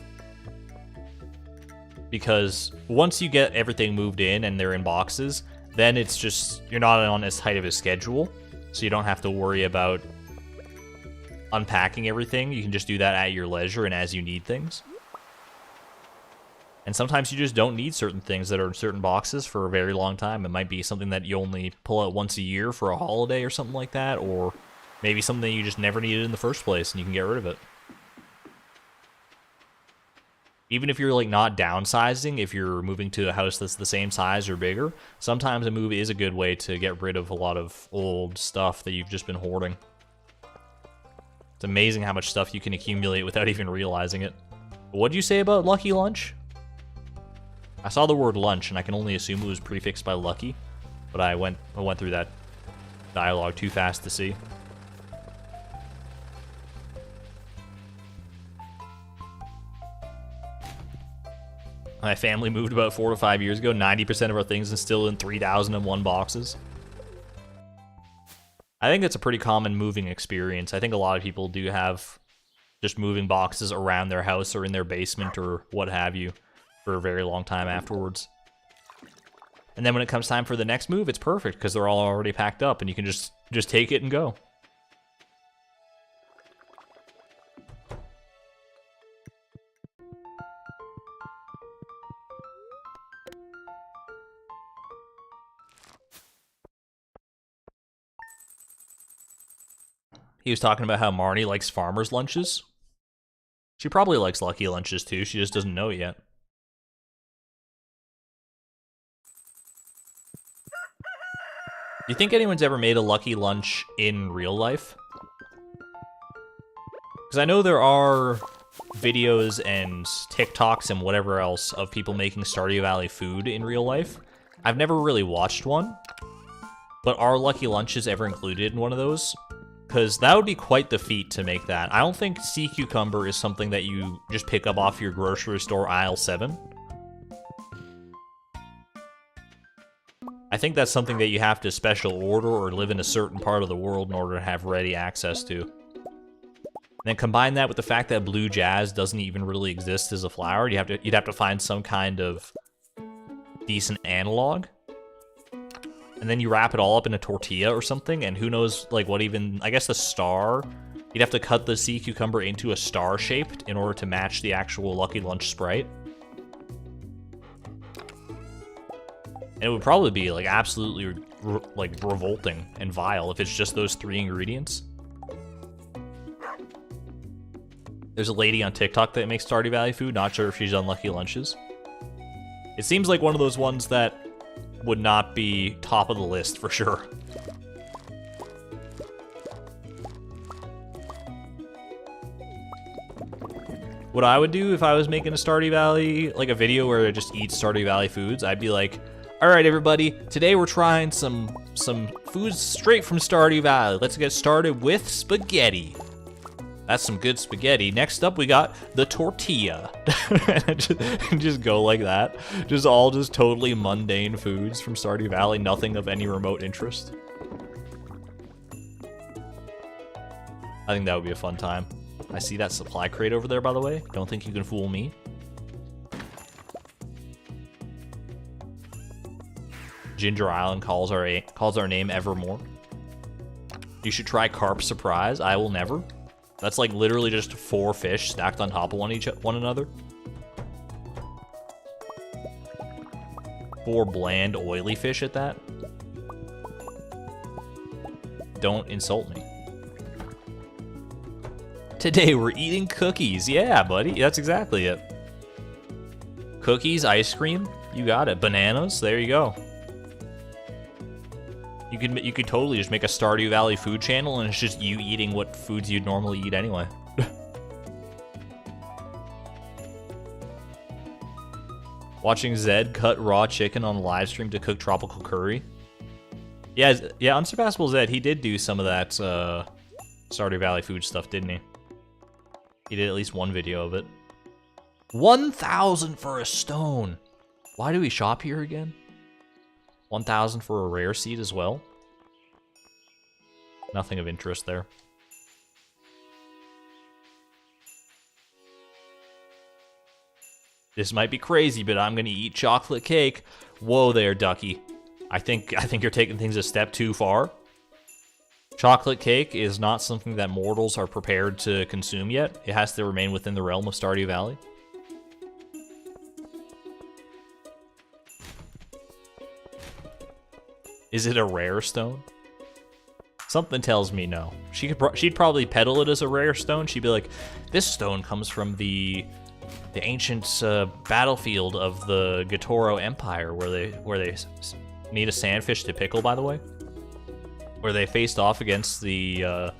Because once you get everything moved in and they're in boxes, then it's just, you're not on as tight of a schedule, so you don't have to worry about unpacking everything. You can just do that at your leisure and as you need things. And sometimes you just don't need certain things that are in certain boxes for a very long time. It might be something that you only pull out once a year for a holiday or something like that, or maybe something you just never needed in the first place and you can get rid of it. Even if you're like not downsizing, if you're moving to a house that's the same size or bigger, sometimes a move is a good way to get rid of a lot of old stuff that you've just been hoarding. It's amazing how much stuff you can accumulate without even realizing it. What'd you say about Lucky Lunch? I saw the word lunch, and I can only assume it was prefixed by Lucky, but I went through that dialogue too fast to see. My family moved about 4 to 5 years ago. 90% of our things are still in 3001 boxes. I think that's a pretty common moving experience. I think a lot of people do have just moving boxes around their house or in their basement or what have you for a very long time afterwards. And then when it comes time for the next move, it's perfect because they're all already packed up and you can just take it and go. He was talking about how Marnie likes farmers' lunches. She probably likes Lucky Lunches too, she just doesn't know it yet. you think anyone's ever made a lucky lunch in real life? Because I know there are videos and TikToks and whatever else of people making Stardew Valley food in real life. I've never really watched one, but are lucky lunches ever included in one of those? Because that would be quite the feat to make that. I don't think sea cucumber is something that you just pick up off your grocery store aisle 7. I think that's something that you have to special order or live in a certain part of the world in order to have ready access to. And then combine that with the fact that blue jazz doesn't even really exist as a flower. You'd have to find some kind of decent analog. And then you wrap it all up in a tortilla or something, and who knows, like, what even... I guess the star... You'd have to cut the sea cucumber into a star shape in order to match the actual Lucky Lunch sprite. And it would probably be, like, absolutely, like, revolting and vile if it's just those 3 ingredients. There's a lady on TikTok that makes Stardew Valley food. Not sure if she's done Lucky Lunches. It seems like one of those ones that would not be top of the list for sure. What I would do if I was making a Stardew Valley, like a video where I just eat Stardew Valley foods, I'd be like, alright everybody, today we're trying some foods straight from Stardew Valley. Let's get started with spaghetti. That's some good spaghetti. Next up, we got the tortilla. and just go like that. Just totally mundane foods from Stardew Valley, nothing of any remote interest. I think that would be a fun time. I see that supply crate over there, by the way. Don't think you can fool me. Ginger Island calls our name Evermore. You should try Carp Surprise. I will never. That's like literally just 4 fish stacked on top of one another. 4 bland, oily fish at that. Don't insult me. Today we're eating cookies. Yeah, buddy. That's exactly it. Cookies, ice cream. You got it. Bananas. There you go. You could totally just make a Stardew Valley food channel and it's just you eating what foods you'd normally eat anyway. Watching Zed cut raw chicken on a live stream to cook tropical curry. Yeah, Unsurpassable Zed, he did do some of that Stardew Valley food stuff, didn't he? He did at least one video of it. 1,000 for a stone. Why do we shop here again? 1,000 for a rare seed as well. Nothing of interest there. This might be crazy, but I'm gonna eat chocolate cake. Whoa there, Ducky. I think you're taking things a step too far. Chocolate cake is not something that mortals are prepared to consume yet. It has to remain within the realm of Stardew Valley. Is it a rare stone? Something tells me no. She'd probably peddle it as a rare stone. She'd be like, this stone comes from the ancient battlefield of the Gatoro Empire, where they need a sandfish to pickle, by the way, where they faced off against the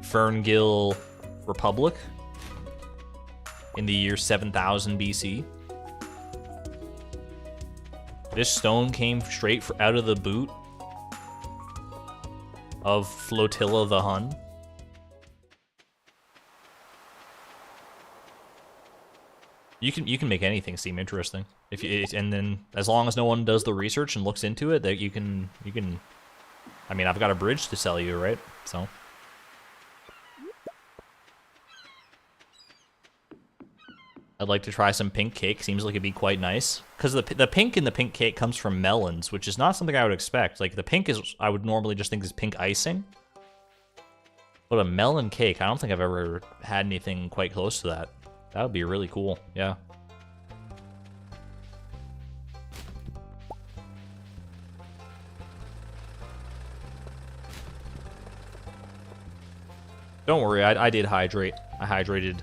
Ferngill Republic in the year 7000 BC. This stone came straight out of the boot of Flotilla the Hun. You can make anything seem interesting and then as long as no one does the research and looks into it, that you can. I mean, I've got a bridge to sell you, right? So. I'd like to try some pink cake. Seems like it'd be quite nice. Because the pink in the pink cake comes from melons, which is not something I would expect. Like, the pink is, I would normally just think is pink icing. But a melon cake, I don't think I've ever had anything quite close to that. That would be really cool, yeah. Don't worry, I did hydrate. I hydrated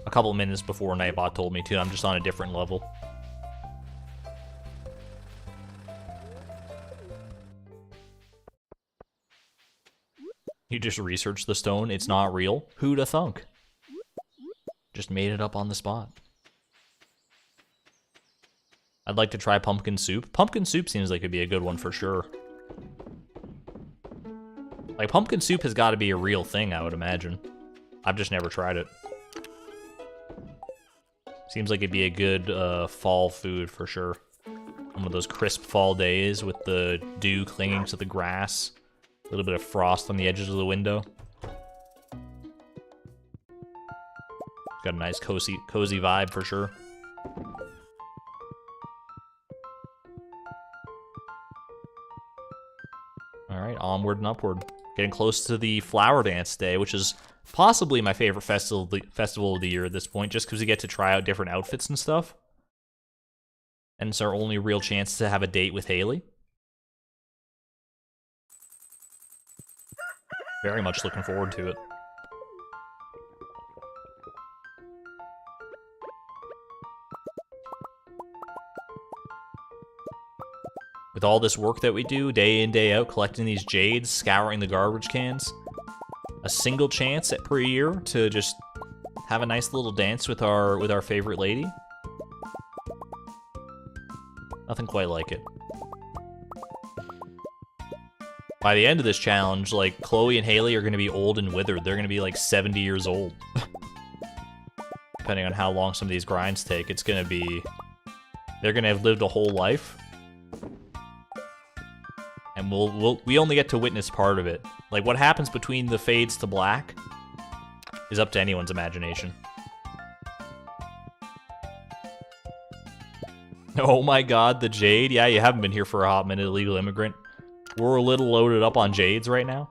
a couple minutes before Nightbot told me to. I'm just on a different level. You just researched the stone. It's not real. Who'da thunk? Just made it up on the spot. I'd like to try pumpkin soup. Pumpkin soup seems like it'd be a good one for sure. Like, pumpkin soup has got to be a real thing, I would imagine. I've just never tried it. Seems like it'd be a good fall food for sure. One of those crisp fall days with the dew clinging to the grass. A little bit of frost on the edges of the window. Got a nice cozy vibe for sure. Alright, onward and upward. Getting close to the Flower Dance Day, which is possibly my favorite festival of the year at this point, just because we get to try out different outfits and stuff. And it's our only real chance to have a date with Haley. Very much looking forward to it. With all this work that we do, day in, day out, collecting these jades, scouring the garbage cans, a single chance per year to just have a nice little dance with our favorite lady. Nothing quite like it. By the end of this challenge, like, Chloe and Haley are going to be old and withered. They're going to be like 70 years old. Depending on how long some of these grinds take, it's going to be... They're going to have lived a whole life. And we only get to witness part of it. Like, what happens between the fades to black is up to anyone's imagination. Oh my god, the jade. Yeah, you haven't been here for a hot minute, illegal immigrant. We're a little loaded up on jades right now.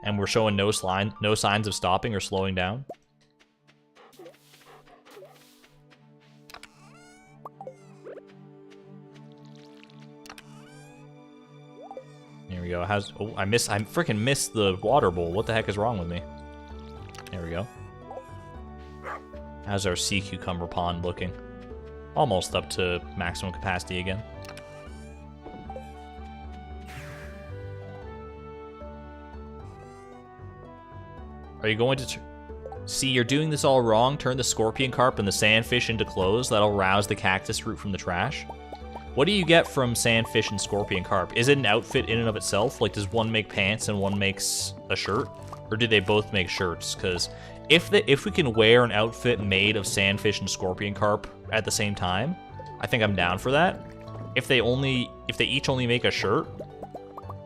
And we're showing no signs of stopping or slowing down. There we go. Oh, I freaking missed the water bowl. What the heck is wrong with me? There we go. How's our sea cucumber pond looking? Almost up to maximum capacity again. Are you going to... See, you're doing this all wrong. Turn the scorpion carp and the sandfish into clothes. That'll rouse the cactus root from the trash. What do you get from sandfish and scorpion carp? Is it an outfit in and of itself? Like, does one make pants and one makes a shirt? Or do they both make shirts? Because if we can wear an outfit made of sandfish and scorpion carp at the same time, I think I'm down for that. If they each only make a shirt,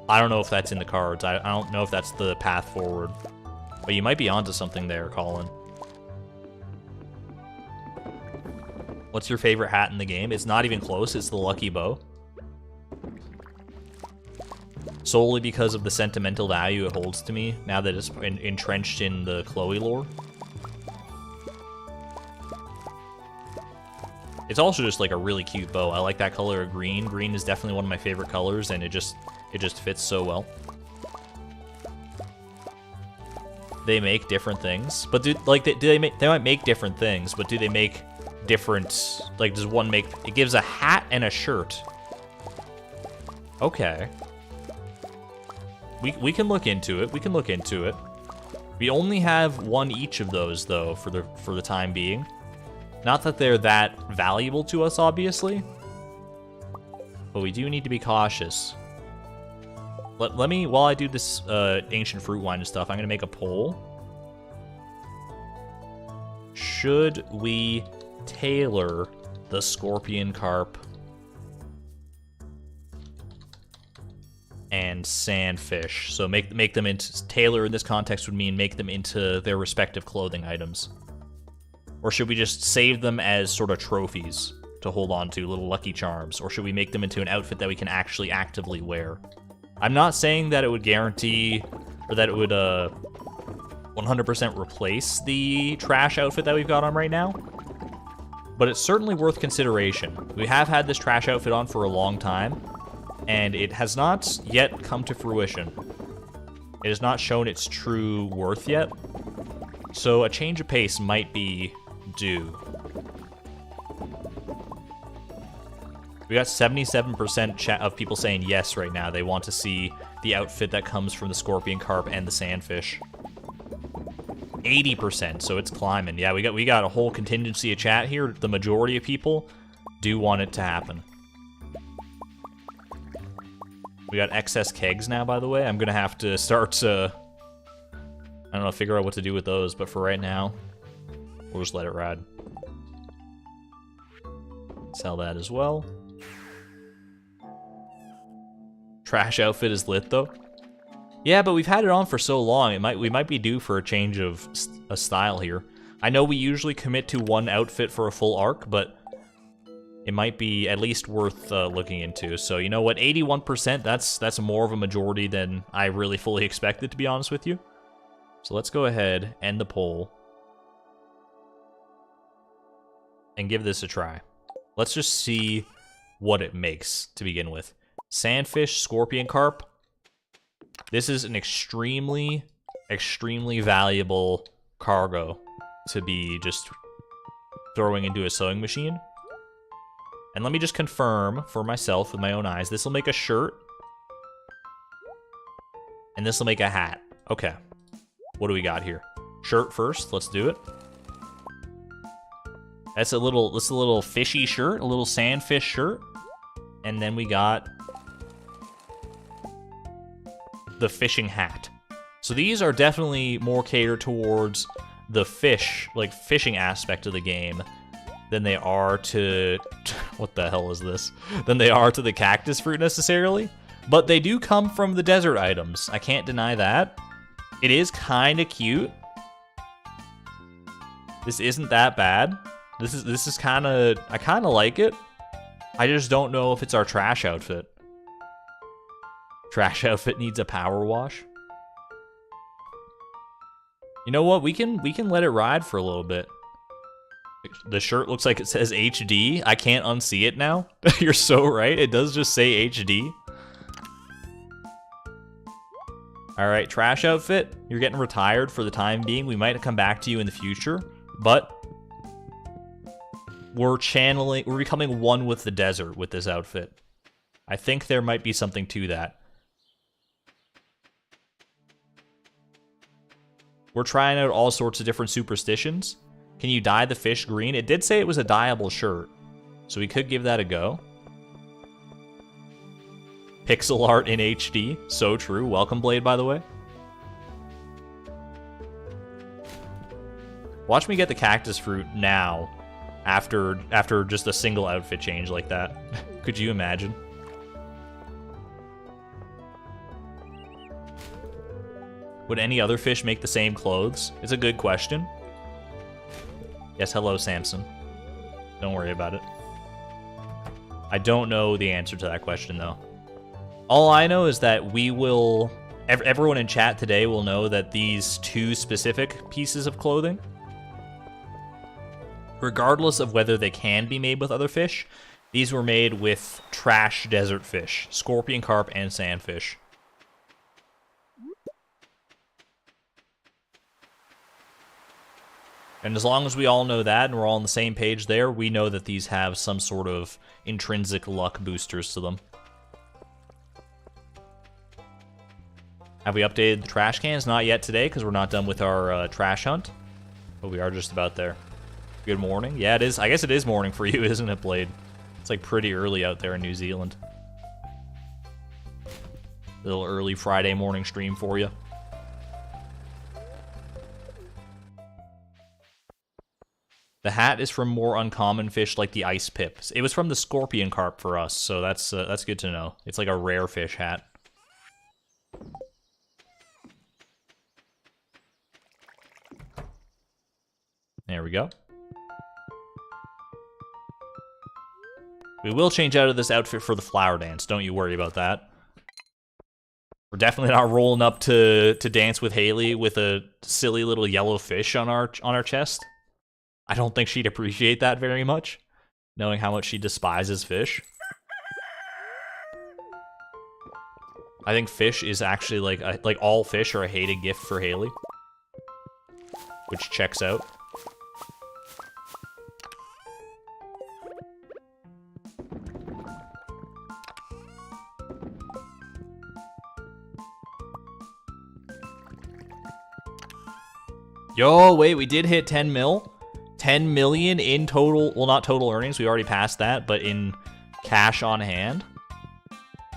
I don't know if that's in the cards. I don't know if that's the path forward. But you might be onto something there, Colin. What's your favorite hat in the game? It's not even close. It's the Lucky Bow. Solely because of the sentimental value it holds to me, now that it's entrenched in the Chloe lore. It's also just like a really cute bow. I like that color of green. Green is definitely one of my favorite colors, and it just fits so well. They make different things, but they might make different things, but do they make different, like, does one make, it gives a hat and a shirt. Okay. We can look into it. We can look into it. We only have one each of those though for the time being. Not that they're that valuable to us, obviously, but we do need to be cautious. Let me, while I do this ancient fruit wine and stuff, I'm gonna make a poll. Should we tailor the scorpion carp and sandfish? So make them into, tailor in this context would mean make them into their respective clothing items. Or should we just save them as sort of trophies to hold on to, little lucky charms? Or should we make them into an outfit that we can actually actively wear? I'm not saying that it would guarantee, or that it would 100% replace the trash outfit that we've got on right now, but it's certainly worth consideration. We have had this trash outfit on for a long time, and it has not yet come to fruition. It has not shown its true worth yet, so a change of pace might be due. We got 77% chat of people saying yes right now. They want to see the outfit that comes from the scorpion carp and the sandfish. 80%, so it's climbing. Yeah, we got a whole contingency of chat here. The majority of people do want it to happen. We got excess kegs now, by the way. I'm gonna have to start I don't know, figure out what to do with those, but for right now, we'll just let it ride. Sell that as well. Trash outfit is lit though. Yeah, but we've had it on for so long. We might be due for a change of a style here. I know we usually commit to one outfit for a full arc, but it might be at least worth looking into. So you know what, 81%, that's more of a majority than I really fully expected, to be honest with you. So let's go ahead, end the poll, and give this a try. Let's just see what it makes to begin with. Sandfish, scorpion carp. This is an extremely, extremely valuable cargo to be just throwing into a sewing machine. And let me just confirm for myself with my own eyes, this will make a shirt, and this will make a hat. Okay, what do we got here? Shirt first, let's do it. That's a little fishy shirt, a little sandfish shirt. And then we got the fishing hat. So these are definitely more catered towards the fish, like fishing aspect of the game than they are to, what the hell is this? Than they are to the cactus fruit necessarily. But they do come from the desert items. I can't deny that. It is kind of cute. This isn't that bad. This is kind of, I kind of like it. I just don't know if it's our trash outfit. Trash outfit needs a power wash. You know what? We can let it ride for a little bit. The shirt looks like it says HD. I can't unsee it now. You're so right. It does just say HD. All right, trash outfit. You're getting retired for the time being. We might come back to you in the future, but we're becoming one with the desert with this outfit. I think there might be something to that. We're trying out all sorts of different superstitions. Can you dye the fish green? It did say it was a dyeable shirt, so we could give that a go. Pixel art in HD, so true. Welcome, Blade, by the way. Watch me get the cactus fruit now, after just a single outfit change like that. Could you imagine? Would any other fish make the same clothes? It's a good question. Yes, hello, Samson. Don't worry about it. I don't know the answer to that question, though. All I know is that we will... Everyone in chat today will know that these two specific pieces of clothing, regardless of whether they can be made with other fish, these were made with trash desert fish, scorpion carp and sandfish. And as long as we all know that and we're all on the same page there, we know that these have some sort of intrinsic luck boosters to them. Have we updated the trash cans? Not yet today, because we're not done with our trash hunt. But we are just about there. Good morning. Yeah, it is. I guess it is morning for you, isn't it, Blade? It's like pretty early out there in New Zealand. Little early Friday morning stream for you. The hat is from more uncommon fish like the ice pips. It was from the scorpion carp for us, so that's good to know. It's like a rare fish hat. There we go. We will change out of this outfit for the flower dance. Don't you worry about that. We're definitely not rolling up to dance with Haley with a silly little yellow fish on our chest. I don't think she'd appreciate that very much, knowing how much she despises fish. I think fish is actually like all fish are a hated gift for Haley, which checks out. Yo, wait, we did hit 10 mil? 10 million in total, well, not total earnings, we already passed that, but in cash on hand.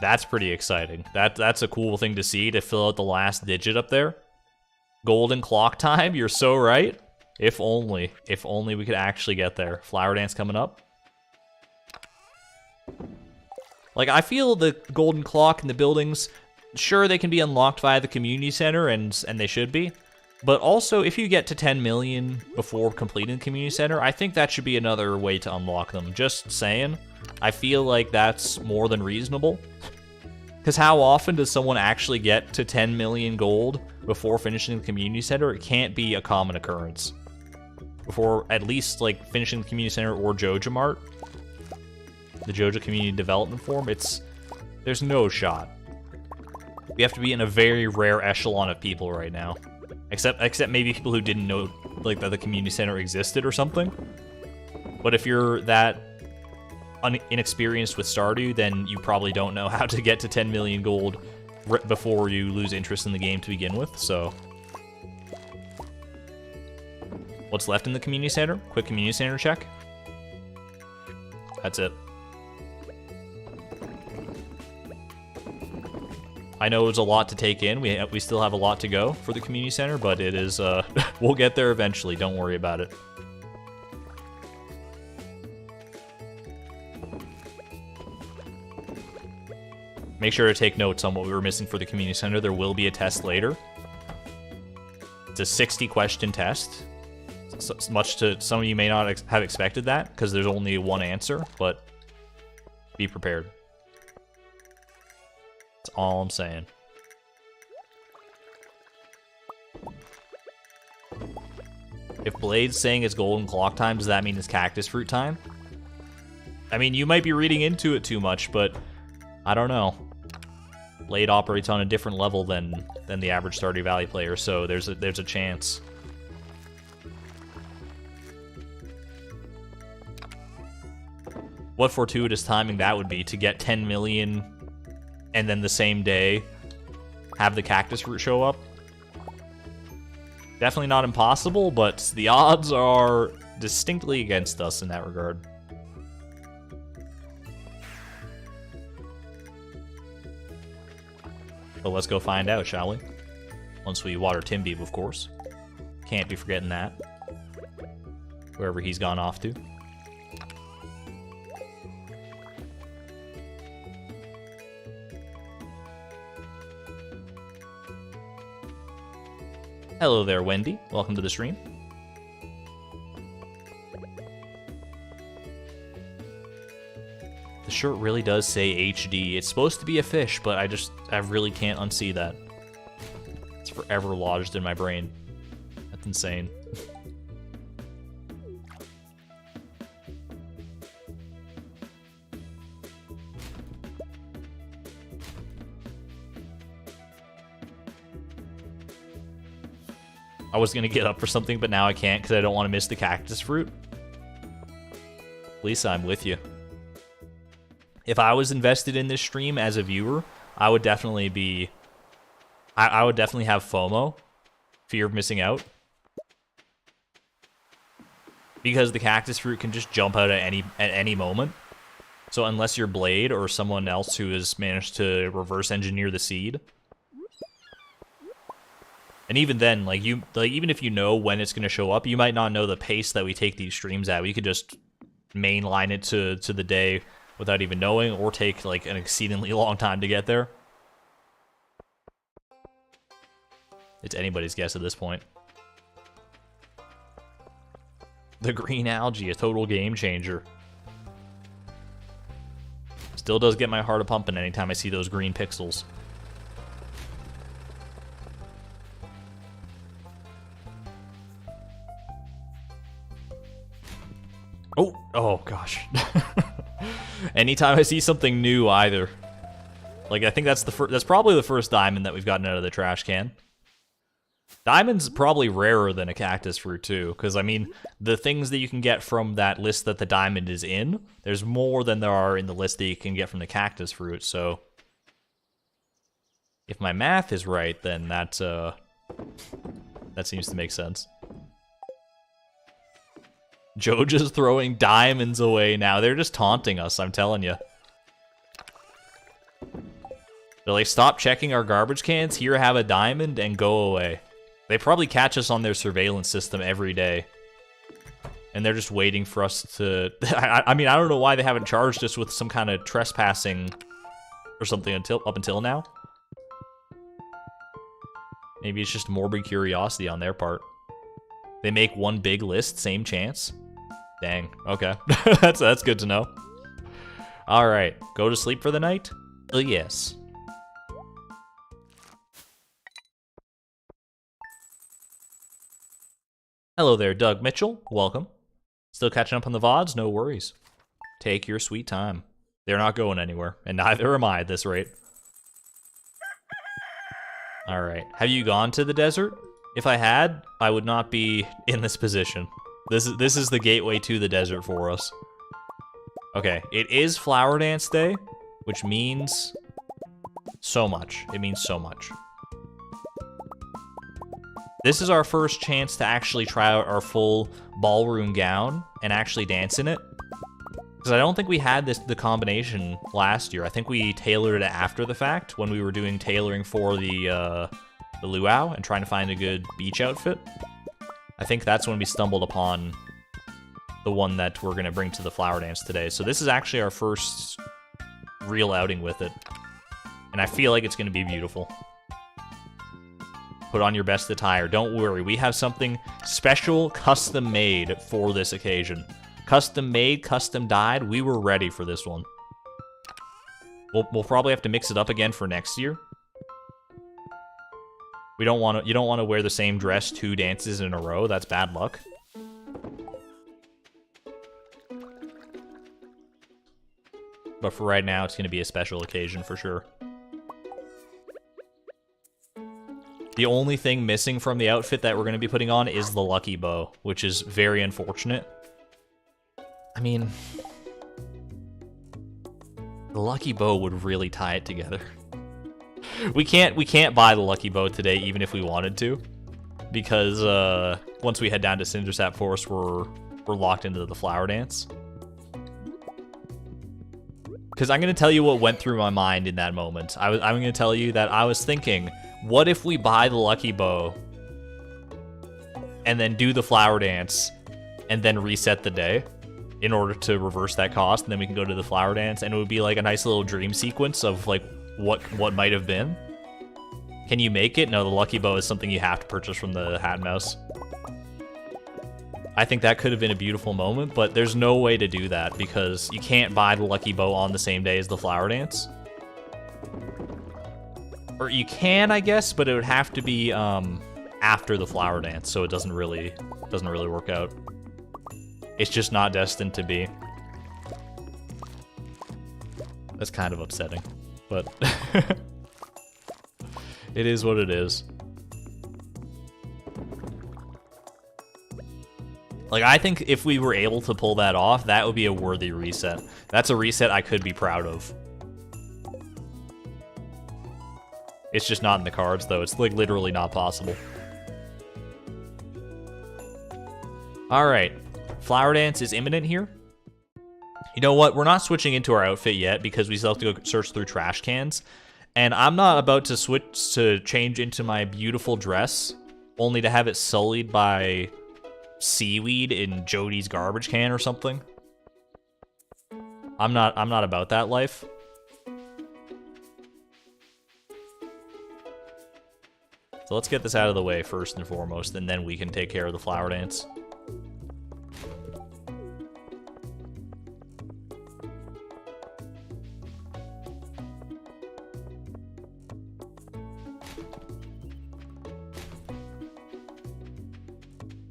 That's pretty exciting. That's a cool thing to see, to fill out the last digit up there. Golden clock time, you're so right. If only we could actually get there. Flower dance coming up. Like, I feel the golden clock and the buildings, sure, they can be unlocked via the community center, and they should be. But also, if you get to 10 million before completing the community center, I think that should be another way to unlock them. Just saying. I feel like that's more than reasonable. Because how often does someone actually get to 10 million gold before finishing the community center? It can't be a common occurrence. Before at least, like, finishing the community center or Joja Mart. The Joja Community Development Forum, there's no shot. We have to be in a very rare echelon of people right now. Except maybe people who didn't know, like, that the community center existed or something. But if you're that inexperienced with Stardew, then you probably don't know how to get to 10 million gold before you lose interest in the game to begin with, so. What's left in the community center? Quick community center check. That's it. I know it's a lot to take in. We still have a lot to go for the community center, but it is, we'll get there eventually. Don't worry about it. Make sure to take notes on what we were missing for the community center. There will be a test later. It's a 60-question test. So much to some of you may not have expected that, because there's only one answer, but be prepared. That's all I'm saying. If Blade's saying it's golden clock time, does that mean it's cactus fruit time? I mean, you might be reading into it too much, but I don't know. Blade operates on a different level than the average Stardew Valley player, so there's a chance. What fortuitous timing that would be to get 10 million and then the same day have the cactus fruit show up. Definitely not impossible, but the odds are distinctly against us in that regard. But let's go find out, shall we? Once we water Timbeeb, of course. Can't be forgetting that. Wherever he's gone off to. Hello there, Wendy. Welcome to the stream. The shirt really does say HD. It's supposed to be a fish, but I really can't unsee that. It's forever lodged in my brain. That's insane. I was gonna get up for something, but now I can't because I don't want to miss the cactus fruit. Lisa, I'm with you. If I was invested in this stream as a viewer, I would definitely be... I would definitely have FOMO, fear of missing out. Because the cactus fruit can just jump out at any moment. So unless you're Blade or someone else who has managed to reverse engineer the seed... And even then, even if you know when it's going to show up, you might not know the pace that we take these streams at. We could just mainline it to the day without even knowing, or take like an exceedingly long time to get there. It's anybody's guess at this point. The green algae, a total game changer. Still does get my heart a-pumping anytime I see those green pixels. Oh gosh. Anytime I see something new, either. Like, I think that's probably the first diamond that we've gotten out of the trash can. Diamond's probably rarer than a cactus fruit, too. Because, I mean, the things that you can get from that list that the diamond is in, there's more than there are in the list that you can get from the cactus fruit, so... If my math is right, then that seems to make sense. Joja's throwing diamonds away now. They're just taunting us, I'm telling you. They're like, stop checking our garbage cans, here have a diamond, and go away. They probably catch us on their surveillance system every day. And they're just waiting for us to... I mean, I don't know why they haven't charged us with some kind of trespassing or something up until now. Maybe it's just morbid curiosity on their part. They make one big list, same chance. Dang, okay. that's good to know. Alright, go to sleep for the night? Yes. Hello there, Doug Mitchell. Welcome. Still catching up on the VODs? No worries. Take your sweet time. They're not going anywhere, and neither am I at this rate. Alright, have you gone to the desert? If I had, I would not be in this position. This is the gateway to the desert for us. Okay, it is Flower Dance Day, which means so much. It means so much. This is our first chance to actually try out our full ballroom gown and actually dance in it. Because I don't think we had the combination last year. I think we tailored it after the fact when we were doing tailoring for the luau and trying to find a good beach outfit. I think that's when we stumbled upon the one that we're going to bring to the flower dance today. So this is actually our first real outing with it. And I feel like it's going to be beautiful. Put on your best attire. Don't worry, we have something special, custom made for this occasion. Custom made, custom dyed. We were ready for this one. We'll probably have to mix it up again for next year. You don't want to wear the same dress 2 dances in a row. That's bad luck. But for right now, it's going to be a special occasion for sure. The only thing missing from the outfit that we're going to be putting on is the lucky bow, which is very unfortunate. I mean, the lucky bow would really tie it together. We can't buy the lucky bow today, even if we wanted to, because once we head down to Cindersap Forest, we're locked into the flower dance. Because I'm gonna tell you what went through my mind in that moment. I'm gonna tell you that I was thinking, what if we buy the lucky bow and then do the flower dance and then reset the day in order to reverse that cost, and then we can go to the flower dance, and it would be like a nice little dream sequence of like what might have been. Can you make it? No, the lucky bow is something you have to purchase from the Hat and Mouse. I think that could have been a beautiful moment, but there's no way to do that because you can't buy the lucky bow on the same day as the flower dance. Or you can, I guess, but it would have to be after the flower dance, so it doesn't really work out. It's just not destined to be. That's kind of upsetting, but it is what it is. Like, I think if we were able to pull that off, that would be a worthy reset. That's a reset I could be proud of. It's just not in the cards, though. It's, like, literally not possible. Alright. Flower dance is imminent here. You know what? We're not switching into our outfit yet because we still have to go search through trash cans. And I'm not about to change into my beautiful dress, only to have it sullied by seaweed in Jody's garbage can or something. I'm not about that life. So let's get this out of the way first and foremost, and then we can take care of the flower dance.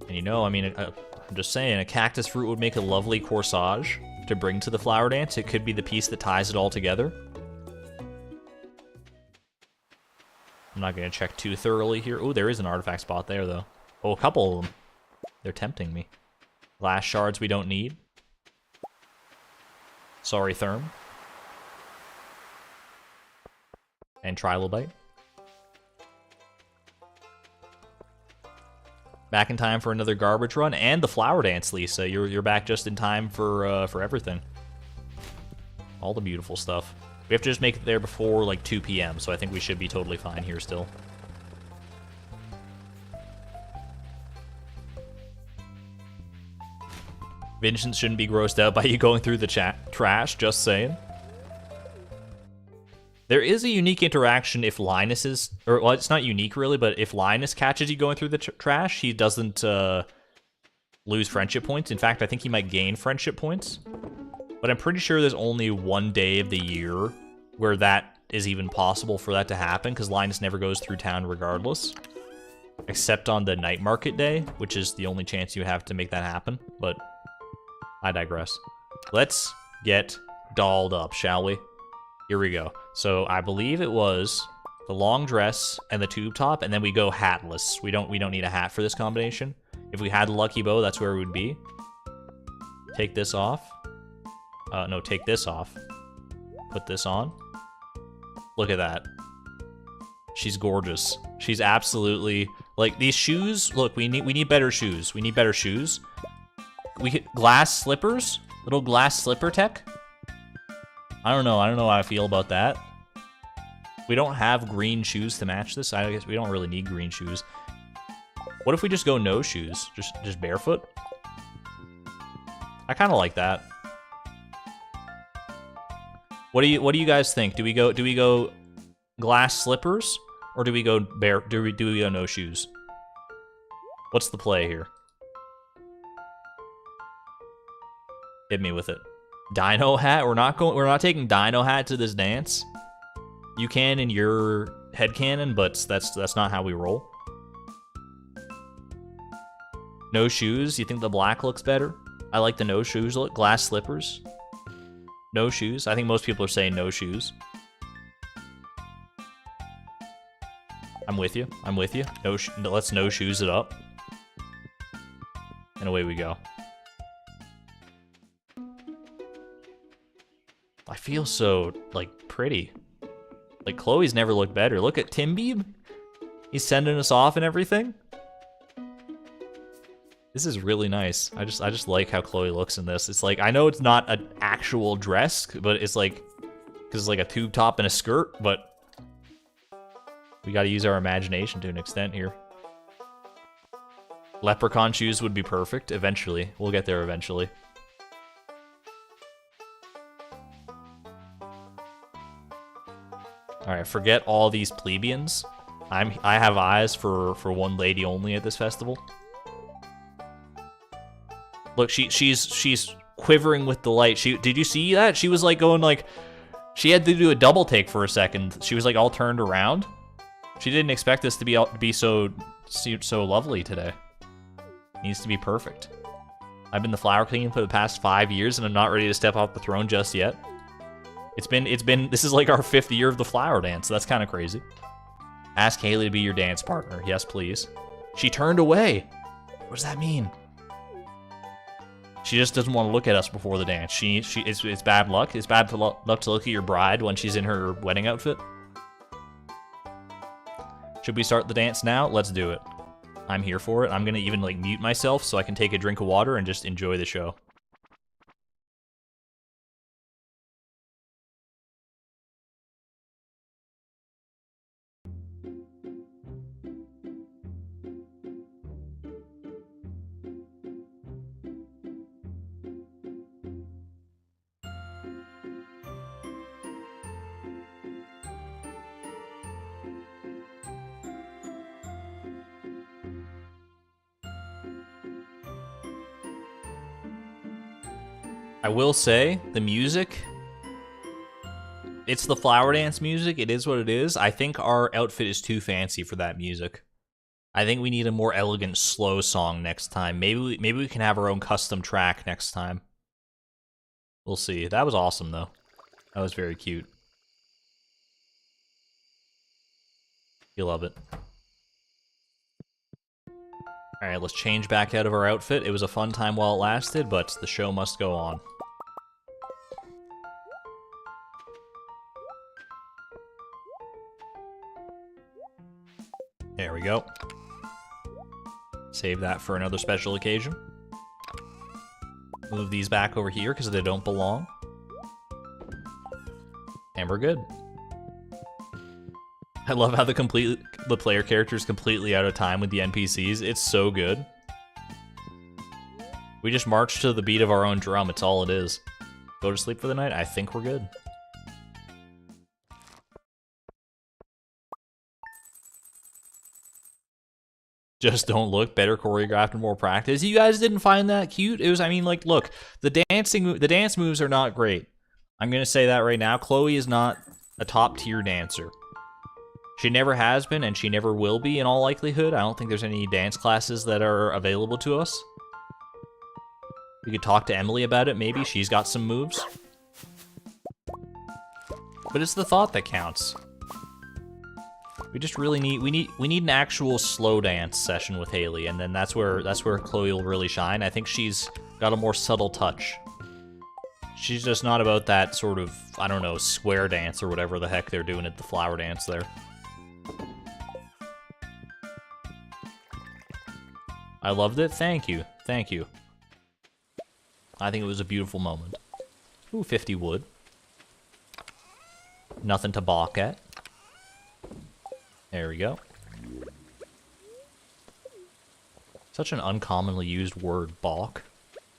And you know, I mean, I'm just saying, a cactus fruit would make a lovely corsage to bring to the flower dance. It could be the piece that ties it all together. I'm not going to check too thoroughly here. Oh, there is an artifact spot there, though. Oh, a couple of them. They're tempting me. Glass shards we don't need. Sorry, Therm. And trilobite. Back in time for another garbage run and the flower dance, Lisa. You're back just in time for everything. All the beautiful stuff. We have to just make it there before like 2 p.m. So I think we should be totally fine here still. Vincent shouldn't be grossed out by you going through the trash, just saying. There is a unique interaction if Linus is... Or, well, it's not unique, really, but if Linus catches you going through the trash, he doesn't lose friendship points. In fact, I think he might gain friendship points. But I'm pretty sure there's only one day of the year where that is even possible for that to happen, because Linus never goes through town regardless. Except on the night market day, which is the only chance you have to make that happen. But... I digress. Let's get dolled up, shall we? Here we go. So I believe it was the long dress and the tube top, and then we go hatless. We don't need a hat for this combination. If we had the lucky bow, that's where we would be. Take this off. No, take this off. Put this on. Look at that. She's gorgeous. She's absolutely like these shoes. Look, we need better shoes. We need better shoes. We get glass slippers, little glass slipper tech. I don't know how I feel about that. We don't have green shoes to match this. I guess we don't really need green shoes. What if we just go no shoes, just barefoot? I kind of like that. What do you guys think? Do we go glass slippers or do we go do we go no shoes? What's the play here? Hit me with it. Dino hat? We're not taking Dino hat to this dance. You can in your headcanon, but that's not how we roll. No shoes? You think the black looks better? I like the no shoes look. Glass slippers. No shoes. I think most people are saying no shoes. I'm with you. I'm with you. Let's no shoes it up. And away we go. I feel so, like, pretty. Like, Chloe's never looked better. Look at Timbeeb. He's sending us off and everything. This is really nice. I just like how Chloe looks in this. It's like, I know it's not an actual dress, but it's like, because it's like a tube top and a skirt, but we gotta use our imagination to an extent here. Leprechaun shoes would be perfect, eventually. We'll get there eventually. Alright, forget all these plebeians. I have eyes for one lady only at this festival. Look, she's quivering with delight. Did you see that? She was like going like, she had to do a double take for a second. She was like all turned around. She didn't expect this to be so lovely today. Needs to be perfect. I've been the flower queen for the past 5 years, and I'm not ready to step off the throne just yet. This is like our 5th year of the flower dance. So that's kind of crazy. Ask Haley to be your dance partner. Yes, please. She turned away. What does that mean? She just doesn't want to look at us before the dance. It's bad luck. It's bad luck to look at your bride when she's in her wedding outfit. Should we start the dance now? Let's do it. I'm here for it. I'm gonna even like mute myself so I can take a drink of water and just enjoy the show. I will say, the music, it's the flower dance music. It is what it is. I think our outfit is too fancy for that music. I think we need a more elegant, slow song next time. Maybe we can have our own custom track next time. We'll see. That was awesome, though. That was very cute. You love it. Alright, let's change back out of our outfit. It was a fun time while it lasted, but the show must go on. There we go. Save that for another special occasion. Move these back over here because they don't belong. And we're good. I love how the player character is completely out of time with the NPCs. It's so good. We just march to the beat of our own drum. It's all it is. Go to sleep for the night? I think we're good. Just don't look better choreographed and more practice. You guys didn't find that cute? It was, I mean, like, look, the dance moves are not great. I'm gonna say that right now. Chloe is not a top tier dancer. She never has been, and she never will be in all likelihood. I don't think there's any dance classes that are available to us. We could talk to Emily about it, maybe. She's got some moves. But it's the thought that counts. We just really need we need an actual slow dance session with Haley, and then that's where Chloe will really shine. I think she's got a more subtle touch. She's just not about that sort of, I don't know, square dance or whatever the heck they're doing at the flower dance there. I loved it. Thank you. Thank you. I think it was a beautiful moment. Ooh, 50 wood. Nothing to balk at. There we go. Such an uncommonly used word, balk.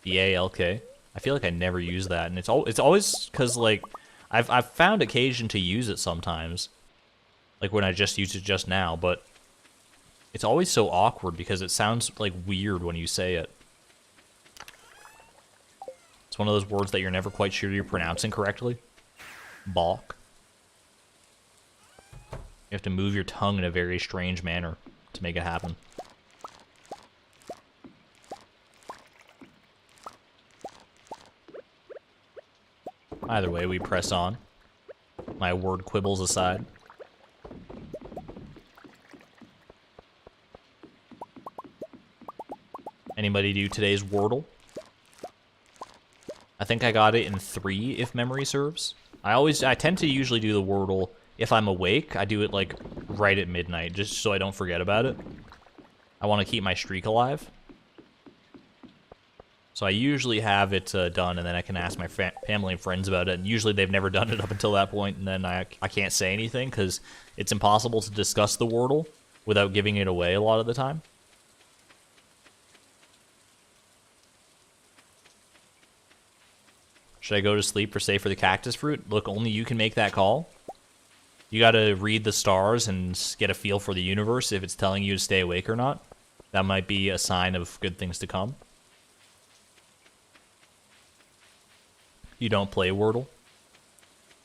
B-A-L-K. I feel like I never use that, and it's always because, like, I've found occasion to use it sometimes. Like when I just used it just now, but it's always so awkward because it sounds, like, weird when you say it. It's one of those words that you're never quite sure you're pronouncing correctly. Balk. You have to move your tongue in a very strange manner to make it happen. Either way, we press on. My word quibbles aside. Anybody do today's Wordle? I think I got it in 3, if memory serves. I tend to usually do the Wordle if I'm awake. I do it, like, right at midnight, just so I don't forget about it. I want to keep my streak alive. So I usually have it done, and then I can ask my family and friends about it. And usually they've never done it up until that point, and then I can't say anything, because it's impossible to discuss the Wordle without giving it away a lot of the time. Should I go to sleep or stay for the cactus fruit? Look, only you can make that call. You gotta read the stars and get a feel for the universe if it's telling you to stay awake or not. That might be a sign of good things to come. You don't play Wordle?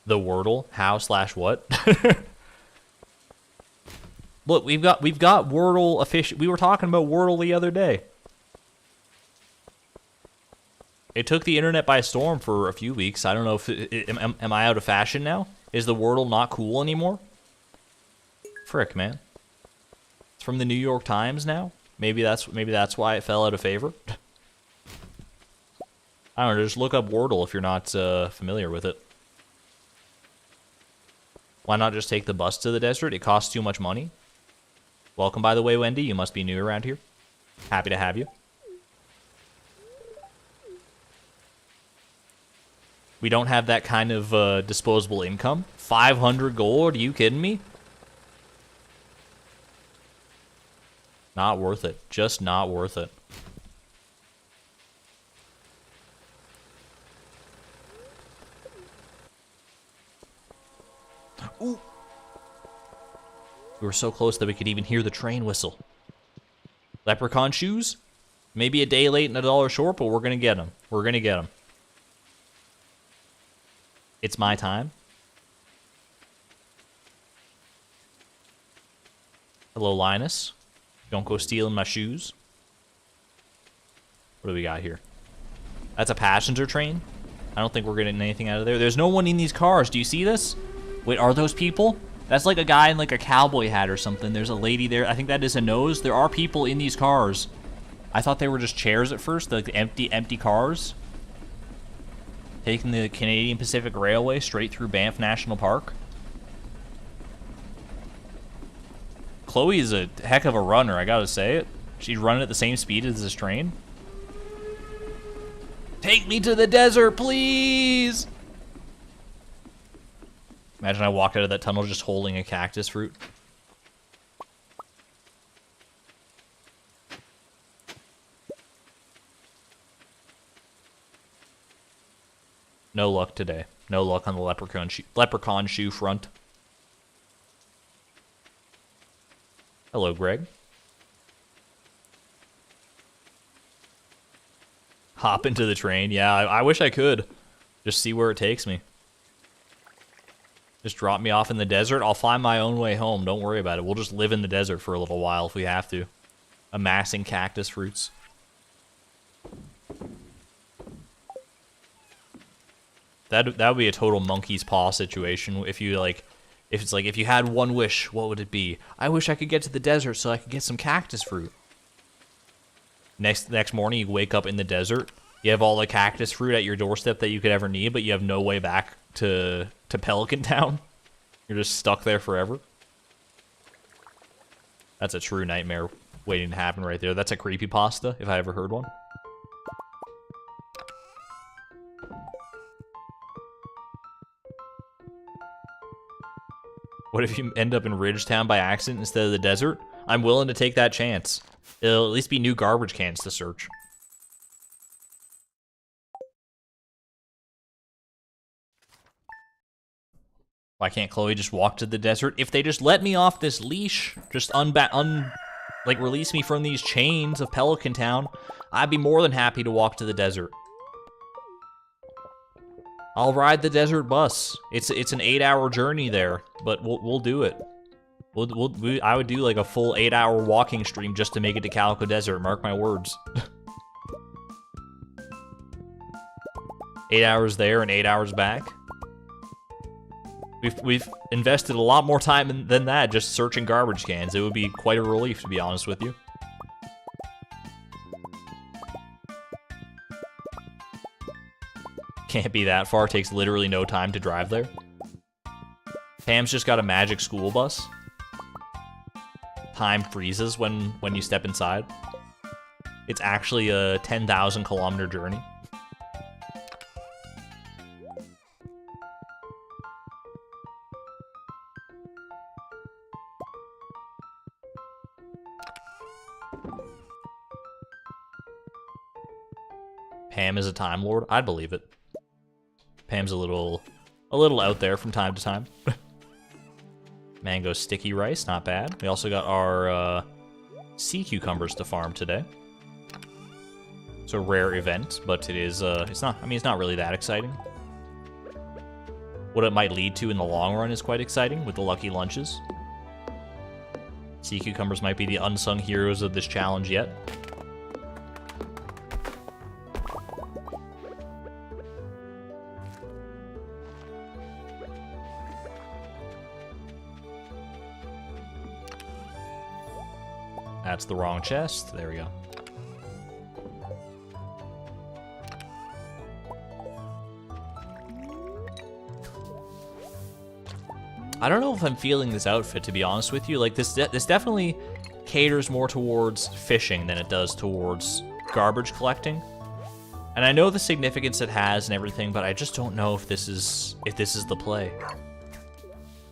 The Wordle? How/what? Look, we've got Wordle official. We were talking about Wordle the other day. It took the internet by storm for a few weeks. I don't know if am I out of fashion now? Is the Wordle not cool anymore? Frick, man. It's from the New York Times now. Maybe that's why it fell out of favor. I don't know, just look up Wordle if you're not familiar with it. Why not just take the bus to the desert? It costs too much money. Welcome, by the way, Wendy. You must be new around here. Happy to have you. We don't have that kind of disposable income. 500 gold? Are you kidding me? Not worth it. Just not worth it. Ooh. We were so close that we could even hear the train whistle. Leprechaun shoes? Maybe a day late and $1 short, but we're gonna get them. We're gonna get them. It's my time. Hello, Linus. Don't go stealing my shoes. What do we got here? That's a passenger train? I don't think we're getting anything out of there. There's no one in these cars. Do you see this? Wait, are those people? That's like a guy in like a cowboy hat or something. There's a lady there. I think that is a nose. There are people in these cars. I thought they were just chairs at first, like empty cars. Taking the Canadian Pacific Railway straight through Banff National Park. Chloe is a heck of a runner, I gotta say it. She's running at the same speed as this train. Take me to the desert, please! Imagine I walked out of that tunnel just holding a cactus fruit. No luck today. No luck on the leprechaun shoe front. Hello, Greg. Hop into the train. Yeah, I wish I could. Just see where it takes me. Just drop me off in the desert. I'll find my own way home. Don't worry about it. We'll just live in the desert for a little while if we have to. Amassing cactus fruits. That would be a total monkey's paw situation. If you if you had one wish, what would it be? I wish I could get to the desert so I could get some cactus fruit. Next morning, you wake up in the desert. You have all the cactus fruit at your doorstep that you could ever need, but you have no way back to Pelican Town. You're just stuck there forever. That's a true nightmare waiting to happen right there. That's a creepypasta, if I ever heard one. What if you end up in Ridgetown by accident instead of the desert? I'm willing to take that chance. There'll at least be new garbage cans to search. Why can't Chloe just walk to the desert? If they just let me off this leash, just like release me from these chains of Pelican Town, I'd be more than happy to walk to the desert. I'll ride the desert bus. It's an 8-hour journey there, but we'll do it. I would do like a full 8-hour walking stream just to make it to Calico Desert. Mark my words. 8 hours there and 8 hours back. We've invested a lot more time than that just searching garbage cans. It would be quite a relief, to be honest with you. Can't be that far. Takes literally no time to drive there. Pam's just got a magic school bus. Time freezes when you step inside. It's actually a 10,000 kilometer journey. Pam is a Time Lord? I'd believe it. Pam's a little out there from time to time. Mango sticky rice, not bad. We also got our sea cucumbers to farm today. It's a rare event, but it is it's not really that exciting. What it might lead to in the long run is quite exciting with the lucky lunches. Sea cucumbers might be the unsung heroes of this challenge yet. That's the wrong chest. There we go. I don't know if I'm feeling this outfit, to be honest with you. Like, this definitely caters more towards fishing than it does towards garbage collecting. And I know the significance it has and everything, but I just don't know if this is the play.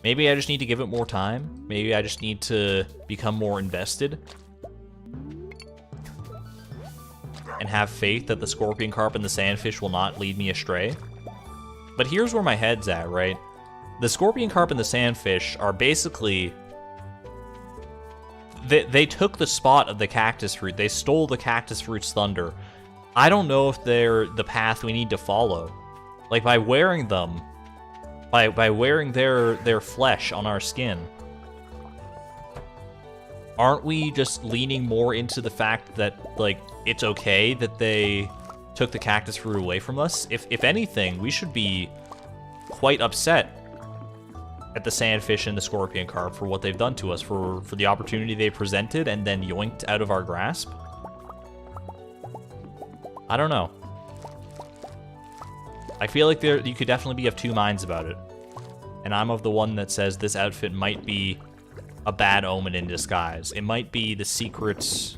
Maybe I just need to give it more time. Maybe I just need to become more invested. And have faith that the scorpion carp and the sandfish will not lead me astray. But here's where my head's at, right? The scorpion carp and the sandfish are basically... They took the spot of the cactus fruit. They stole the cactus fruit's thunder. I don't know if they're the path we need to follow. Like, by wearing them... By wearing their flesh on our skin... Aren't we just leaning more into the fact that, like, it's okay that they took the cactus fruit away from us? If anything, we should be quite upset at the sandfish and the scorpion carp for what they've done to us, for the opportunity they presented and then yoinked out of our grasp. I don't know. I feel like you could definitely be of two minds about it. And I'm of the one that says this outfit might be a bad omen in disguise. It might be the secret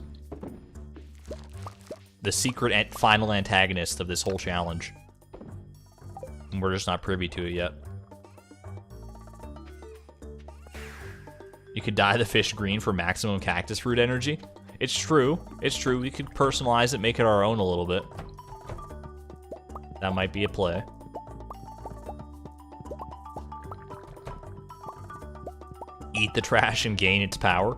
the secret final antagonist of this whole challenge. And we're just not privy to it yet. You could dye the fish green for maximum cactus fruit energy. It's true. It's true. We could personalize it, make it our own a little bit. That might be a play. Eat the trash and gain its power.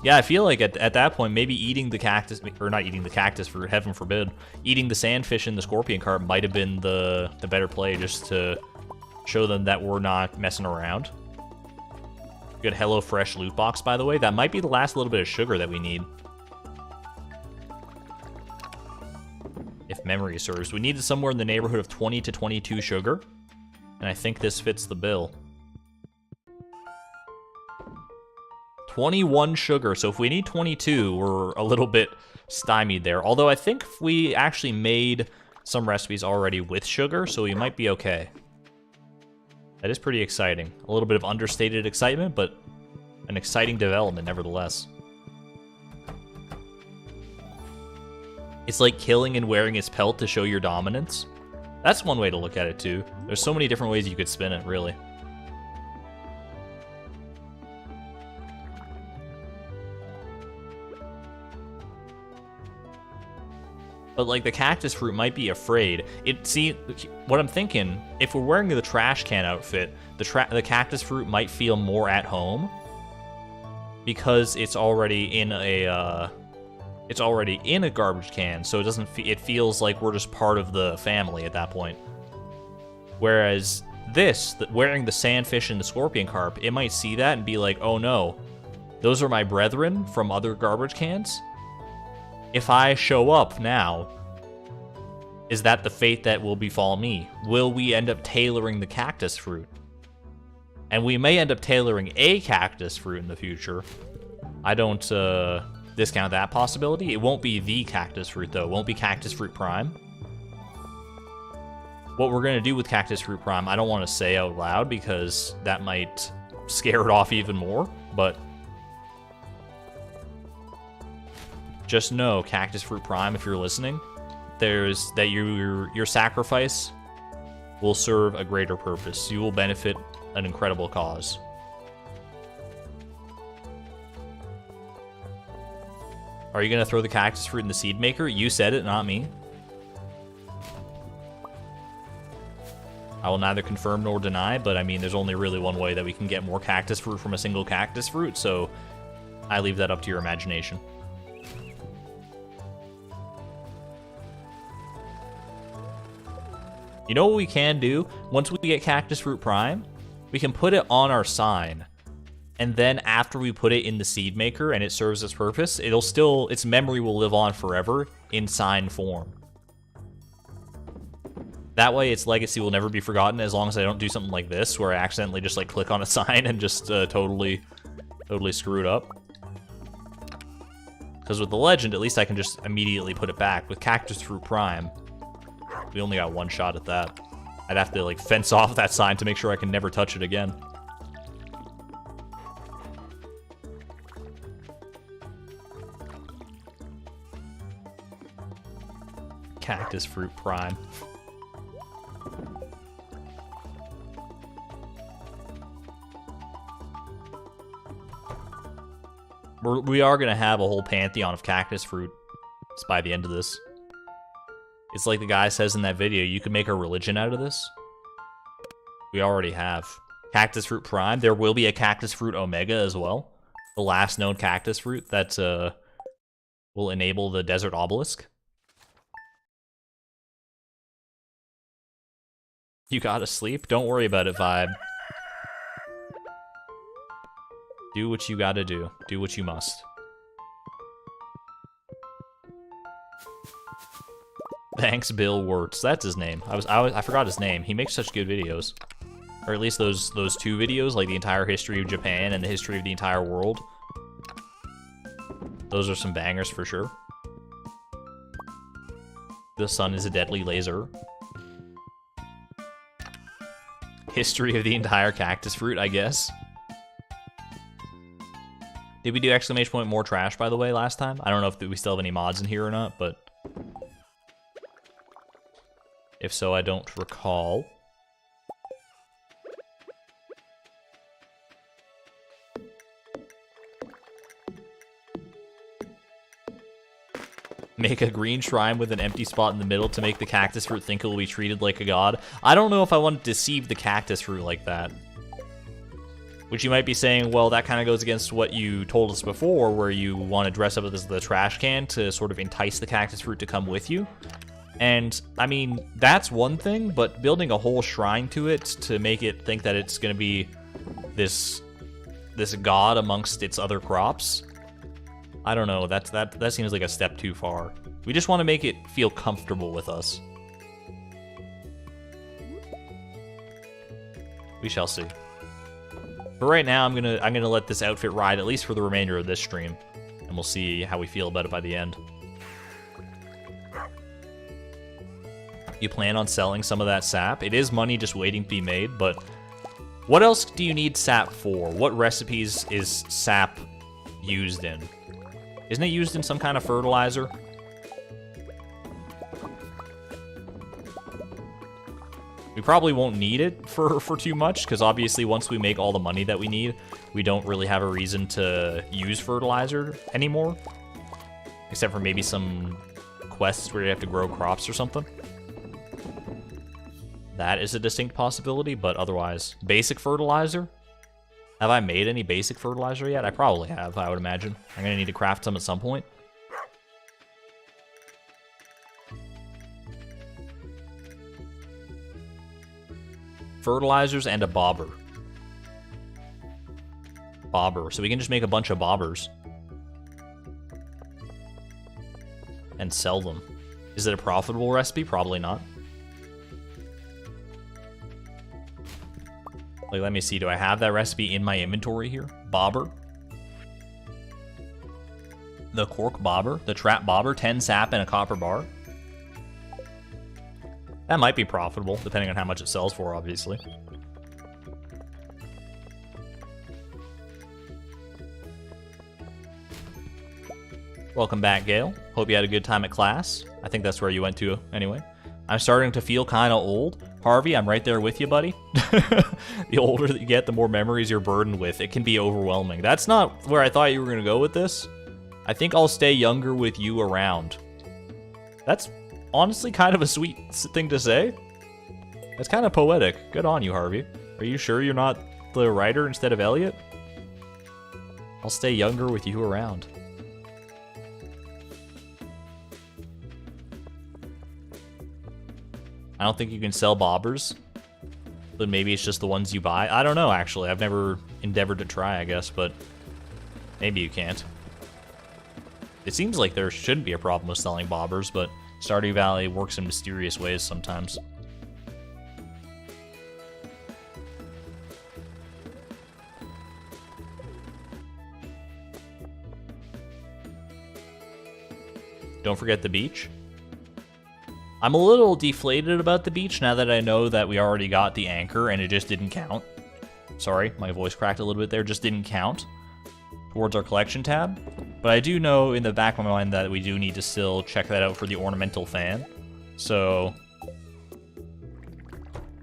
Yeah, I feel like at that point, maybe eating the cactus, or not eating the cactus fruit, heaven forbid, eating the sandfish and the scorpion carp might have been the better play, just to show them that we're not messing around. Good HelloFresh loot box, by the way. That might be the last little bit of sugar that we need. If memory serves. We needed somewhere in the neighborhood of 20 to 22 sugar, and I think this fits the bill. 21 sugar, so if we need 22, we're a little bit stymied there. Although I think we actually made some recipes already with sugar, so we might be okay. That is pretty exciting. A little bit of understated excitement, but an exciting development nevertheless. It's like killing and wearing its pelt to show your dominance. That's one way to look at it too. There's so many different ways you could spin it, really. But like the cactus fruit might be afraid. What I'm thinking, if we're wearing the trash can outfit, the cactus fruit might feel more at home because it's already in a garbage can, so it feels like we're just part of the family at that point. Whereas wearing the sandfish and the scorpion carp, it might see that and be like, oh no, those are my brethren from other garbage cans. If I show up now, is that the fate that will befall me? Will we end up tailoring the cactus fruit? And we may end up tailoring a cactus fruit in the future. I don't discount that possibility. It won't be the cactus fruit, though. It won't be Cactus Fruit Prime. What we're going to do with Cactus Fruit Prime, I don't want to say out loud because that might scare it off even more, but just know, Cactus Fruit Prime, if you're listening, your sacrifice will serve a greater purpose. You will benefit an incredible cause. Are you going to throw the cactus fruit in the seed maker? You said it, not me. I will neither confirm nor deny, but I mean, there's only really one way that we can get more cactus fruit from a single cactus fruit, so I leave that up to your imagination. You know what we can do? Once we get Cactus Fruit Prime, we can put it on our sign. And then after we put it in the seed maker and it serves its purpose, its memory will live on forever in sign form. That way its legacy will never be forgotten as long as I don't do something like this, where I accidentally just like click on a sign and just totally screw it up. Because with the legend, at least I can just immediately put it back. With Cactus Fruit Prime, we only got one shot at that. I'd have to like fence off that sign to make sure I can never touch it again. Cactus Fruit Prime. We are going to have a whole pantheon of cactus fruit by the end of this. It's like the guy says in that video, you can make a religion out of this. We already have. Cactus Fruit Prime. There will be a Cactus Fruit Omega as well. The last known cactus fruit that will enable the Desert Obelisk. You gotta sleep? Don't worry about it, Vibe. Do what you gotta do. Do what you must. Thanks, Bill Wirtz. That's his name. I forgot his name. He makes such good videos. Or at least those two videos, like the entire history of Japan and the history of the entire world. Those are some bangers for sure. The sun is a deadly laser. History of the entire cactus fruit, I guess. Did we do exclamation point more trash, by the way, last time? I don't know if we still have any mods in here or not, but If so, I don't recall. Make a green shrine with an empty spot in the middle to make the cactus fruit think it will be treated like a god. I don't know if I want to deceive the cactus fruit like that. Which you might be saying, well, that kind of goes against what you told us before, where you want to dress up as the trash can to sort of entice the cactus fruit to come with you. And, I mean, that's one thing, but building a whole shrine to it to make it think that it's going to be this god amongst its other crops, I don't know, that seems like a step too far. We just want to make it feel comfortable with us. We shall see. But right now, I'm gonna let this outfit ride, at least for the remainder of this stream. And we'll see how we feel about it by the end. You plan on selling some of that sap? It is money just waiting to be made, but what else do you need sap for? What recipes is sap used in? Isn't it used in some kind of fertilizer? We probably won't need it for too much, because obviously once we make all the money that we need, we don't really have a reason to use fertilizer anymore. Except for maybe some quests where you have to grow crops or something. That is a distinct possibility, but otherwise, basic fertilizer? Have I made any basic fertilizer yet? I probably have, I would imagine. I'm gonna need to craft some at some point. Fertilizers and a bobber. Bobber, so we can just make a bunch of bobbers. And sell them. Is it a profitable recipe? Probably not. Like, let me see, do I have that recipe in my inventory here? Bobber. The cork bobber, the trap bobber, 10 sap and a copper bar. That might be profitable, depending on how much it sells for, obviously. Welcome back, Gale. Hope you had a good time at class. I think that's where you went to, anyway. I'm starting to feel kind of old. Harvey, I'm right there with you, buddy. The older that you get, the more memories you're burdened with. It can be overwhelming. That's not where I thought you were going to go with this. I think I'll stay younger with you around. That's honestly kind of a sweet thing to say. That's kind of poetic. Good on you, Harvey. Are you sure you're not the writer instead of Elliot? I'll stay younger with you around. I don't think you can sell bobbers, but maybe it's just the ones you buy. I don't know, actually. I've never endeavored to try, I guess, but maybe you can't. It seems like there shouldn't be a problem with selling bobbers, but Stardew Valley works in mysterious ways sometimes. Don't forget the beach. I'm a little deflated about the beach now that I know that we already got the anchor and it just didn't count. Sorry, my voice cracked a little bit there, just didn't count towards our collection tab. But I do know in the back of my mind that we do need to still check that out for the ornamental fan. So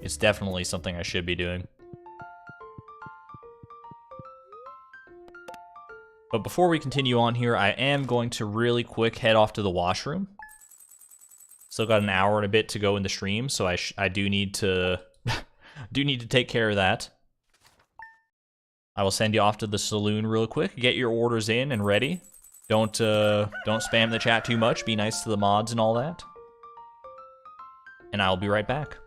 it's definitely something I should be doing. But before we continue on here, I am going to really quick head off to the washroom. Still got an hour and a bit to go in the stream, so I do need to take care of that. I will send you off to the saloon real quick. Get your orders in and ready. Don't spam the chat too much. Be nice to the mods and all that. And I'll be right back.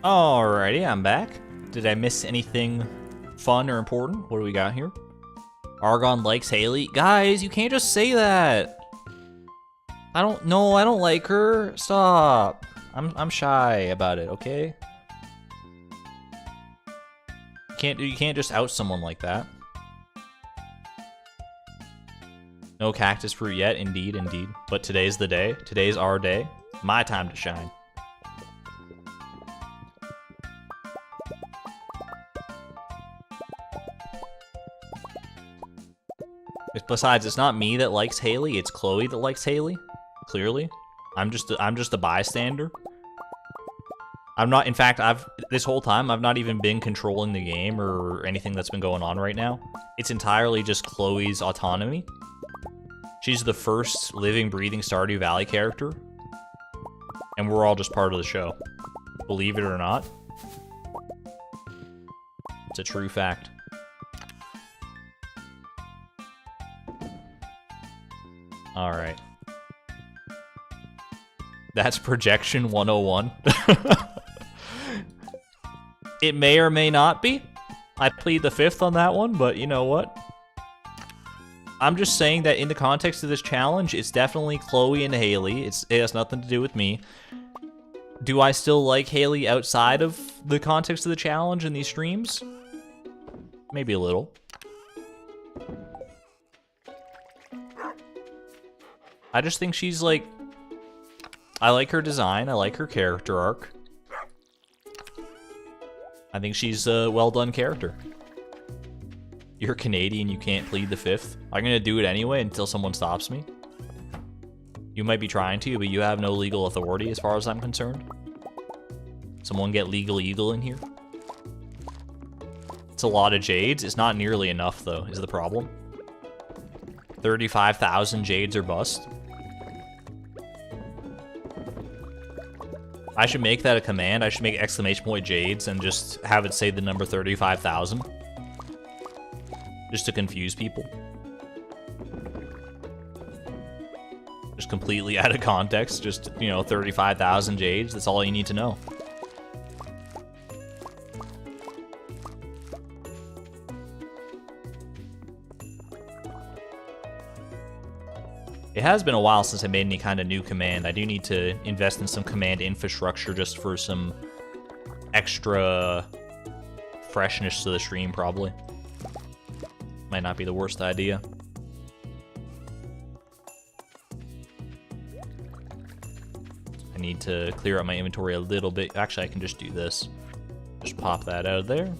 Alrighty, I'm back. Did I miss anything fun or important? What do we got here? Argon likes Haley. Guys, you can't just say that. I don't like her. Stop. I'm shy about it, okay? You can't just out someone like that. No cactus fruit yet, indeed, indeed. But today's the day. Today's our day. My time to shine. Besides, it's not me that likes Haley, it's Chloe that likes Haley. Clearly. I'm just a bystander. I'm not, in fact, this whole time, I've not even been controlling the game or anything that's been going on right now. It's entirely just Chloe's autonomy. She's the first living, breathing Stardew Valley character. And we're all just part of the show. Believe it or not. It's a true fact. Alright. That's projection 101. It may or may not be. I plead the fifth on that one, but you know what? I'm just saying that in the context of this challenge, it's definitely Chloe and Haley. It has nothing to do with me. Do I still like Haley outside of the context of the challenge in these streams? Maybe a little. I just think she's like... I like her design, I like her character arc. I think she's a well-done character. You're Canadian, you can't plead the fifth. I'm gonna do it anyway until someone stops me. You might be trying to, but you have no legal authority as far as I'm concerned. Someone get legal eagle in here. It's a lot of jades. It's not nearly enough, though, is the problem. 35,000 jades or bust. I should make that a command. I should make exclamation point jades and just have it say the number 35,000. Just to confuse people. Just completely out of context. Just, you know, 35,000 jades. That's all you need to know. It has been a while since I made any kind of new command. I do need to invest in some command infrastructure just for some extra freshness to the stream, probably. Might not be the worst idea. I need to clear out my inventory a little bit. Actually, I can just do this. Just pop that out of there.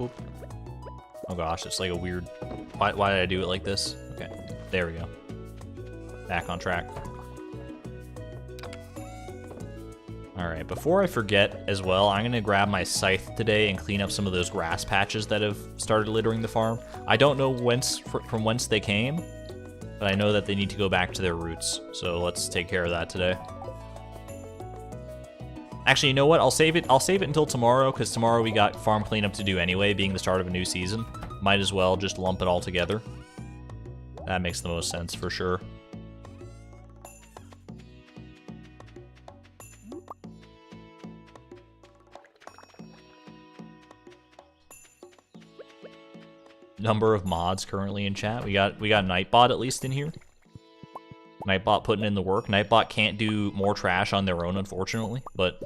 Oop. Oh gosh, it's like a weird... Why did I do it like this? Okay, there we go. Back on track. Alright, before I forget as well, I'm going to grab my scythe today and clean up some of those grass patches that have started littering the farm. I don't know from whence they came, but I know that they need to go back to their roots. So let's take care of that today. Actually, you know what? I'll save it until tomorrow, because tomorrow we got farm cleanup to do anyway, being the start of a new season. Might as well just lump it all together. That makes the most sense for sure. Number of mods currently in chat. We got Nightbot at least in here. Nightbot putting in the work. Nightbot can't do more trash on their own, unfortunately, but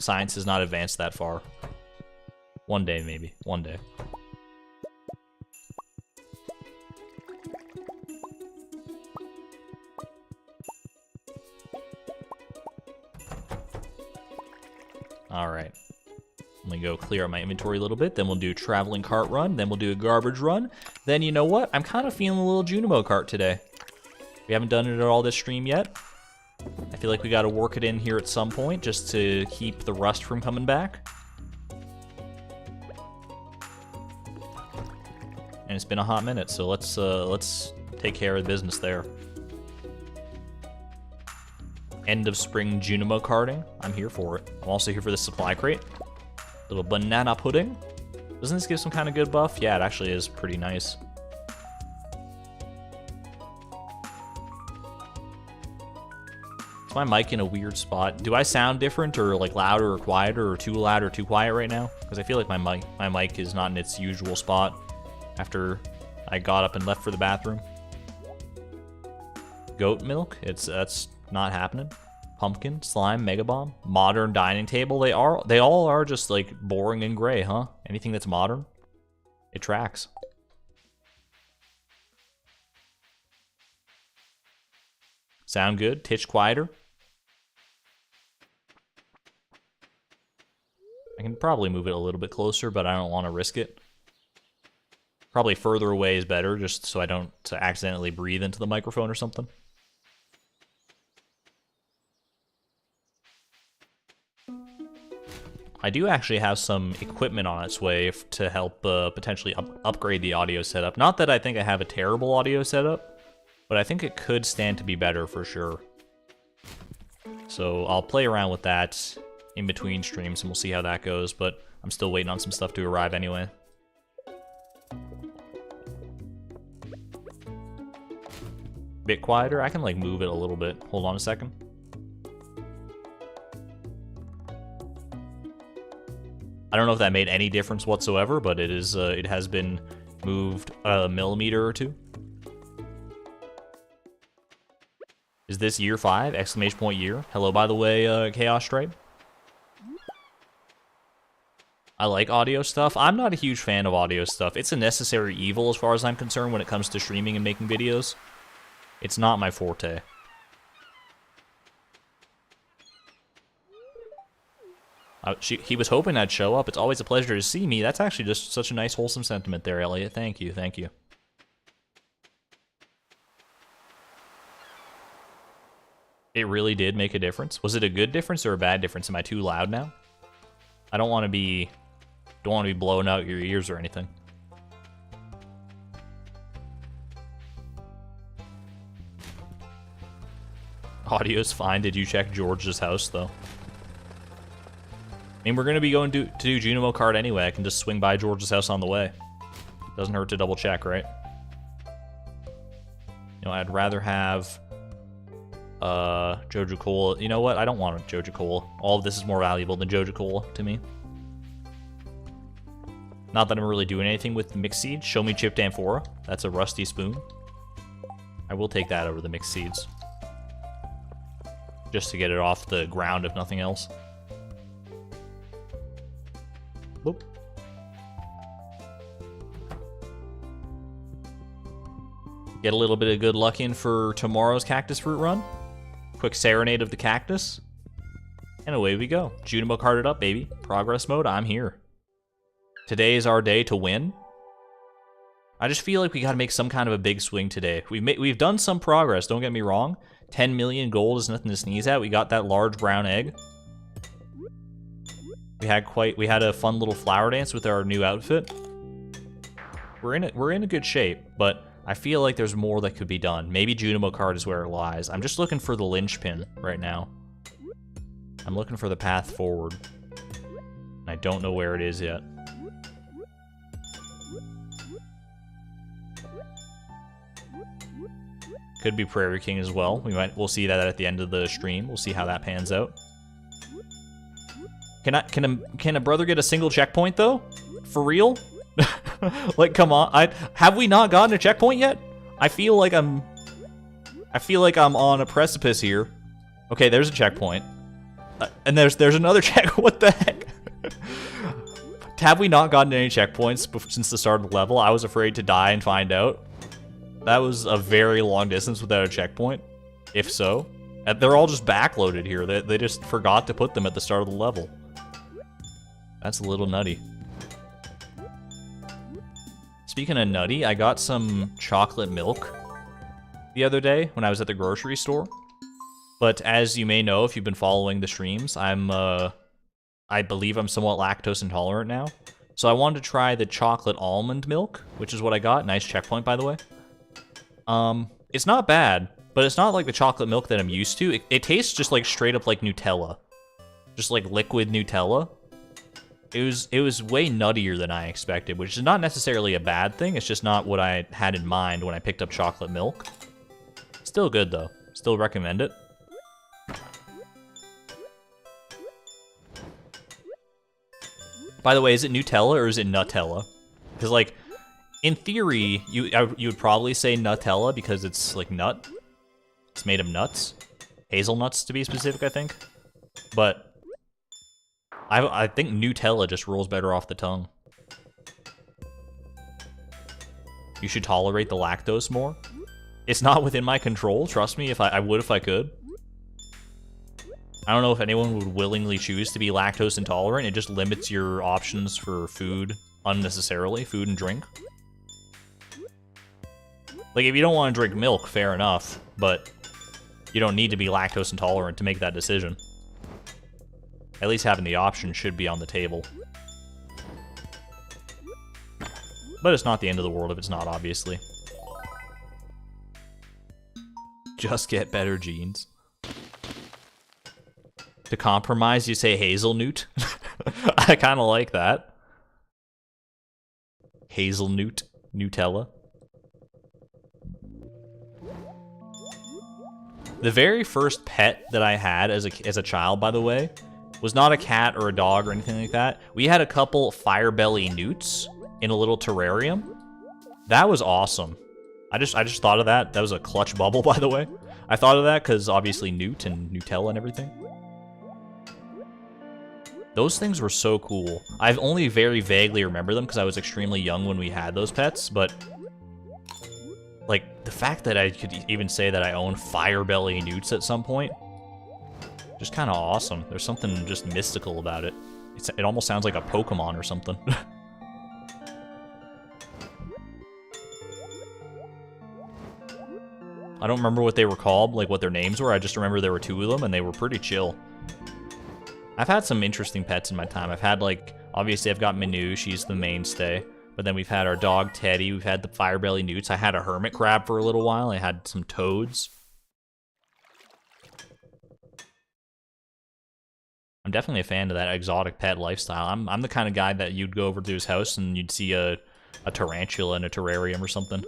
science has not advanced that far. One day, maybe. One day. Alright. Let me go clear out my inventory a little bit, then we'll do a traveling cart run, then we'll do a garbage run. Then, you know what? I'm kind of feeling a little Junimo cart today. We haven't done it at all this stream yet. I feel like we gotta work it in here at some point just to keep the rust from coming back. And it's been a hot minute, so let's take care of business there. End of spring Junimo carting. I'm here for it. I'm also here for the supply crate. Little banana pudding. Doesn't this give some kind of good buff? Yeah, it actually is pretty nice. Is my mic in a weird spot? Do I sound different or like louder or quieter or too loud or too quiet right now? Because I feel like my mic is not in its usual spot after I got up and left for the bathroom. Goat milk? That's not happening. Pumpkin, slime, mega bomb, modern dining table. They all are just like boring and gray, huh? Anything that's modern, it tracks. Sound good? Titch quieter? I can probably move it a little bit closer, but I don't want to risk it. Probably further away is better, just so I don't accidentally breathe into the microphone or something. I do actually have some equipment on its way to help potentially upgrade the audio setup. Not that I think I have a terrible audio setup, but I think it could stand to be better for sure. So I'll play around with that in between streams and we'll see how that goes, but I'm still waiting on some stuff to arrive anyway. Bit quieter? I can like move it a little bit. Hold on a second. I don't know if that made any difference whatsoever, but it has been moved a millimeter or two. Is this year 5? Exclamation point year. Hello, by the way, Chaos Stripe. I like audio stuff. I'm not a huge fan of audio stuff. It's a necessary evil as far as I'm concerned when it comes to streaming and making videos. It's not my forte. He was hoping I'd show up. It's always a pleasure to see me. That's actually just such a nice, wholesome sentiment there, Elliot. Thank you, thank you. It really did make a difference. Was it a good difference or a bad difference? Am I too loud now? I don't want to be blowing out your ears or anything. Audio's fine. Did you check George's house, though? I mean, we're going to be going to do Junimo card anyway. I can just swing by George's house on the way. Doesn't hurt to double check, right? You know, I'd rather have Joja Cola. You know what? I don't want a Joja Cola. All of this is more valuable than Joja Cola to me. Not that I'm really doing anything with mixed seeds. Show me chipped amphora. That's a rusty spoon. I will take that over the mixed seeds. Just to get it off the ground, if nothing else. Boop. Get a little bit of good luck in for tomorrow's cactus fruit run. Quick serenade of the cactus. And away we go. Junimo carded up, baby. Progress mode, I'm here. Today is our day to win. I just feel like we gotta make some kind of a big swing today. We've done some progress, don't get me wrong. 10 million gold is nothing to sneeze at. We got that large brown egg. We had a fun little flower dance with our new outfit. We're in a good shape, but I feel like there's more that could be done. Maybe Junimo card is where it lies. I'm just looking for the linchpin right now. I'm looking for the path forward. I don't know where it is yet. Could be Prairie King as well. We'll see that at the end of the stream. We'll see how that pans out. Can a brother get a single checkpoint though? For real? Like, come on. Have we not gotten a checkpoint yet? I feel like I'm on a precipice here. Okay, there's a checkpoint. And there's another check. What the heck? Have we not gotten any checkpoints since the start of the level? I was afraid to die and find out. That was a very long distance without a checkpoint. If so. And they're all just backloaded here. They just forgot to put them at the start of the level. That's a little nutty. Speaking of nutty, I got some chocolate milk the other day when I was at the grocery store. But as you may know, if you've been following the streams, I believe I'm somewhat lactose intolerant now. So I wanted to try the chocolate almond milk, which is what I got. Nice checkpoint, by the way. It's not bad, but it's not like the chocolate milk that I'm used to. It tastes just like straight up like Nutella. Just like liquid Nutella. It was way nuttier than I expected, which is not necessarily a bad thing. It's just not what I had in mind when I picked up chocolate milk. Still good, though. Still recommend it. By the way, is it Nutella or is it Nutella? Because, like, in theory, you would probably say Nutella because it's, like, nut. It's made of nuts. Hazelnuts, to be specific, I think. But I think Nutella just rolls better off the tongue. You should tolerate the lactose more. It's not within my control, trust me, I would if I could. I don't know if anyone would willingly choose to be lactose intolerant. It just limits your options for food unnecessarily, food and drink. Like, if you don't want to drink milk, fair enough, but you don't need to be lactose intolerant to make that decision. At least having the option should be on the table. But it's not the end of the world if it's not, obviously. Just get better genes. To compromise, you say hazelnut. I kind of like that. Hazelnut. Nutella. The very first pet that I had as a child, by the way, was not a cat or a dog or anything like that. We had a couple firebelly newts in a little terrarium. That was awesome. I just thought of that. That was a clutch bubble, by the way. I thought of that because obviously newt and Nutella and everything. Those things were so cool. I've only very vaguely remember them because I was extremely young when we had those pets, but like the fact that I could even say that I own firebelly newts at some point, just kind of awesome. There's something just mystical about it. It almost sounds like a Pokemon or something. I don't remember what they were called, like what their names were. I just remember there were two of them and they were pretty chill. I've had some interesting pets in my time. I've had, like, obviously I've got Minu, she's the mainstay. But then we've had our dog Teddy, we've had the firebelly newts. I had a hermit crab for a little while. I had some toads. I'm definitely a fan of that exotic pet lifestyle. I'm the kind of guy that you'd go over to his house and you'd see a tarantula in a terrarium or something.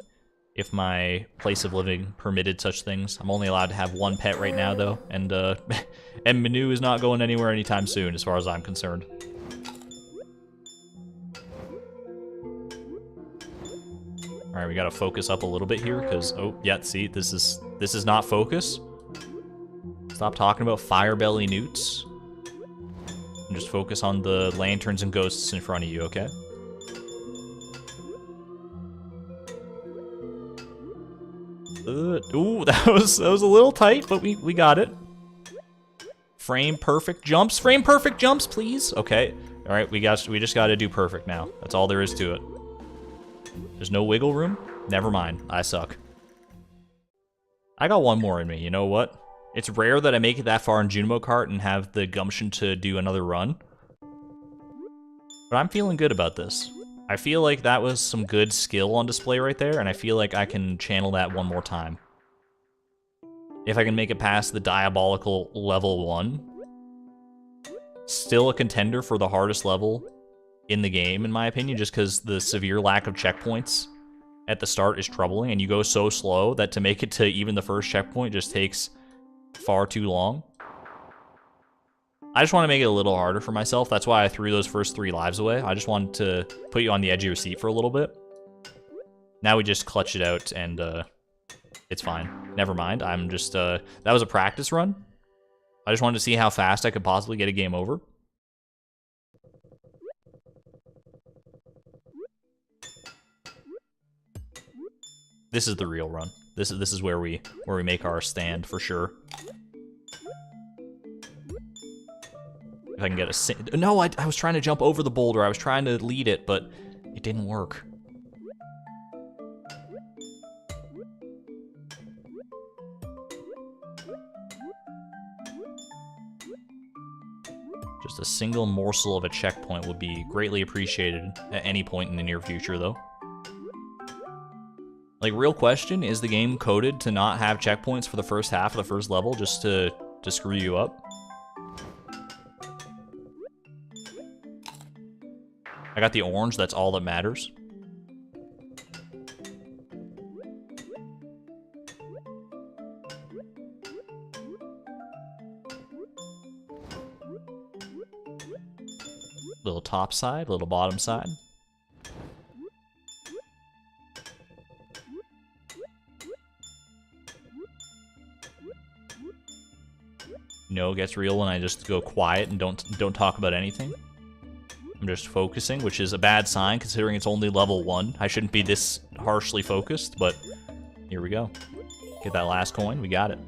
If my place of living permitted such things. I'm only allowed to have one pet right now, though, and and Manu is not going anywhere anytime soon, as far as I'm concerned. All right, we gotta focus up a little bit here, because oh yeah, see, this is not focus. Stop talking about firebelly newts, and just focus on the lanterns and ghosts in front of you, okay? Ooh, that was a little tight, but we got it. Frame perfect jumps, please. Okay, all right, we just got to do perfect now. That's all there is to it. There's no wiggle room. Never mind, I suck. I got one more in me. You know what? It's rare that I make it that far in Junimo Kart and have the gumption to do another run, but I'm feeling good about this. I feel like that was some good skill on display right there, and I feel like I can channel that one more time. If I can make it past the diabolical level 1. Still a contender for the hardest level in the game, in my opinion, just because the severe lack of checkpoints at the start is troubling, and you go so slow that to make it to even the first checkpoint just takes far too long. I just want to make it a little harder for myself. That's why I threw those first 3 lives away. I just wanted to put you on the edge of your seat for a little bit. Now we just clutch it out, and it's fine. Never mind. I'm just, that was a practice run. I just wanted to see how fast I could possibly get a game over. This is the real run. This is where we make our stand for sure. If I can get a no, I was trying to jump over the boulder. I was trying to lead it, but it didn't work. Just a single morsel of a checkpoint would be greatly appreciated at any point in the near future, though. Like, real question, is the game coded to not have checkpoints for the first half of the first level just to screw you up? I got the orange, that's all that matters. Little top side, little bottom side. No, it gets real when I just go quiet and don't talk about anything. I'm just focusing, which is a bad sign considering it's only level 1. I shouldn't be this harshly focused, but here we go. Get that last coin, we got it.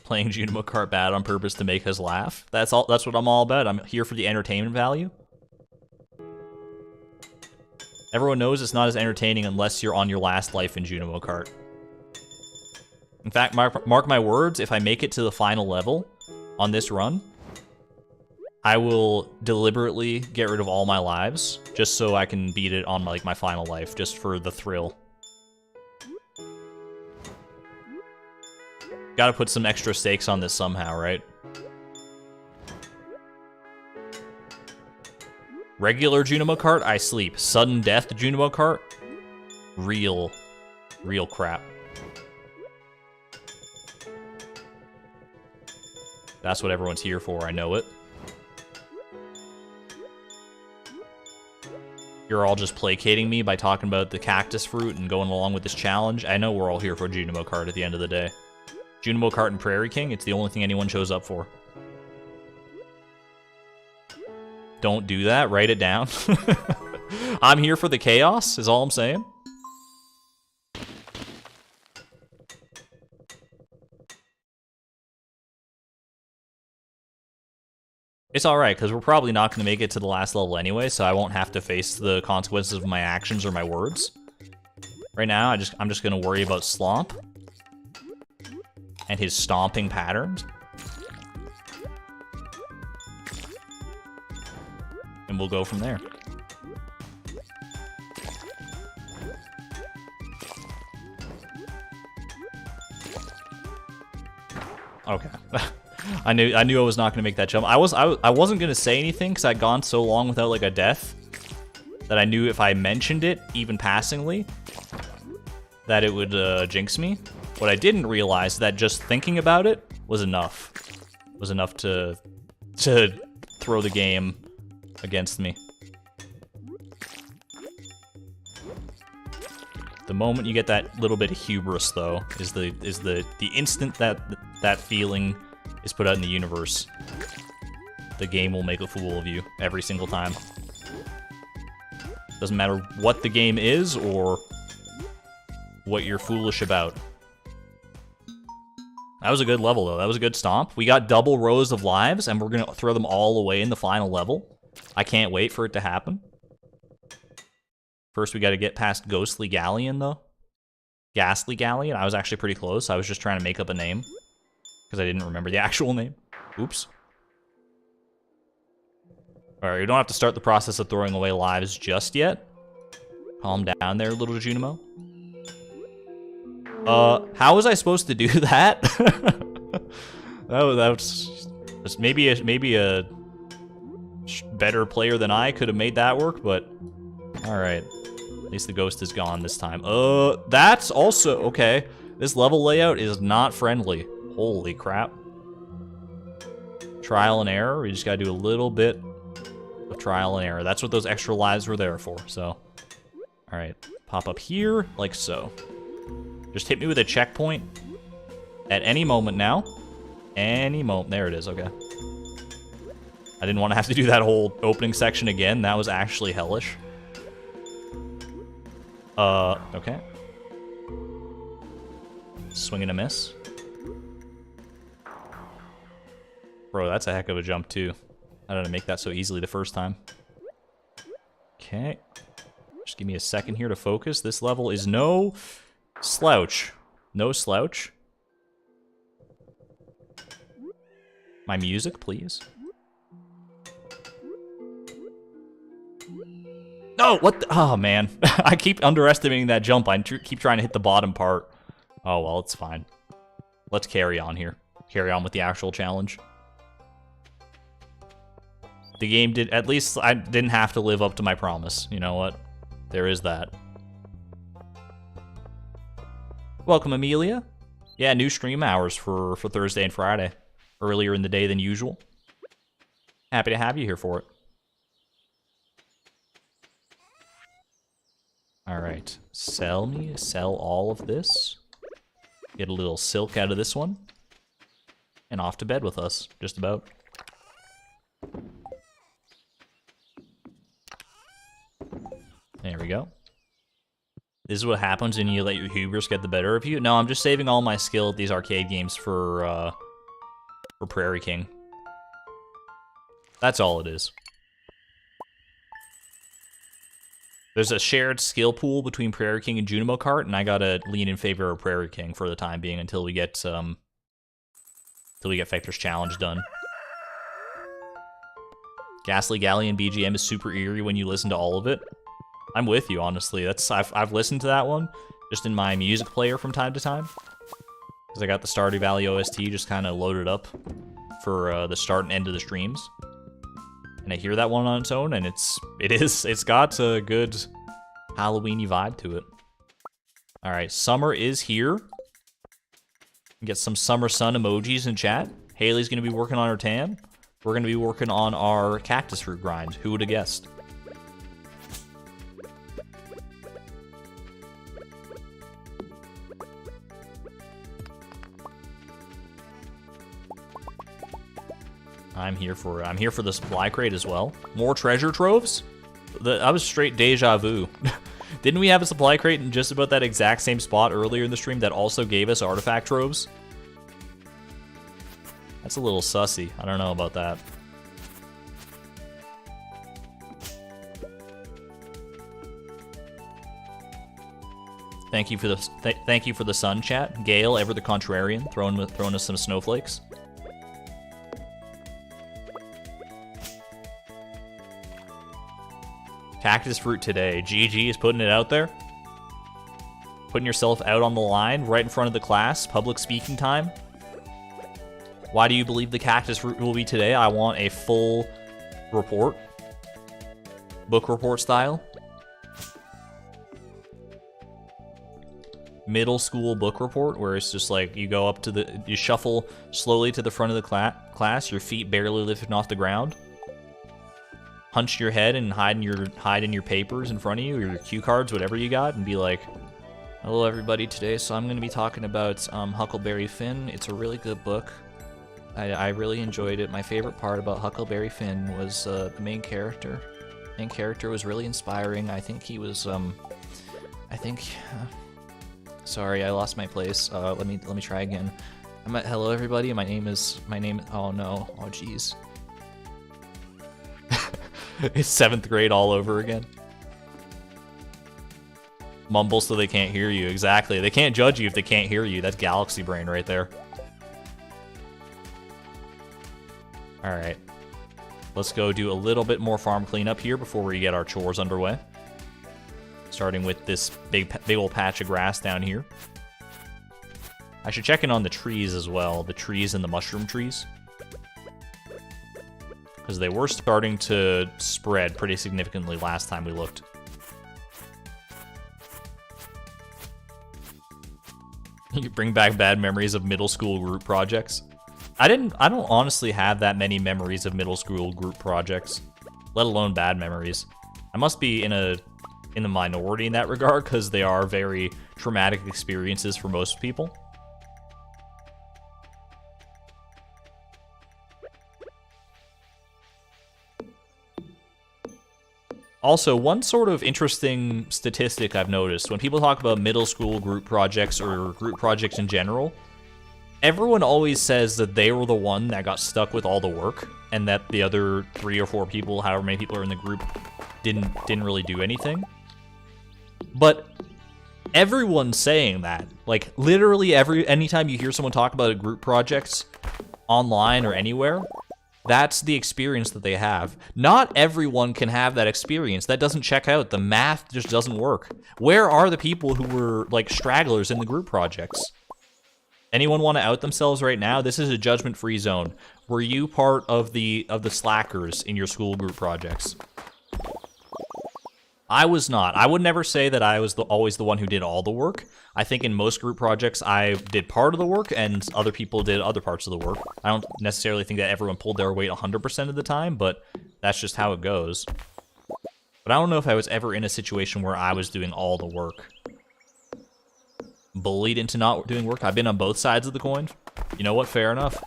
Playing Junimo Carp bad on purpose to make us laugh. That's what I'm all about. I'm here for the entertainment value. Everyone knows it's not as entertaining unless you're on your last life in Junimo Kart. In fact, mark my words, if I make it to the final level on this run, I will deliberately get rid of all my lives just so I can beat it on like my final life, just for the thrill. Gotta put some extra stakes on this somehow, right? Regular Junimo Kart, I sleep. Sudden death Junimo Kart, real crap. That's what everyone's here for, I know it. You're all just placating me by talking about the cactus fruit and going along with this challenge. I know we're all here for Junimo Kart at the end of the day. Junimo Kart and Prairie King, it's the only thing anyone shows up for. Don't do that, write it down. I'm here for the chaos, is all I'm saying. It's alright, because we're probably not going to make it to the last level anyway, so I won't have to face the consequences of my actions or my words. Right now, I'm just going to worry about Slomp and his stomping patterns. And we'll go from there. Okay. I knew I was not going to make that jump. I wasn't going to say anything because I'd gone so long without like a death that I knew if I mentioned it, even passingly, that it would jinx me. What I didn't realize is that just thinking about it was enough. Was enough to throw the game against me. The moment you get that little bit of hubris, though, is the instant that feeling is put out in the universe. The game will make a fool of you every single time. Doesn't matter what the game is or what you're foolish about. That was a good level, though. That was a good stomp. We got double rows of lives, and we're going to throw them all away in the final level. I can't wait for it to happen. First, we got to get past Ghostly Galleon, though. Ghastly Galleon. I was actually pretty close. I was just trying to make up a name because I didn't remember the actual name. Oops. Alright, we don't have to start the process of throwing away lives just yet. Calm down there, little Junimo. How was I supposed to do that? that was maybe a better player than I could have made that work, but alright. At least the ghost is gone this time. That's also okay. This level layout is not friendly. Holy crap. Trial and error. We just gotta do a little bit of trial and error. That's what those extra lives were there for, so. Alright. Pop up here, like so. Just hit me with a checkpoint at any moment now. Any moment. There it is, okay. I didn't want to have to do that whole opening section again. That was actually hellish. Okay. Swing and a miss. Bro, that's a heck of a jump, too. I don't know, make that so easily the first time. Okay. Just give me a second here to focus. This level is no slouch. No slouch. My music, please. No, what the? Oh, man. I keep underestimating that jump. I keep trying to hit the bottom part. Oh, well, it's fine. Let's carry on here. Carry on with the actual challenge. The game did, at least I didn't have to live up to my promise. You know what? There is that. Welcome, Amelia. Yeah, new stream hours for Thursday and Friday. earlier in the day than usual. Happy to have you here for it. Alright, sell all of this. Get a little silk out of this one. And off to bed with us, just about. There we go. This is what happens when you let your hubris get the better of you. No, I'm just saving all my skill at these arcade games for Prairie King. That's all it is. There's a shared skill pool between Prairie King and Junimo Kart, and I gotta lean in favor of Prairie King for the time being until we get Fector's Challenge done. Ghastly Galleon BGM is super eerie when you listen to all of it. I'm with you, honestly. I've listened to that one just in my music player from time to time, because I got the Stardew Valley OST just kind of loaded up for the start and end of the streams. And I hear that one on its own, and it's got a good Halloween-y vibe to it. All right, summer is here. Get some summer sun emojis in chat. Haley's gonna be working on her tan. We're gonna be working on our cactus fruit grind. Who would have guessed? I'm here for the supply crate as well. More treasure troves? That was straight deja vu. Didn't we have a supply crate in just about that exact same spot earlier in the stream that also gave us artifact troves? That's a little sussy. I don't know about that. Thank you for the sun chat. Gale, ever the contrarian, throwing us some snowflakes. Cactus fruit today. GG is putting it out there. Putting yourself out on the line right in front of the class. Public speaking time. Why do you believe the cactus fruit will be today? I want a full report. Book report style. Middle school book report, where it's just like you go up to you shuffle slowly to the front of the class, your feet barely lifting off the ground. Hunch your head and hide in your papers in front of you, or your cue cards, whatever you got, and be like, "Hello, everybody. Today, so I'm going to be talking about Huckleberry Finn. It's a really good book. I really enjoyed it. My favorite part about Huckleberry Finn was the main character. The main character was really inspiring. I think he was sorry, I lost my place. Let me try again. Hello, everybody. My name. Oh no. Oh jeez." It's 7th grade all over again. Mumble so they can't hear you. Exactly. They can't judge you if they can't hear you. That's galaxy brain right there. Alright. Let's go do a little bit more farm cleanup here before we get our chores underway. Starting with this big old patch of grass down here. I should check in on the trees as well. The trees and the mushroom trees. Because they were starting to spread pretty significantly last time we looked. You bring back bad memories of middle school group projects. I don't honestly have that many memories of middle school group projects, let alone bad memories. I must be in the minority in that regard, because they are very traumatic experiences for most people. Also, one sort of interesting statistic I've noticed, when people talk about middle school group projects or group projects in general, everyone always says that they were the one that got stuck with all the work, and that the other 3 or 4 people, however many people are in the group, didn't really do anything. But everyone's saying that. Like, literally anytime you hear someone talk about a group projects online or anywhere, that's the experience that they have. Not everyone can have that experience. That doesn't check out. The math just doesn't work. Where are the people who were, like, stragglers in the group projects? Anyone want to out themselves right now? This is a judgment-free zone. Were you part of the slackers in your school group projects? I was not. I would never say that I was always the one who did all the work. I think in most group projects, I did part of the work and other people did other parts of the work. I don't necessarily think that everyone pulled their weight 100% of the time, but that's just how it goes. But I don't know if I was ever in a situation where I was doing all the work. Bullied into not doing work. I've been on both sides of the coin. You know what? Fair enough.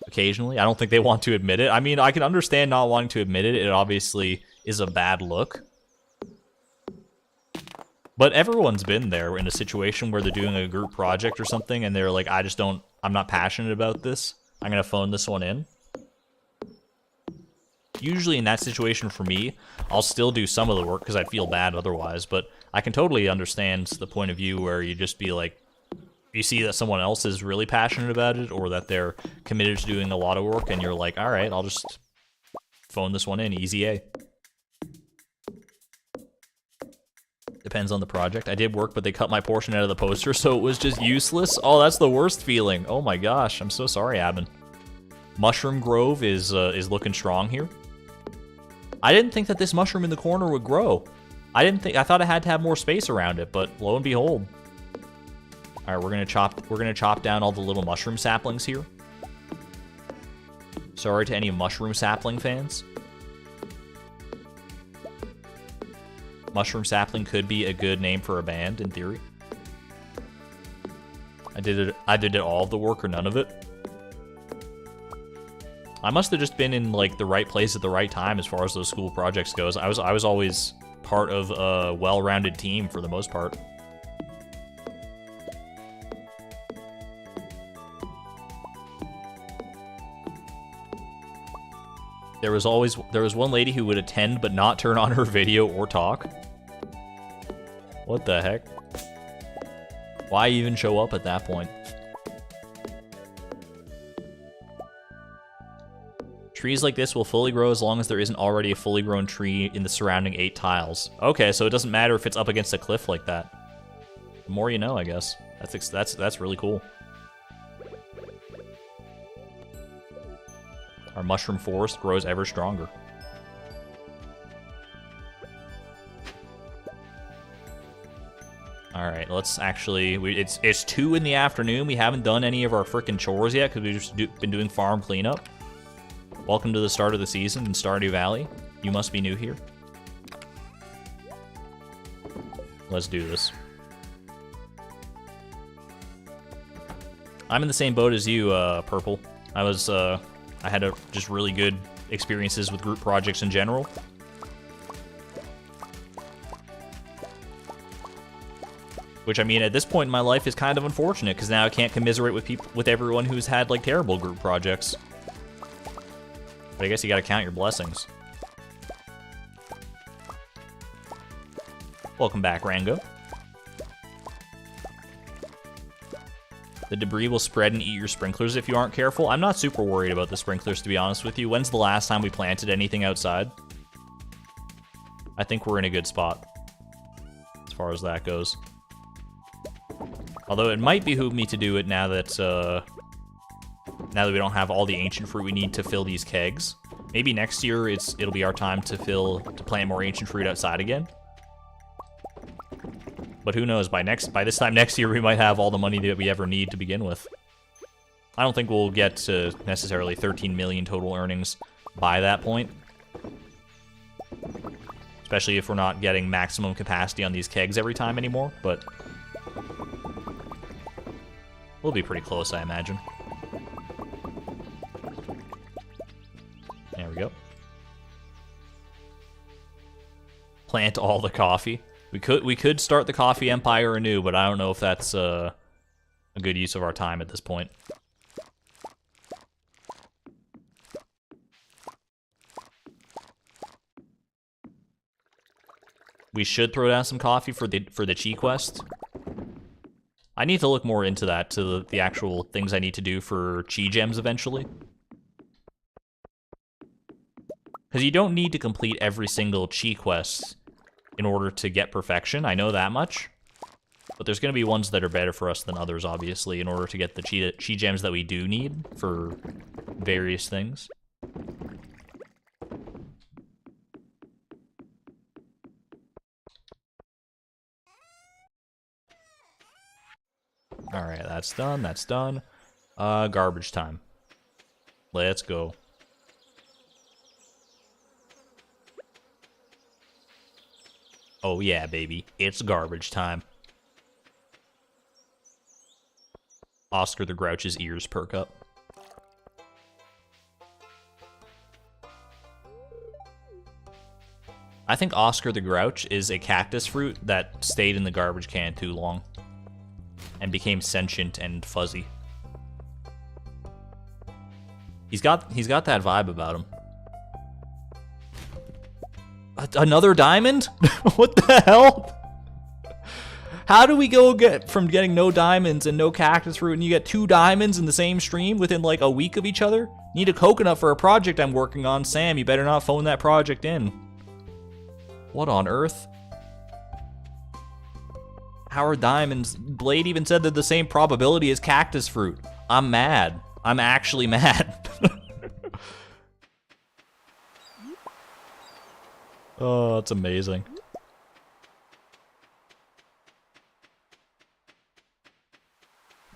Occasionally. I don't think they want to admit it. I mean, I can understand not wanting to admit it. It obviously is a bad look. But everyone's been there in a situation where they're doing a group project or something and they're like, I'm not passionate about this. I'm going to phone this one in. Usually in that situation for me, I'll still do some of the work because I'd feel bad otherwise, but I can totally understand the point of view where you just be like, you see that someone else is really passionate about it or that they're committed to doing a lot of work and you're like, all right, I'll just phone this one in, easy A. Depends on the project. I did work, but they cut my portion out of the poster, so it was just useless. Oh, that's the worst feeling. Oh my gosh, I'm so sorry, Abin. Mushroom Grove is looking strong here. I didn't think that this mushroom in the corner would grow. I thought it had to have more space around it, but lo and behold. All right, we're gonna chop down all the little mushroom saplings here. Sorry to any mushroom sapling fans. Mushroom sapling could be a good name for a band in theory. I did all of the work or none of it. I must have just been in like the right place at the right time as far as those school projects goes. I was always part of a well-rounded team for the most part. There was one lady who would attend but not turn on her video or talk. What the heck? Why even show up at that point? Trees like this will fully grow as long as there isn't already a fully grown tree in the surrounding 8 tiles. Okay, so it doesn't matter if it's up against a cliff like that. The more you know, I guess. That's really cool. Our mushroom forest grows ever stronger. All right, let's actually. It's 2 in the afternoon. We haven't done any of our frickin' chores yet because we've just been doing farm cleanup. Welcome to the start of the season in Stardew Valley. You must be new here. Let's do this. I'm in the same boat as you, Purple. I had just really good experiences with group projects in general. Which, I mean, at this point in my life is kind of unfortunate, because now I can't commiserate with everyone who's had, like, terrible group projects. But I guess you gotta count your blessings. Welcome back, Rango. The debris will spread and eat your sprinklers if you aren't careful. I'm not super worried about the sprinklers, to be honest with you. When's the last time we planted anything outside? I think we're in a good spot, as far as that goes. Although it might behoove me to do it now that we don't have all the ancient fruit we need to fill these kegs. Maybe next year it'll be our time to plant more ancient fruit outside again. But who knows, by this time next year we might have all the money that we ever need to begin with. I don't think we'll get to necessarily 13 million total earnings by that point. Especially if we're not getting maximum capacity on these kegs every time anymore, but we'll be pretty close, I imagine. There we go. Plant all the coffee. We could start the coffee empire anew, but I don't know if that's a good use of our time at this point. We should throw down some coffee for the chi quest. I need to look more into that, to the actual things I need to do for chi gems eventually. Because you don't need to complete every single chi quest in order to get perfection, I know that much. But there's going to be ones that are better for us than others, obviously, in order to get the chi gems that we do need for various things. Alright, that's done, that's done. Garbage time. Let's go. Oh yeah, baby. It's garbage time. Oscar the Grouch's ears perk up. I think Oscar the Grouch is a cactus fruit that stayed in the garbage can too long and became sentient and fuzzy. He's got that vibe about him. Another diamond? What the hell? How do we go from getting no diamonds and no cactus fruit and you get 2 diamonds in the same stream within like a week of each other? Need a coconut for a project I'm working on. Sam, you better not phone that project in. What on earth? How are diamonds? Blade even said they're the same probability as cactus fruit. I'm mad. I'm actually mad. Oh, it's amazing.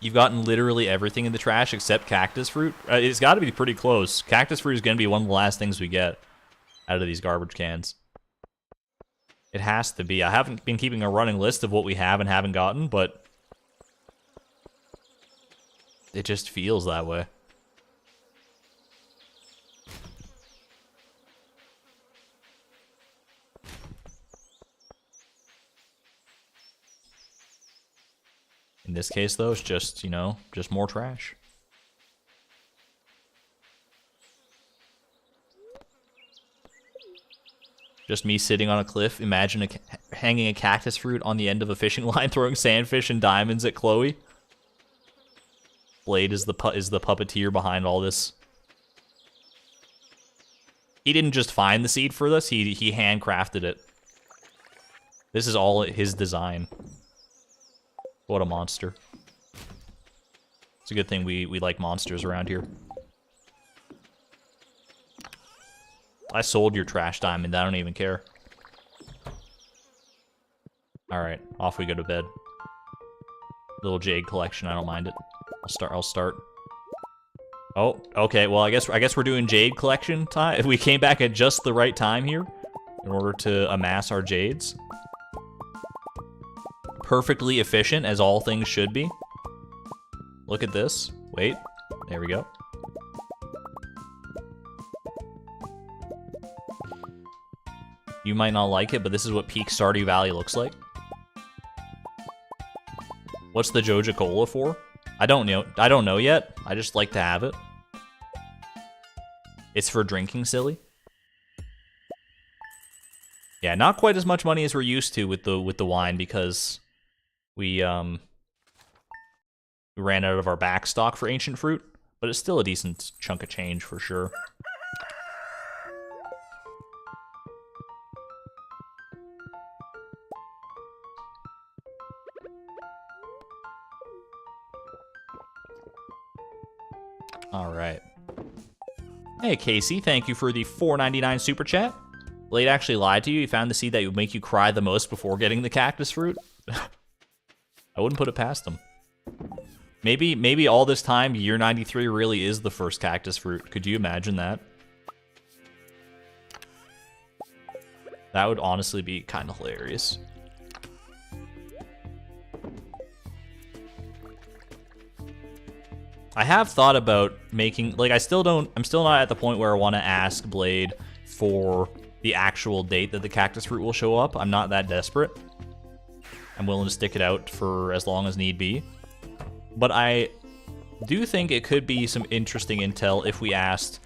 You've gotten literally everything in the trash except cactus fruit. It's got to be pretty close. Cactus fruit is going to be one of the last things we get out of these garbage cans. It has to be. I haven't been keeping a running list of what we have and haven't gotten, but it just feels that way. In this case, though, it's just, you know, just more trash. Just me sitting on a cliff, imagine hanging a cactus fruit on the end of a fishing line, throwing sandfish and diamonds at Chloe. Blade is the puppeteer behind all this. He didn't just find the seed for this, he handcrafted it. This is all his design. What a monster. It's a good thing we like monsters around here. I sold your trash diamond, I don't even care. Alright, off we go to bed. Little jade collection, I don't mind it. I'll start. Oh, okay, well I guess we're doing jade collection time. We came back at just the right time here in order to amass our jades. Perfectly efficient, as all things should be. Look at this. Wait, there we go. You might not like it, but this is what peak Stardew Valley looks like. What's the Joja Cola for? I don't know yet. I just like to have it. It's for drinking, silly. Yeah, not quite as much money as we're used to with the wine because we ran out of our back stock for ancient fruit, but it's still a decent chunk of change for sure. All right. Hey, Casey, thank you for the $4.99 super chat. Blade actually lied to you. He found the seed that would make you cry the most before getting the cactus fruit. I wouldn't put it past him. Maybe all this time, year 93 really is the first cactus fruit. Could you imagine that? That would honestly be kind of hilarious. I have thought about making, like, I'm still not at the point where I want to ask Blade for the actual date that the cactus fruit will show up. I'm not that desperate. I'm willing to stick it out for as long as need be. But I do think it could be some interesting intel if we asked,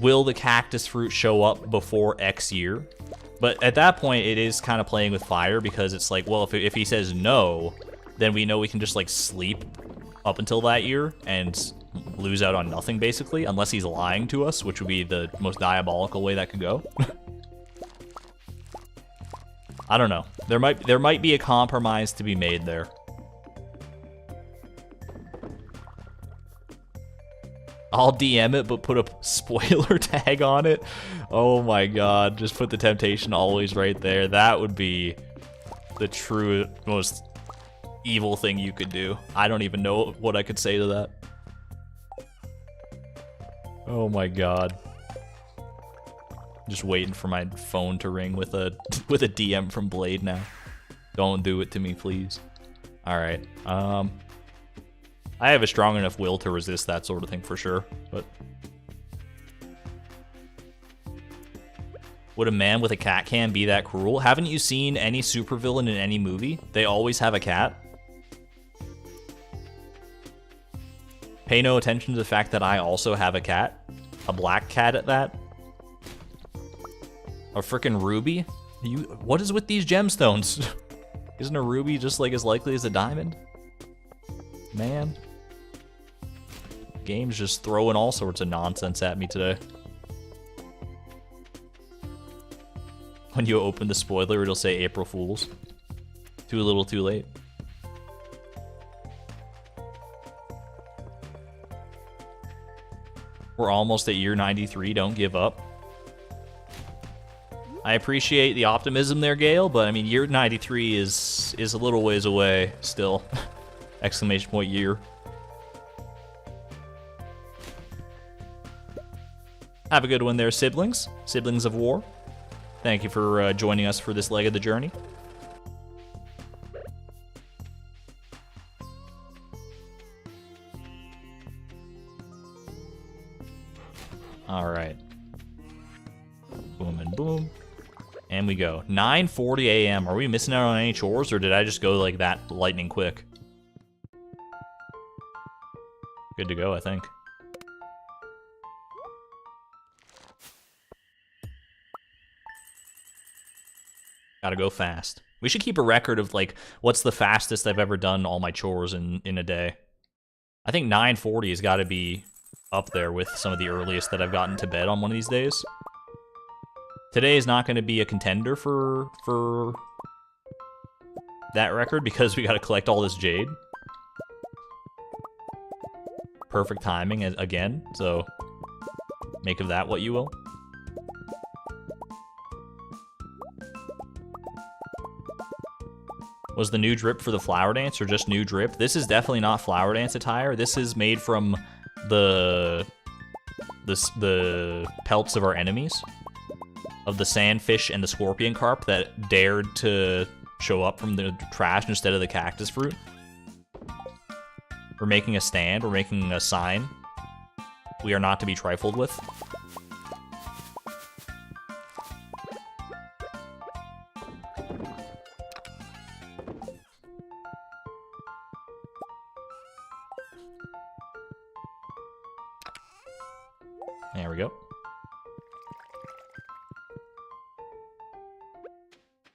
will the cactus fruit show up before X year? But at that point, it is kind of playing with fire because it's like, well, if he says no, then we know we can just, like, sleep up until that year and lose out on nothing, basically, unless he's lying to us, which would be the most diabolical way that could go. I don't know. There might be a compromise to be made there. I'll DM it, but put a spoiler tag on it. Oh my god, just put the temptation always right there. That would be the true, most evil thing you could do. I don't even know what I could say to that. Oh my god. Just waiting for my phone to ring with a DM from Blade now. Don't do it to me, please. Alright. I have a strong enough will to resist that sort of thing for sure, but... Would a man with a cat cam be that cruel? Haven't you seen any supervillain in any movie? They always have a cat. Pay no attention to the fact that I also have a cat. A black cat at that. A frickin' ruby? What is with these gemstones? Isn't a ruby just like as likely as a diamond? Man. Game's just throwing all sorts of nonsense at me today. When you open the spoiler, it'll say April Fools. Too little, too late. We're almost at year 93, don't give up. I appreciate the optimism there, Gale, but I mean, year 93 is a little ways away still. Exclamation point year. Have a good one there, siblings. Siblings of war. Thank you for joining us for this leg of the journey. All right. Boom and boom. And we go. 9:40 a.m. Are we missing out on any chores, or did I just go like that lightning quick? Good to go, I think. Gotta go fast. We should keep a record of, like, what's the fastest I've ever done all my chores in a day. I think 9:40 has got to be up there with some of the earliest that I've gotten to bed on one of these days. Today is not going to be a contender for that record because we got to collect all this jade. Perfect timing again, so make of that what you will. Was the new drip for the flower dance or just new drip? This is definitely not flower dance attire. This is made from the pelts of our enemies. Of the sandfish and the scorpion carp that dared to show up from the trash instead of the cactus fruit. We're making a stand. We're making a sign. We are not to be trifled with. There we go.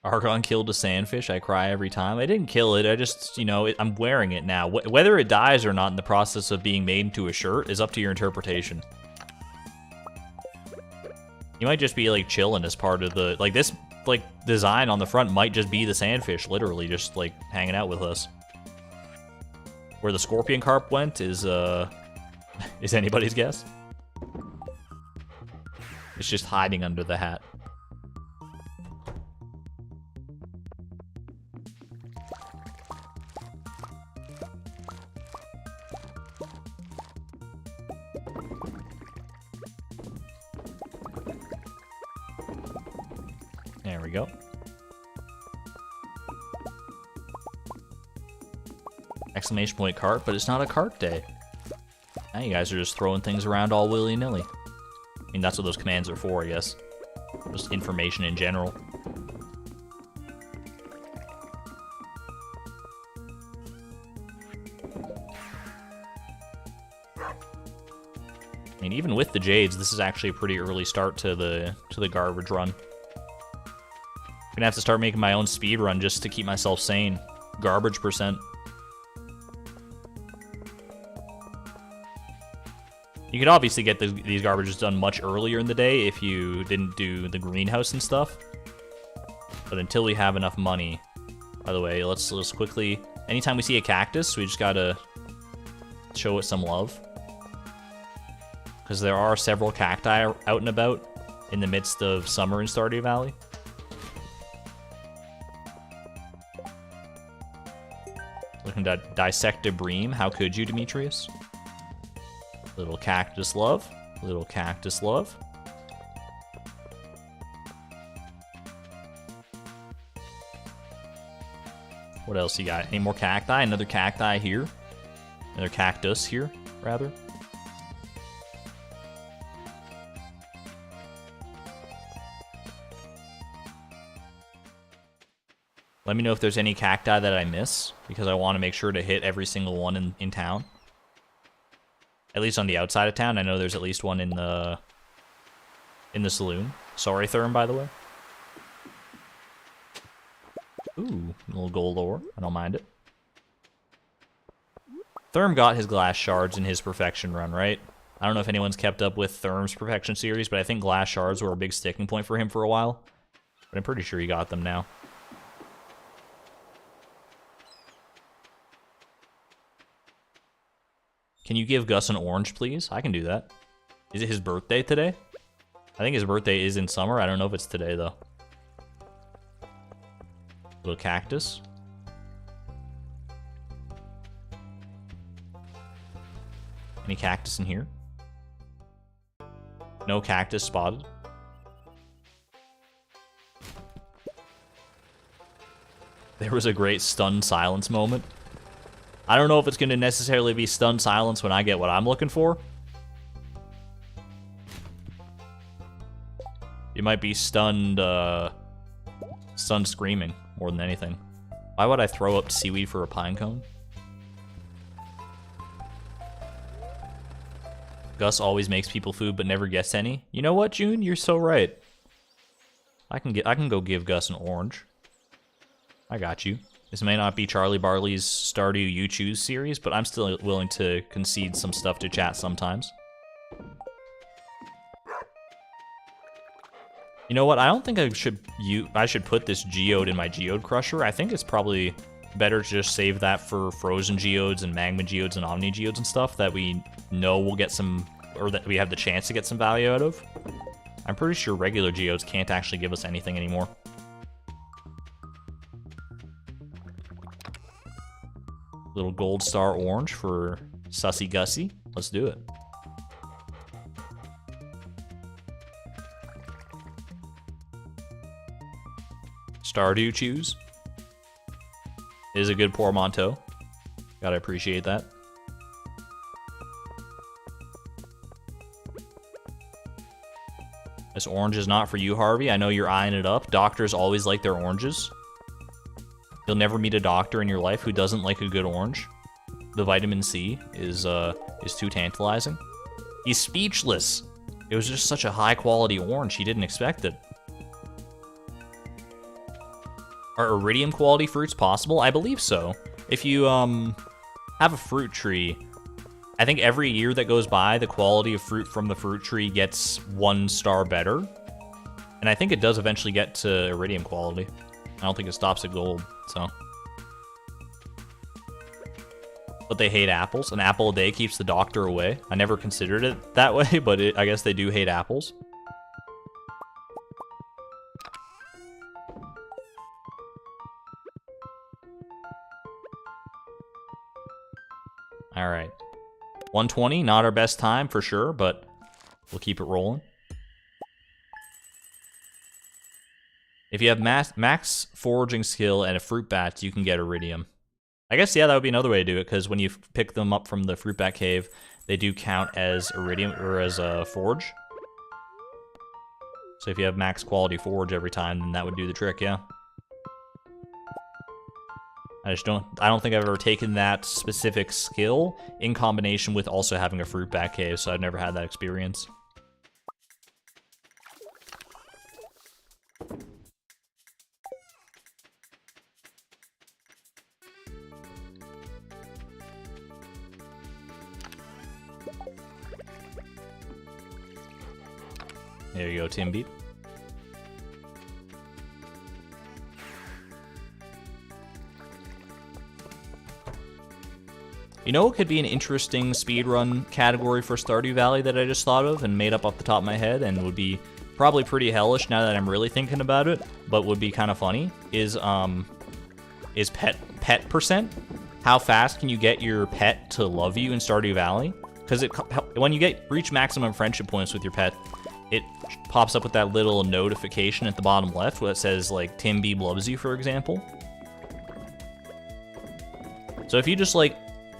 Argon killed a sandfish. I cry every time. I didn't kill it. I just, you know, I'm wearing it now. Whether it dies or not in the process of being made into a shirt is up to your interpretation. You might just be, like, chilling as part of the... Like, this, like, design on the front might just be the sandfish, literally, just, like, hanging out with us. Where the scorpion carp went is anybody's guess. It's just hiding under the hat. There we go. Exclamation point cart, but it's not a cart day. Now you guys are just throwing things around all willy-nilly. I mean, that's what those commands are for, I guess. Just information in general. I mean, even with the jades, this is actually a pretty early start to the garbage run. I'm gonna have to start making my own speed run just to keep myself sane. Garbage percent. You could obviously get these garbages done much earlier in the day if you didn't do the greenhouse and stuff. But until we have enough money... By the way, let's quickly... Anytime we see a cactus, we just gotta show it some love. Because there are several cacti out and about in the midst of summer in Stardew Valley. find a dissected bream. How could you, Demetrius? Little cactus love. Little cactus love. What else you got? Any more cacti? Another cacti here. Another cactus here, rather. Let me know if there's any cacti that I miss, because I want to make sure to hit every single one in town. At least on the outside of town. I know there's at least one in the saloon. Sorry, Therm, by the way. Ooh, a little gold ore. I don't mind it. Therm got his glass shards in his perfection run, right? I don't know if anyone's kept up with Therm's perfection series, but I think glass shards were a big sticking point for him for a while. But I'm pretty sure he got them now. Can you give Gus an orange, please? I can do that. Is it his birthday today? I think his birthday is in summer. I don't know if it's today, though. Little cactus. Any cactus in here? No cactus spotted. There was a great stunned silence moment. I don't know if it's going to necessarily be stunned silence when I get what I'm looking for. It might be stunned screaming more than anything. Why would I throw up seaweed for a pine cone? Gus always makes people food but never gets any. You know what, June? You're so right. I can go give Gus an orange. I got you. This may not be Charlie Barley's Stardew You Choose series, but I'm still willing to concede some stuff to chat sometimes. You know what? I don't think I should put this geode in my geode crusher. I think it's probably better to just save that for frozen geodes and magma geodes and omni geodes and stuff that we know we'll get some, or that we have the chance to get some value out of. I'm pretty sure regular geodes can't actually give us anything anymore. Little gold star orange for Sussy Gussie. Let's do it. Stardew Choose. It is a good portmanteau. Gotta appreciate that. This orange is not for you, Harvey. I know you're eyeing it up. Doctors always like their oranges. You'll never meet a doctor in your life who doesn't like a good orange. The vitamin C is too tantalizing. He's speechless. It was just such a high quality orange. He didn't expect it. Are iridium quality fruits possible? I believe so. If you have a fruit tree, I think every year that goes by, the quality of fruit from the fruit tree gets 1 star better. And I think it does eventually get to iridium quality. I don't think it stops at gold, so. But they hate apples. An apple a day keeps the doctor away. I never considered it that way, but I guess they do hate apples. All right. 120, not our best time for sure, but we'll keep it rolling. If you have max foraging skill and a fruit bat, you can get iridium. I guess, yeah, that would be another way to do it, because when you pick them up from the fruit bat cave, they do count as iridium, or as a forage. So if you have max quality forage every time, then that would do the trick, yeah. I don't think I've ever taken that specific skill in combination with also having a fruit bat cave, so I've never had that experience. There you go, Timbeat. You know what could be an interesting speedrun category for Stardew Valley that I just thought of and made up off the top of my head and would be probably pretty hellish now that I'm really thinking about it, but would be kind of funny, is pet percent. how fast can you get your pet to love you in Stardew Valley? Because when you reach maximum friendship points with your pet, it pops up with that little notification at the bottom left where it says, like, Tim Beeb loves you, for example. So if you just, like,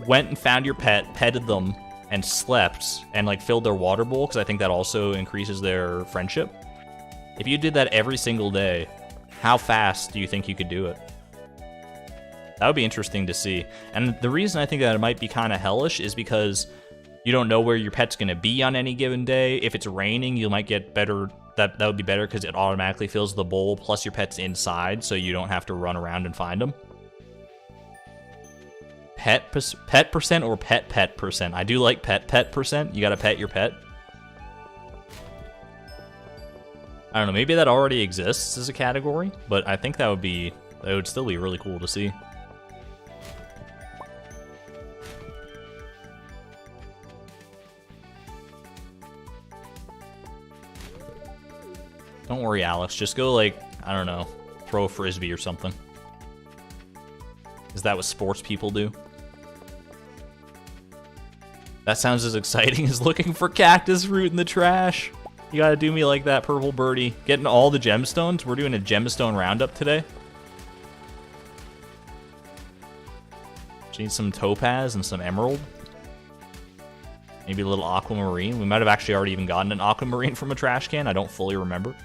went and found your pet, petted them, and slept, and, like, filled their water bowl, because I think that also increases their friendship. If you did that every single day, how fast do you think you could do it? That would be interesting to see. And the reason I think that it might be kind of hellish is because you don't know where your pet's going to be on any given day. If it's raining, you might get better. That would be better because it automatically fills the bowl, plus your pet's inside, so you don't have to run around and find them. Pet percent or pet percent? I do like pet percent. You got to pet your pet. I don't know. Maybe that already exists as a category, but I think that would still be really cool to see. Don't worry, Alex. Just go, like, I don't know, throw a frisbee or something. Is that what sports people do? That sounds as exciting as looking for cactus fruit in the trash. You gotta do me like that, purple birdie. Getting all the gemstones. We're doing a gemstone roundup today. Just need some topaz and some emerald. Maybe a little aquamarine. We might have actually already even gotten an aquamarine from a trash can. I don't fully remember.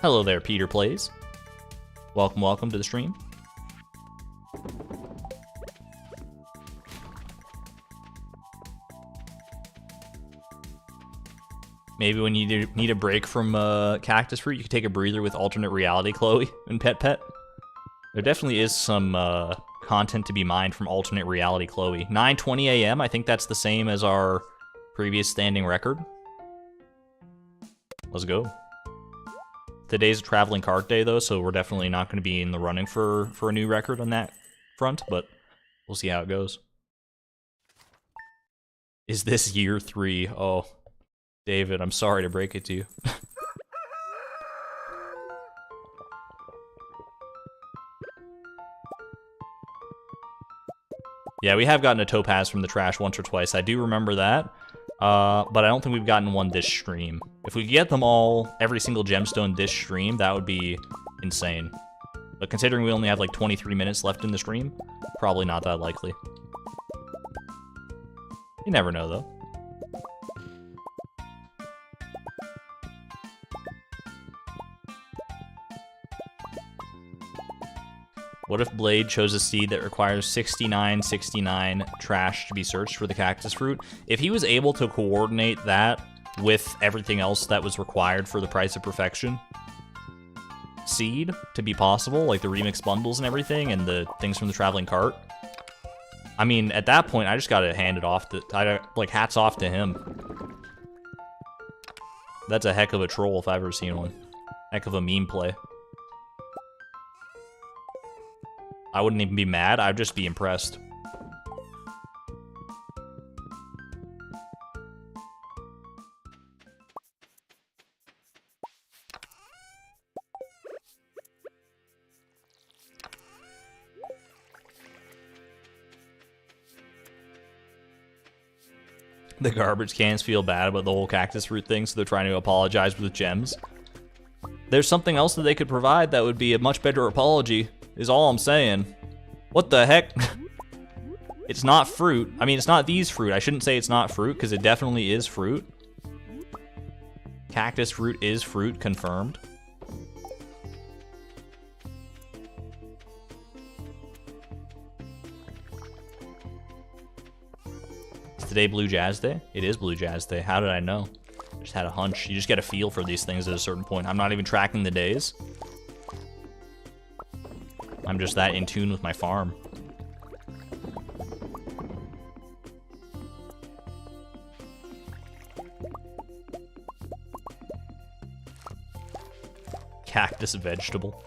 Hello there, Peter Plays. Welcome to the stream. Maybe when you need a break from cactus fruit, you could take a breather with alternate reality Chloe and Pet. There definitely is some content to be mined from alternate reality Chloe. 9:20 a.m. I think that's the same as our previous standing record. Let's go. Today's a traveling cart day, though, so we're definitely not going to be in the running for a new record on that front, but we'll see how it goes. Is this year 3? Oh, David, I'm sorry to break it to you. Yeah, we have gotten a topaz from the trash once or twice. I do remember that. But I don't think we've gotten one this stream. If we get them all, every single gemstone this stream, that would be insane. But considering we only have like 23 minutes left in the stream, probably not that likely. You never know, though. What if Blade chose a seed that requires 6969 trash to be searched for the cactus fruit? If he was able to coordinate that with everything else that was required for the price of perfection seed to be possible, like the remix bundles and everything, and the things from the traveling cart, I mean, at that point, I just gotta hand it off to, like, hats off to him. That's a heck of a troll if I've ever seen one. Heck of a meme play. I wouldn't even be mad, I'd just be impressed. The garbage cans feel bad about the whole cactus fruit thing, so they're trying to apologize with gems. There's something else that they could provide that would be a much better apology, is all I'm saying. What the heck? It's not fruit. I mean, it's not these fruit. I shouldn't say it's not fruit, because it definitely is fruit. Cactus fruit is fruit, confirmed. Is today Blue Jazz Day? It is Blue Jazz Day. How did I know? I just had a hunch. You just get a feel for these things at a certain point. I'm not even tracking the days. I'm just that in tune with my farm. Cactus vegetable.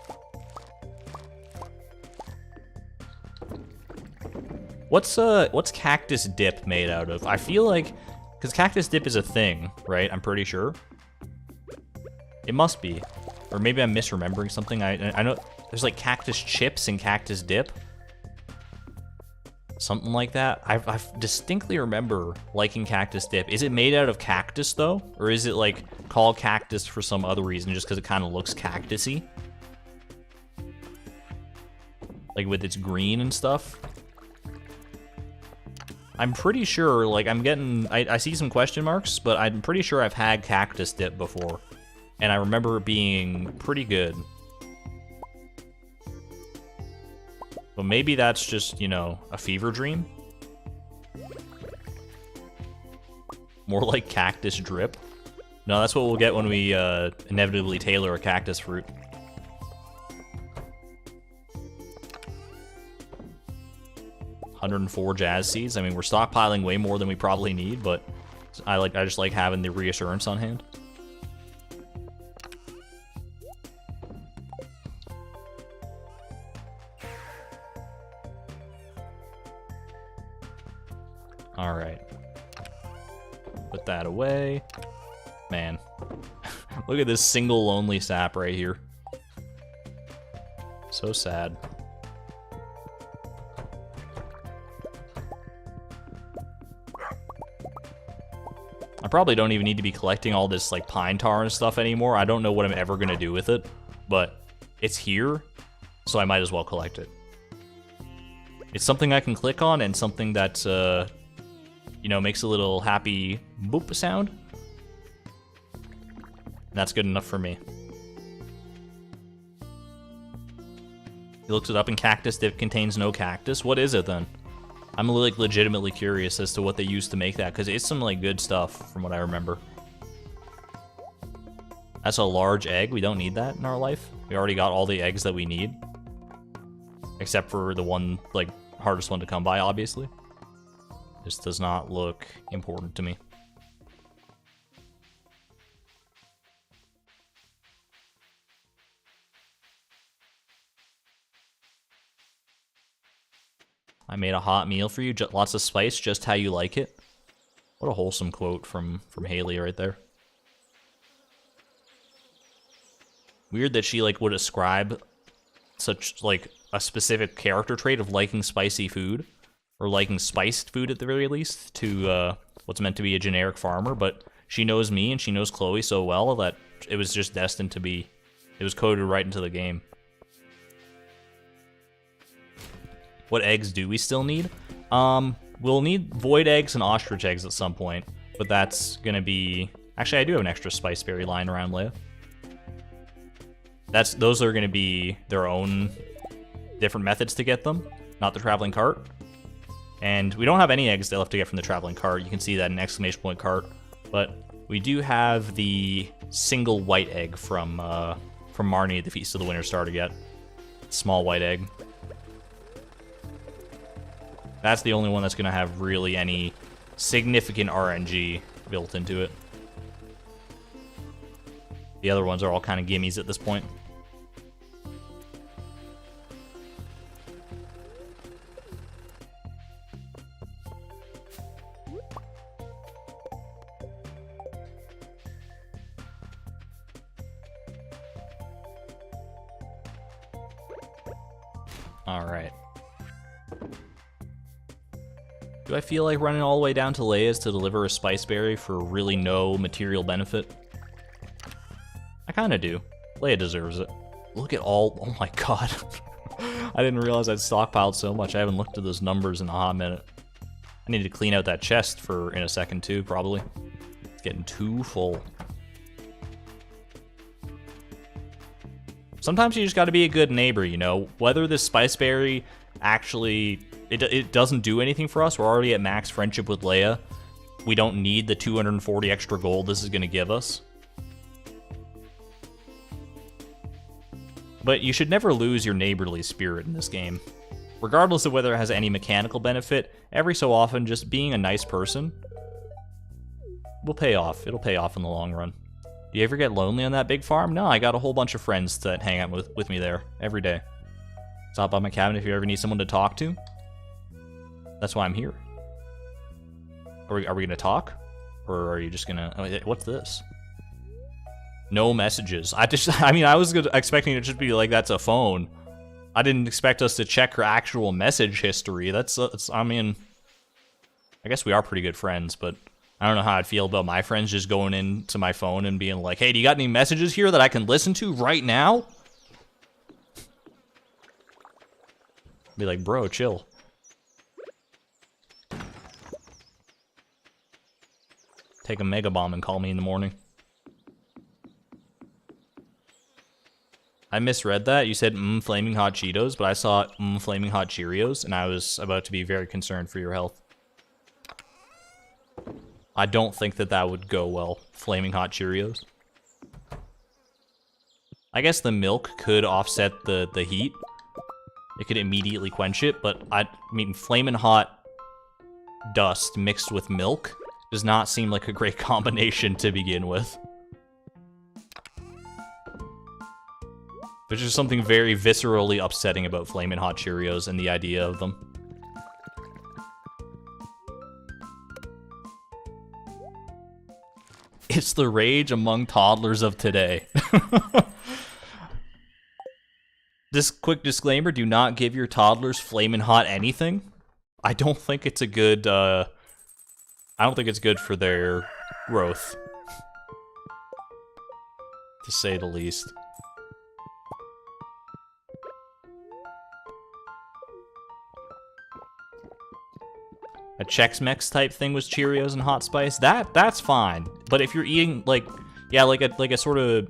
What's cactus dip made out of? I feel like Because cactus dip is a thing, right? I'm pretty sure. It must be. Or maybe I'm misremembering something. I know there's like cactus chips and cactus dip. Something like that. I distinctly remember liking cactus dip. Is it made out of cactus, though? Or is it, like, called cactus for some other reason, just because it kind of looks cactusy? Like, with its green and stuff? I'm pretty sure, like, I see some question marks, but I'm pretty sure I've had cactus dip before. And I remember it being pretty good. But maybe that's just, you know, a fever dream? More like cactus drip? No, that's what we'll get when we inevitably tailor a cactus fruit. $104 jazz seeds. I mean, we're stockpiling way more than we probably need, but I just like having the reassurance on hand. All right. Put that away. Man. Look at this single lonely sap right here. So sad. I probably don't even need to be collecting all this like pine tar and stuff anymore. I don't know what I'm ever gonna do with it, but it's here, so I might as well collect it. It's something I can click on and something that, you know, makes a little happy boop sound. And that's good enough for me. He looks it up and cactus dip contains no cactus. What is it then? I'm like legitimately curious as to what they used to make that, because it's some like good stuff from what I remember. That's a large egg. We don't need that in our life. We already got all the eggs that we need. Except for the one, like, hardest one to come by, obviously. This does not look important to me. I made a hot meal for you, lots of spice, just how you like it. What a wholesome quote from Haley right there. Weird that she like would ascribe such like a specific character trait of liking spicy food, or liking spiced food at the very least, to what's meant to be a generic farmer, but she knows me and she knows Chloe so well that it was just destined to be, it was coded right into the game. What eggs do we still need? We'll need void eggs and ostrich eggs at some point, but that's gonna be... Actually, I do have an extra spice berry lying around, Leia. Those are gonna be their own different methods to get them, not the traveling cart. And we don't have any eggs left to get from the traveling cart. You can see that in exclamation point cart, but we do have the single white egg from Marnie at the Feast of the Winter Star to get. Small white egg. That's the only one that's going to have really any significant RNG built into it. The other ones are all kind of gimmies at this point. All right. Do I feel like running all the way down to Leia's to deliver a spice berry for really no material benefit? I kind of do. Leia deserves it. Look at all... Oh my god. I didn't realize I'd stockpiled so much. I haven't looked at those numbers in a hot minute. I need to clean out that chest in a second too, probably. It's getting too full. Sometimes you just gotta be a good neighbor, you know? Whether this spice berry actually... It doesn't do anything for us. We're already at max friendship with Leia. We don't need the 240 extra gold this is going to give us. But you should never lose your neighborly spirit in this game. Regardless of whether it has any mechanical benefit, every so often just being a nice person will pay off. It'll pay off in the long run. Do you ever get lonely on that big farm? No, I got a whole bunch of friends that hang out with me there every day. Stop by my cabin if you ever need someone to talk to. That's why I'm here. Are we gonna talk? Or are you just gonna... Oh, what's this? No messages. I mean, I was expecting it to just be like, that's a phone. I didn't expect us to check her actual message history. That's I mean... I guess we are pretty good friends, but I don't know how I'd feel about my friends just going into my phone and being like, hey, do you got any messages here that I can listen to right now? Be like, bro, chill. Take a mega bomb and call me in the morning. I misread that. You said, flaming hot Cheetos, but I saw, flaming hot Cheerios, and I was about to be very concerned for your health. I don't think that that would go well, flaming hot Cheerios. I guess the milk could offset the heat. It could immediately quench it, but I mean, flaming hot dust mixed with milk does not seem like a great combination to begin with. There's just something very viscerally upsetting about flaming hot Cheerios and the idea of them. It's the rage among toddlers of today. This quick disclaimer, do not give your toddlers flamin' hot anything. I don't think it's a good, I don't think it's good for their growth. To say the least. A Chex-Mex type thing with Cheerios and hot spice, that's fine. But if you're eating like, yeah, like a sort of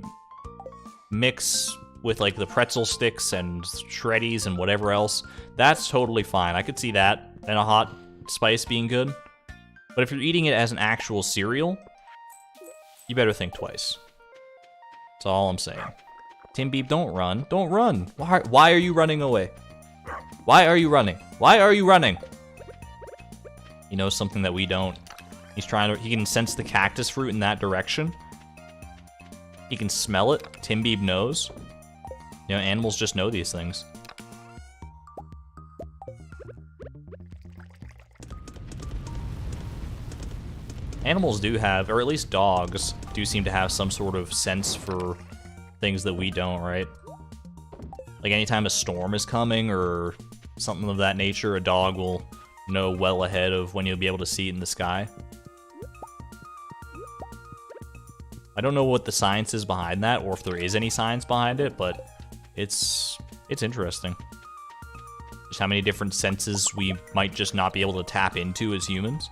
mix with like the pretzel sticks and shreddies and whatever else, that's totally fine. I could see that and a hot spice being good. But if you're eating it as an actual cereal, you better think twice. That's all I'm saying. Tim Beeb, don't run. Don't run. Why are you running away? Why are you running? Why are you running? He knows something that we don't. He can sense the cactus fruit in that direction. He can smell it. Tim Beeb knows. You know, animals just know these things. Animals do have, or at least dogs, do seem to have some sort of sense for things that we don't, right? Like anytime a storm is coming or something of that nature, a dog will know well ahead of when you'll be able to see it in the sky. I don't know what the science is behind that, or if there is any science behind it, but it's interesting. Just how many different senses we might just not be able to tap into as humans.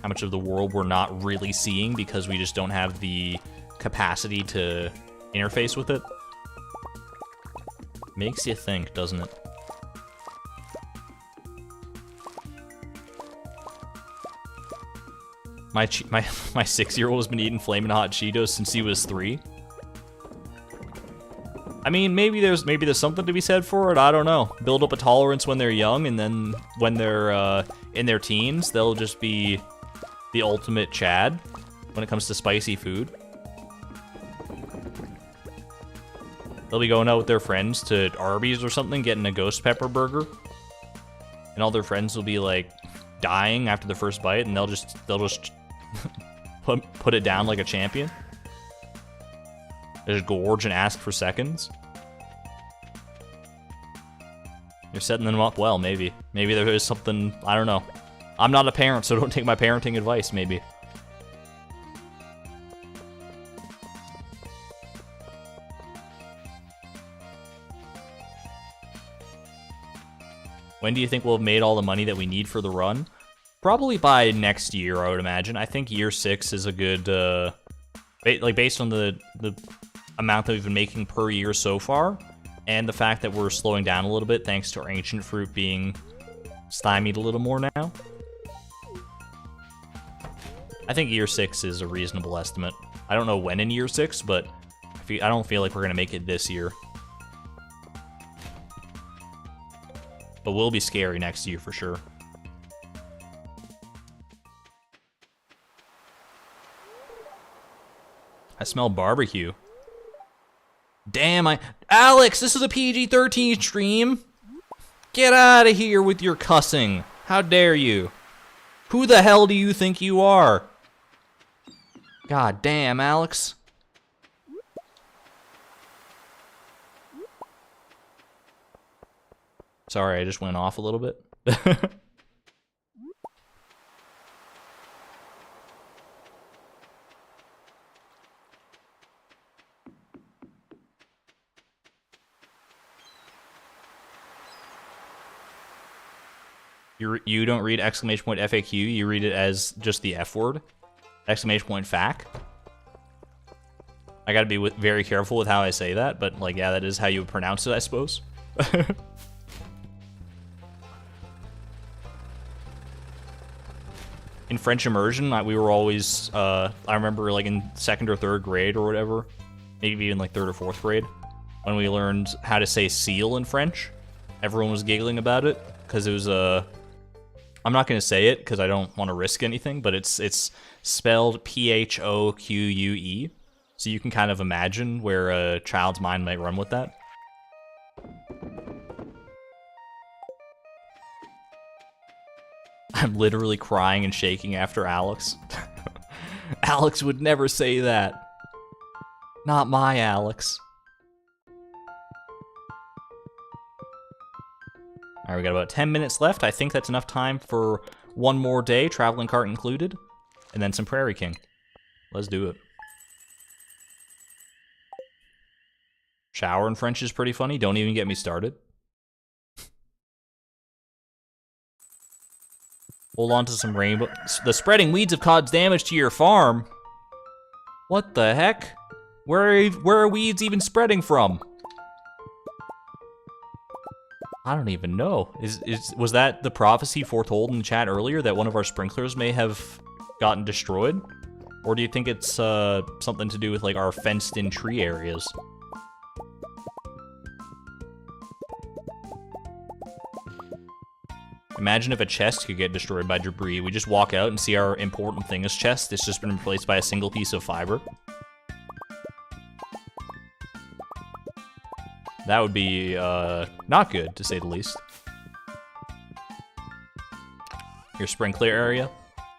How much of the world we're not really seeing because we just don't have the capacity to interface with it. Makes you think, doesn't it? My 6-year-old has been eating flamin' hot Cheetos since he was 3. I mean, maybe there's something to be said for it. I don't know. Build up a tolerance when they're young, and then when they're in their teens, they'll just be the ultimate Chad when it comes to spicy food. They'll be going out with their friends to Arby's or something, getting a ghost pepper burger, and all their friends will be like dying after the first bite, and they'll just put it down like a champion. They just gorge and ask for seconds. You're setting them up well, maybe. Maybe there is something, I don't know. I'm not a parent, so don't take my parenting advice, maybe. When do you think we'll have made all the money that we need for the run? Probably by next year, I would imagine. I think year 6 is a good, like based on the amount that we've been making per year so far, and the fact that we're slowing down a little bit thanks to our ancient fruit being stymied a little more now. I think year 6 is a reasonable estimate. I don't know when in year 6, but I don't feel like we're gonna make it this year. But we'll be scary next year for sure. I smell barbecue. Damn, Alex, this is a PG-13 stream. Get out of here with your cussing. How dare you? Who the hell do you think you are? God damn, Alex. Sorry, I just went off a little bit. You don't read exclamation point FAQ, you read it as just the F word. Exclamation point FAQ. I gotta be very careful with how I say that, but like, yeah, that is how you would pronounce it, I suppose. In French immersion, we were always, I remember like in 2nd or 3rd grade or whatever, maybe even like 3rd or 4th grade, when we learned how to say seal in French, everyone was giggling about it, because it was I'm not going to say it, because I don't want to risk anything, but it's spelled P-H-O-Q-U-E, so you can kind of imagine where a child's mind might run with that. I'm literally crying and shaking after Alex. Alex would never say that. Not my Alex. Alright, we got about 10 minutes left. I think that's enough time for one more day, traveling cart included, and then some Prairie King. Let's do it. Shower in French is pretty funny. Don't even get me started. Hold on to some rainbow. The spreading weeds have caused damage to your farm. What the heck? Where are weeds even spreading from? I don't even know. Was that the prophecy foretold in the chat earlier that one of our sprinklers may have gotten destroyed? Or do you think it's something to do with like our fenced-in tree areas? Imagine if a chest could get destroyed by debris. We just walk out and see our important thing is chest. It's just been replaced by a single piece of fiber. That would be not good, to say the least. Your sprinkler area?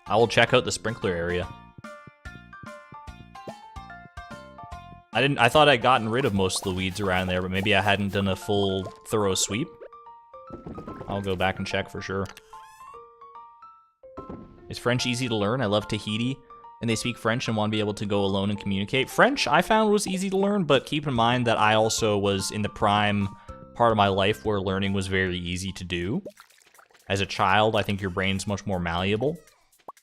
I will check out the sprinkler area. I thought I'd gotten rid of most of the weeds around there, but maybe I hadn't done a full, thorough sweep. I'll go back and check for sure. Is French easy to learn? I love Tahiti, and they speak French and want to be able to go alone and communicate. French, I found, was easy to learn, but keep in mind that I also was in the prime part of my life where learning was very easy to do. As a child, I think your brain's much more malleable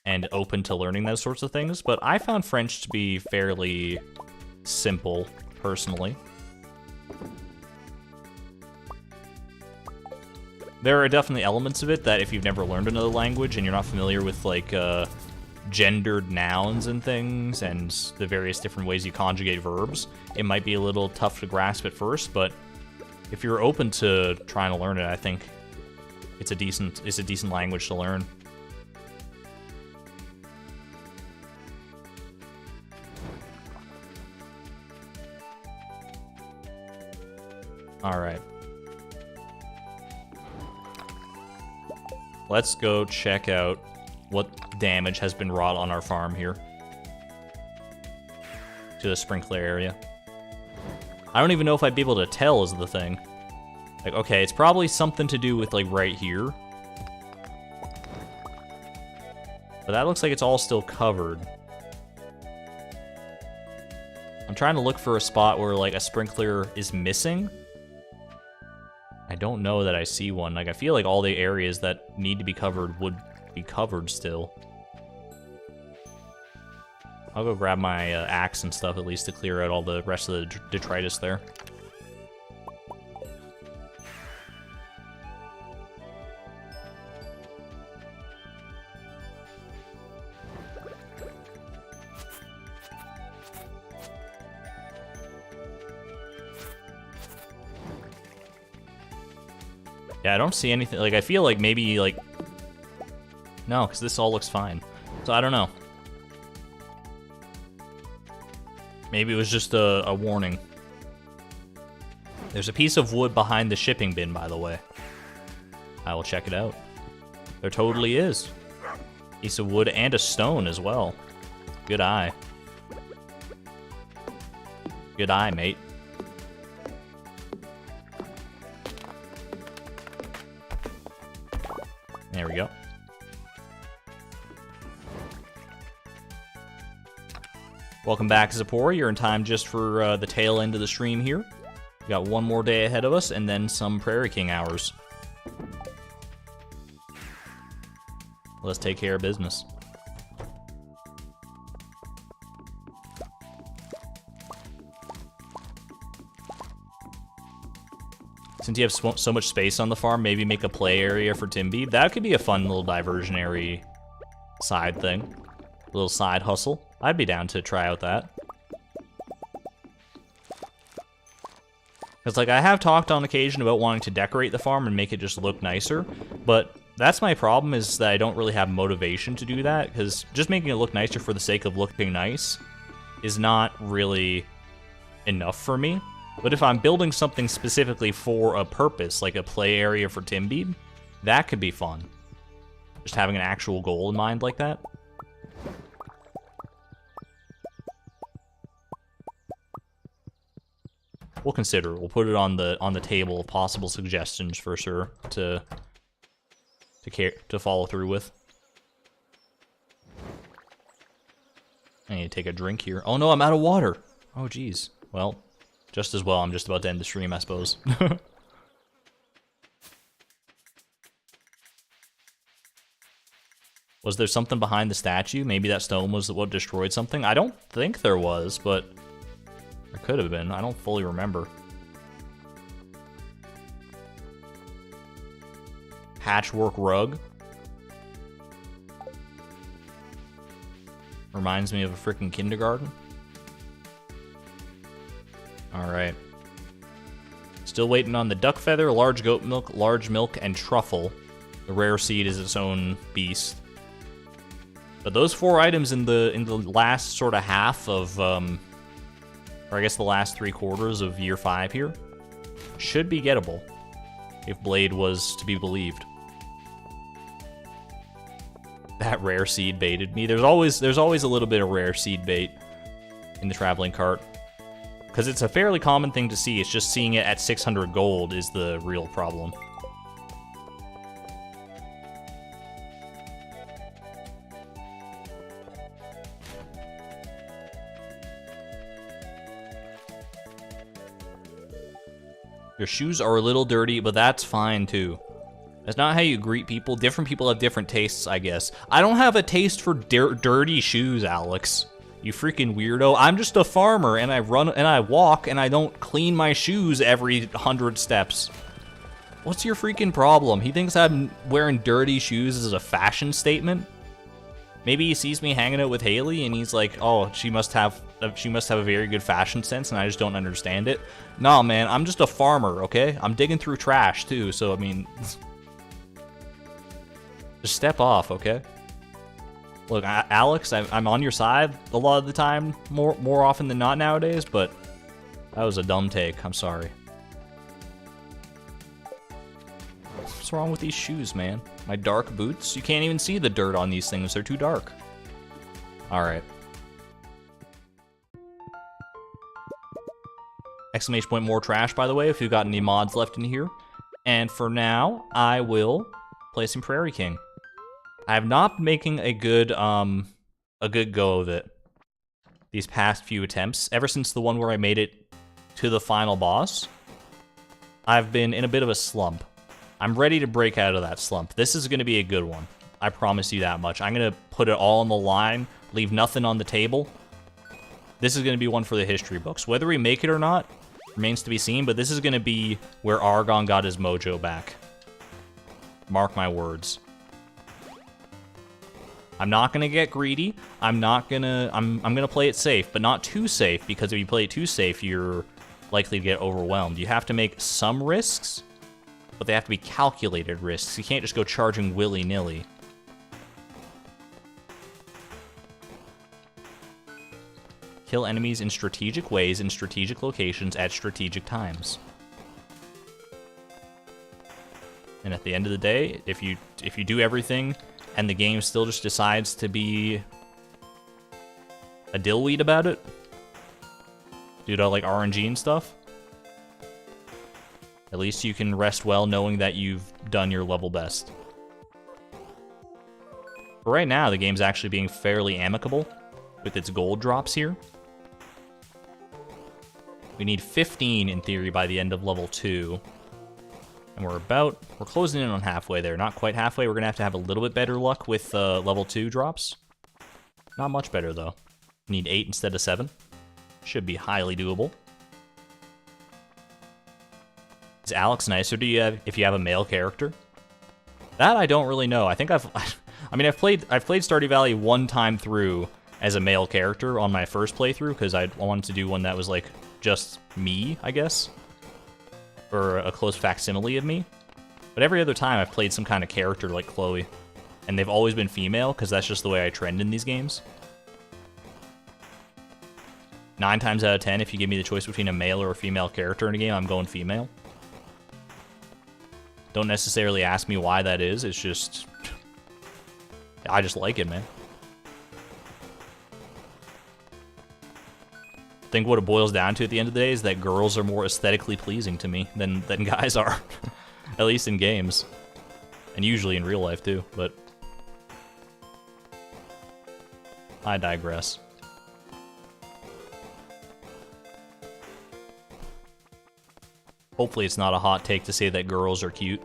and open to learning those sorts of things, but I found French to be fairly simple, personally. There are definitely elements of it that if you've never learned another language and you're not familiar with, like, gendered nouns and things and the various different ways you conjugate verbs, it might be a little tough to grasp at first, but if you're open to trying to learn it, I think it's a decent language to learn. All right. Let's go check out what damage has been wrought on our farm here. To the sprinkler area. I don't even know if I'd be able to tell is the thing. Like, okay, it's probably something to do with, like, right here. But that looks like it's all still covered. I'm trying to look for a spot where, like, a sprinkler is missing. I don't know that I see one. Like, I feel like all the areas that need to be covered would be covered still. I'll go grab my axe and stuff at least to clear out all the rest of the detritus there. Yeah, I don't see anything. Like, I feel like maybe, like... No, because this all looks fine. So, I don't know. Maybe it was just a warning. There's a piece of wood behind the shipping bin, by the way. I will check it out. There totally is. Piece of wood and a stone as well. Good eye. Good eye, mate. There we go. Welcome back, Zippor. You're in time just for the tail end of the stream here. We got one more day ahead of us, and then some Prairie King hours. Let's take care of business. Since you have so much space on the farm, maybe make a play area for Timby. That could be a fun little diversionary side thing. A little side hustle. I'd be down to try out that. Because, like, I have talked on occasion about wanting to decorate the farm and make it just look nicer, but that's my problem, is that I don't really have motivation to do that, because just making it look nicer for the sake of looking nice is not really enough for me. But if I'm building something specifically for a purpose, like a play area for Timby, that could be fun. Just having an actual goal in mind like that. We'll consider it. We'll put it on the table of possible suggestions for sure to follow through with. I need to take a drink here. Oh no, I'm out of water. Oh geez. Well, just as well. I'm just about to end the stream, I suppose. Was there something behind the statue? Maybe that stone was what destroyed something? I don't think there was, but there could have been. I don't fully remember. Patchwork rug. Reminds me of a freaking kindergarten. Alright. Still waiting on the duck feather, large goat milk, large milk, and truffle. The rare seed is its own beast. But those 4 items in the last sort of half of, or I guess the last 3/4 of year 5 here, should be gettable, if Blade was to be believed. That rare seed baited me. There's always a little bit of rare seed bait in the traveling cart, because it's a fairly common thing to see. It's just seeing it at 600 gold is the real problem. Your shoes are a little dirty, but that's fine too. That's not how you greet people. Different people have different tastes, I guess. I don't have a taste for dirty shoes, Alex. You freaking weirdo. I'm just a farmer, and I run and I walk, and I don't clean my shoes every 100 steps. What's your freaking problem? He thinks I'm wearing dirty shoes as a fashion statement? Maybe he sees me hanging out with Haley, and he's like, oh, she must have a very good fashion sense, and I just don't understand it. Nah, man, I'm just a farmer, okay? I'm digging through trash, too, so, I mean... Just step off, okay? Look, Alex, I'm on your side a lot of the time, more often than not nowadays, but that was a dumb take. I'm sorry. What's wrong with these shoes, man? My dark boots? You can't even see the dirt on these things. They're too dark. Alright. Exclamation point more trash, by the way, if you've got any mods left in here. And for now, I will play some Prairie King. I have not been making a good go of it these past few attempts. Ever since the one where I made it to the final boss, I've been in a bit of a slump. I'm ready to break out of that slump. This is going to be a good one. I promise you that much. I'm going to put it all on the line, leave nothing on the table. This is going to be one for the history books. Whether we make it or not remains to be seen, but this is going to be where Argon got his mojo back. Mark my words. I'm not gonna get greedy. I'm gonna play it safe, but not too safe, because if you play it too safe, you're likely to get overwhelmed. You have to make some risks, but they have to be calculated risks. You can't just go charging willy-nilly. Kill enemies in strategic ways in strategic locations at strategic times. And at the end of the day, if you do everything and the game still just decides to be a dillweed about it, due to like RNG and stuff, at least you can rest well knowing that you've done your level best. But right now, the game's actually being fairly amicable with its gold drops here. We need 15 in theory by the end of level 2. And we're closing in on halfway there. Not quite halfway. We're going to have a little bit better luck with level 2 drops. Not much better, though. We need 8 instead of 7. Should be highly doable. Is Alex nicer to you if you have a male character? That I don't really know. I think I've played Stardew Valley one time through as a male character on my first playthrough because I wanted to do one that was like just me, I guess. Or a close facsimile of me. But every other time I've played some kind of character like Chloe. And they've always been female, because that's just the way I trend in these games. 9 times out of 10, if you give me the choice between a male or a female character in a game, I'm going female. Don't necessarily ask me why that is, it's just... I just like it, man. I think what it boils down to at the end of the day is that girls are more aesthetically pleasing to me than guys are. At least in games. And usually in real life too, but... I digress. Hopefully it's not a hot take to say that girls are cute.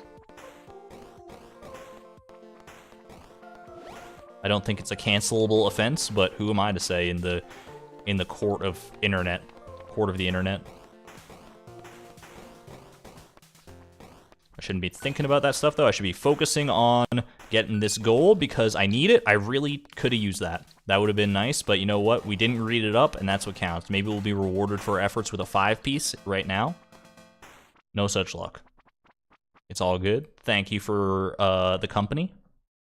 I don't think it's a cancelable offense, but who am I to say in the court of the internet? I shouldn't be thinking about that stuff, though. I should be focusing on getting this gold because I need it. I really could have used that. That would have been nice, but you know what? We didn't read it up, and that's what counts. Maybe we'll be rewarded for our efforts with a 5-piece right now. No such luck. It's all good. Thank you for the company.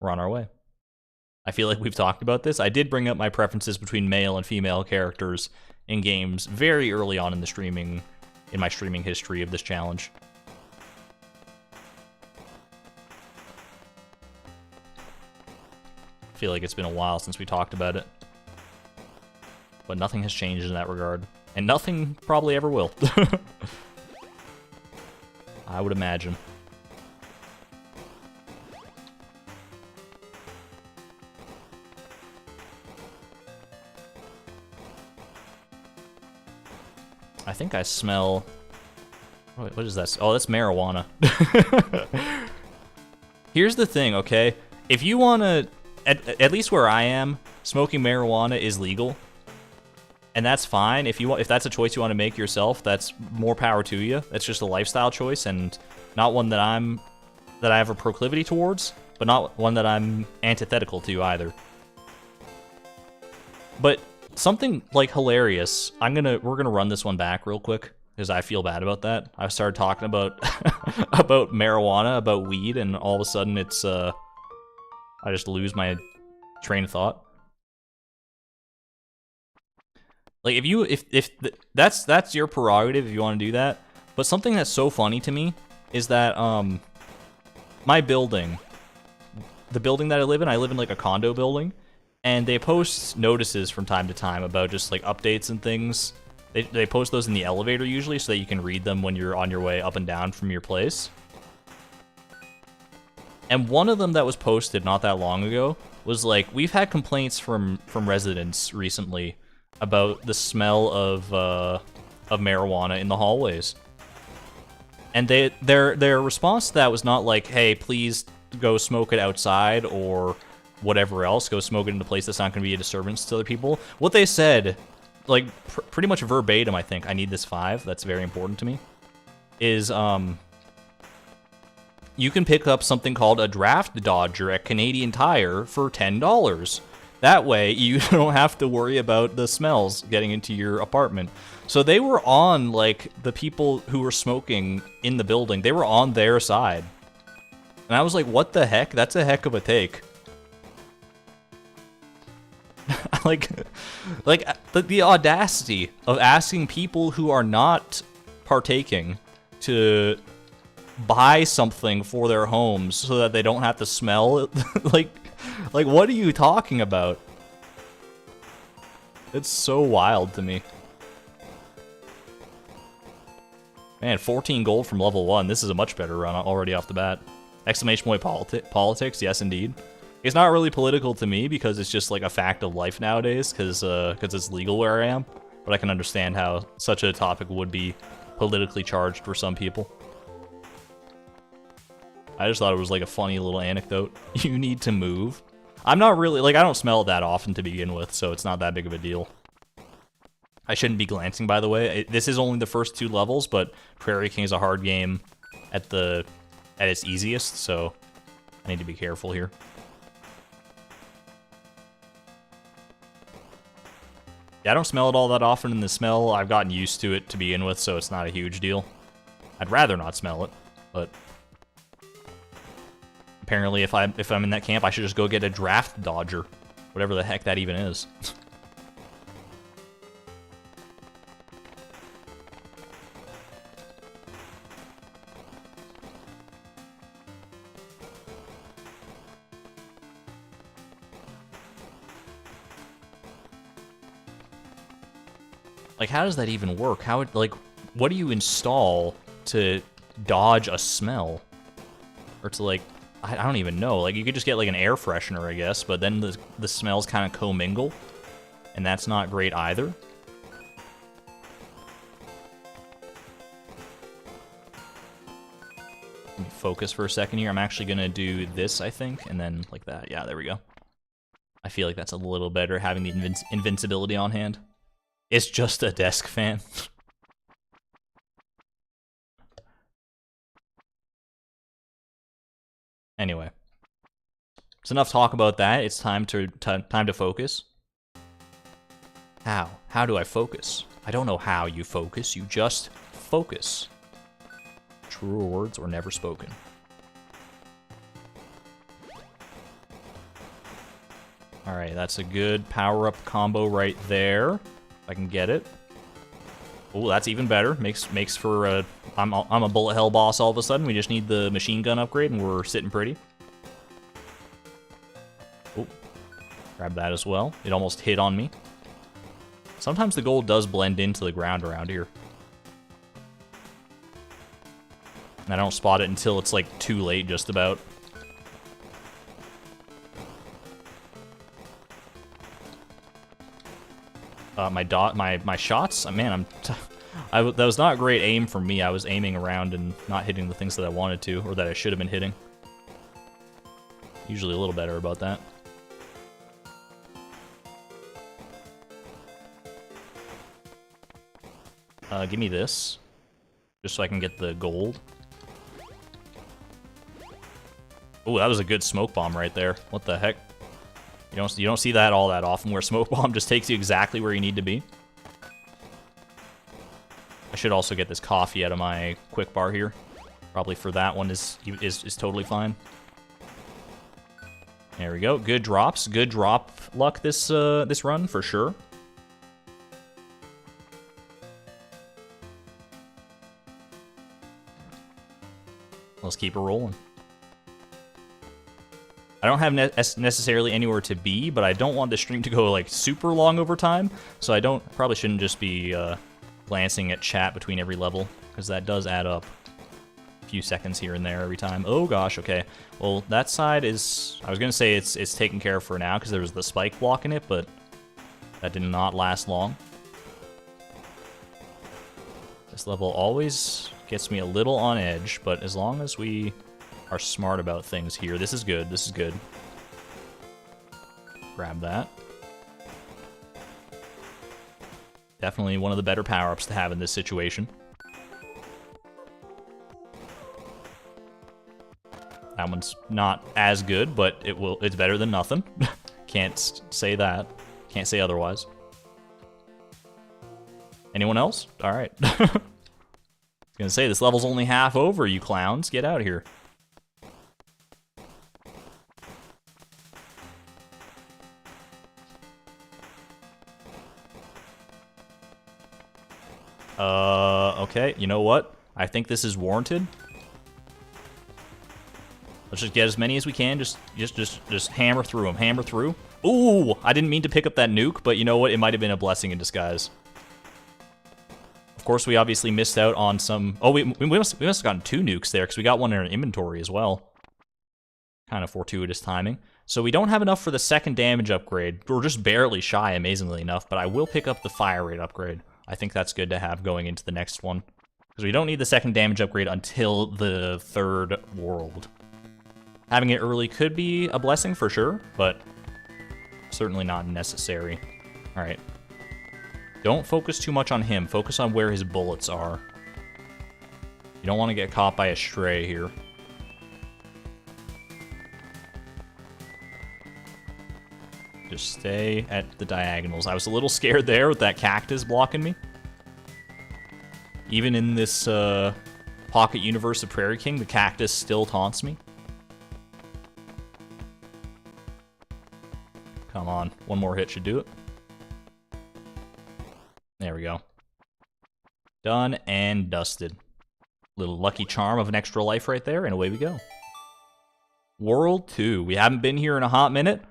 We're on our way. I feel like we've talked about this. I did bring up my preferences between male and female characters in games very early on in my streaming history of this challenge. I feel like it's been a while since we talked about it. But nothing has changed in that regard. And nothing probably ever will. I would imagine. I think I smell... What is that? Oh, that's marijuana. Here's the thing, okay? If you want to... At least where I am, smoking marijuana is legal. And that's fine. If that's a choice you want to make yourself, that's more power to you. That's just a lifestyle choice and not one that I have a proclivity towards, but not one that I'm antithetical to either. But something like hilarious, we're gonna run this one back real quick because I feel bad about that. I started talking about about marijuana, about weed, and all of a sudden it's I just lose my train of thought. Like if that's your prerogative if you want to do that. But something that's so funny to me is that my building, the building that I live in like a condo building, and they post notices from time to time about just like updates and things. They post those in the elevator usually so that you can read them when you're on your way up and down from your place. And one of them that was posted not that long ago was like, we've had complaints from residents recently about the smell of marijuana in the hallways. And their response to that was not like, hey, please go smoke it outside or whatever else, go smoke it in a place that's not going to be a disturbance to other people. What they said, like pretty much verbatim, I think, I need this 5, that's very important to me, is you can pick up something called a draft dodger at Canadian Tire for $10. That way, you don't have to worry about the smells getting into your apartment. So they were on, like, the people who were smoking in the building, they were on their side. And I was like, what the heck? That's a heck of a take. like the audacity of asking people who are not partaking to buy something for their homes so that they don't have to smell it. like what are you talking about? It's so wild to me. Man, 14 gold from level 1. This is a much better run already off the bat. Exclamation point politics, yes indeed. It's not really political to me because it's just like a fact of life nowadays because it's legal where I am. But I can understand how such a topic would be politically charged for some people. I just thought it was like a funny little anecdote. You need to move. I'm not really, like, I don't smell it that often to begin with, so it's not that big of a deal. I shouldn't be glancing, by the way. This is only the first 2 levels, but Prairie King is a hard game at its easiest, so I need to be careful here. Yeah, I don't smell it all that often in the smell. I've gotten used to it to begin with, so it's not a huge deal. I'd rather not smell it, but apparently if I'm in that camp, I should just go get a draft dodger. Whatever the heck that even is. Like, how does that even work? What do you install to dodge a smell? Or to, like, I don't even know. Like, you could just get, like, an air freshener, I guess, but then the smells kind of commingle, and that's not great either. Let me focus for a second here. I'm actually going to do this, I think, and then like that. Yeah, there we go. I feel like that's a little better, having the invincibility on hand. It's just a desk fan. Anyway, it's enough talk about that. It's time to focus. How? How do I focus? I don't know how you focus. You just focus. Truer words were never spoken. All right, that's a good power-up combo right there. If I can get it. Oh, that's even better. Makes for a... I'm a bullet hell boss all of a sudden. We just need the machine gun upgrade and we're sitting pretty. Oh, grab that as well. It almost hit on me. Sometimes the gold does blend into the ground around here. And I don't spot it until it's like too late just about. My shots, man, that was not great aim for me. I was aiming around and not hitting the things that I wanted to, or that I should have been hitting. Usually a little better about that. Give me this, just so I can get the gold. Oh, that was a good smoke bomb right there. What the heck? You don't see that all that often, where smoke bomb just takes you exactly where you need to be. I should also get this coffee out of my quick bar here. Probably for that one is totally fine. There we go. Good drops. Good drop luck this run for sure. Let's keep it rolling. I don't have necessarily anywhere to be, but I don't want the stream to go like super long over time, so I probably shouldn't just be glancing at chat between every level, because that does add up a few seconds here and there every time. Oh gosh, okay. Well, that side is, I was gonna say it's taken care of for now because there was the spike blocking it, but that did not last long. This level always gets me a little on edge, but as long as we are smart about things here, this is good. This is good. Grab that. Definitely one of the better power-ups to have in this situation. That one's not as good, but it's better than nothing. Can't say that. Can't say otherwise. Anyone else? All right. I was gonna say, this level's only half over, you clowns. Get out of here. Okay, you know what? I think this is warranted. Let's just get as many as we can. Just hammer through them. Hammer through. Ooh, I didn't mean to pick up that nuke, but you know what? It might have been a blessing in disguise. Of course, we obviously missed out on some... Oh, we must have gotten 2 nukes there, because we got one in our inventory as well. Kind of fortuitous timing. So we don't have enough for the second damage upgrade. We're just barely shy, amazingly enough, but I will pick up the fire rate upgrade. I think that's good to have going into the next one. Because we don't need the second damage upgrade until the 3rd world. Having it early could be a blessing for sure, but certainly not necessary. Alright. Don't focus too much on him. Focus on where his bullets are. You don't want to get caught by a stray here. Just stay at the diagonals. I was a little scared there with that cactus blocking me. Even in this pocket universe of Prairie King, the cactus still taunts me. Come on, one more hit should do it. There we go. Done and dusted. Little lucky charm of an extra life right there, and away we go. World 2. We haven't been here in a hot minute.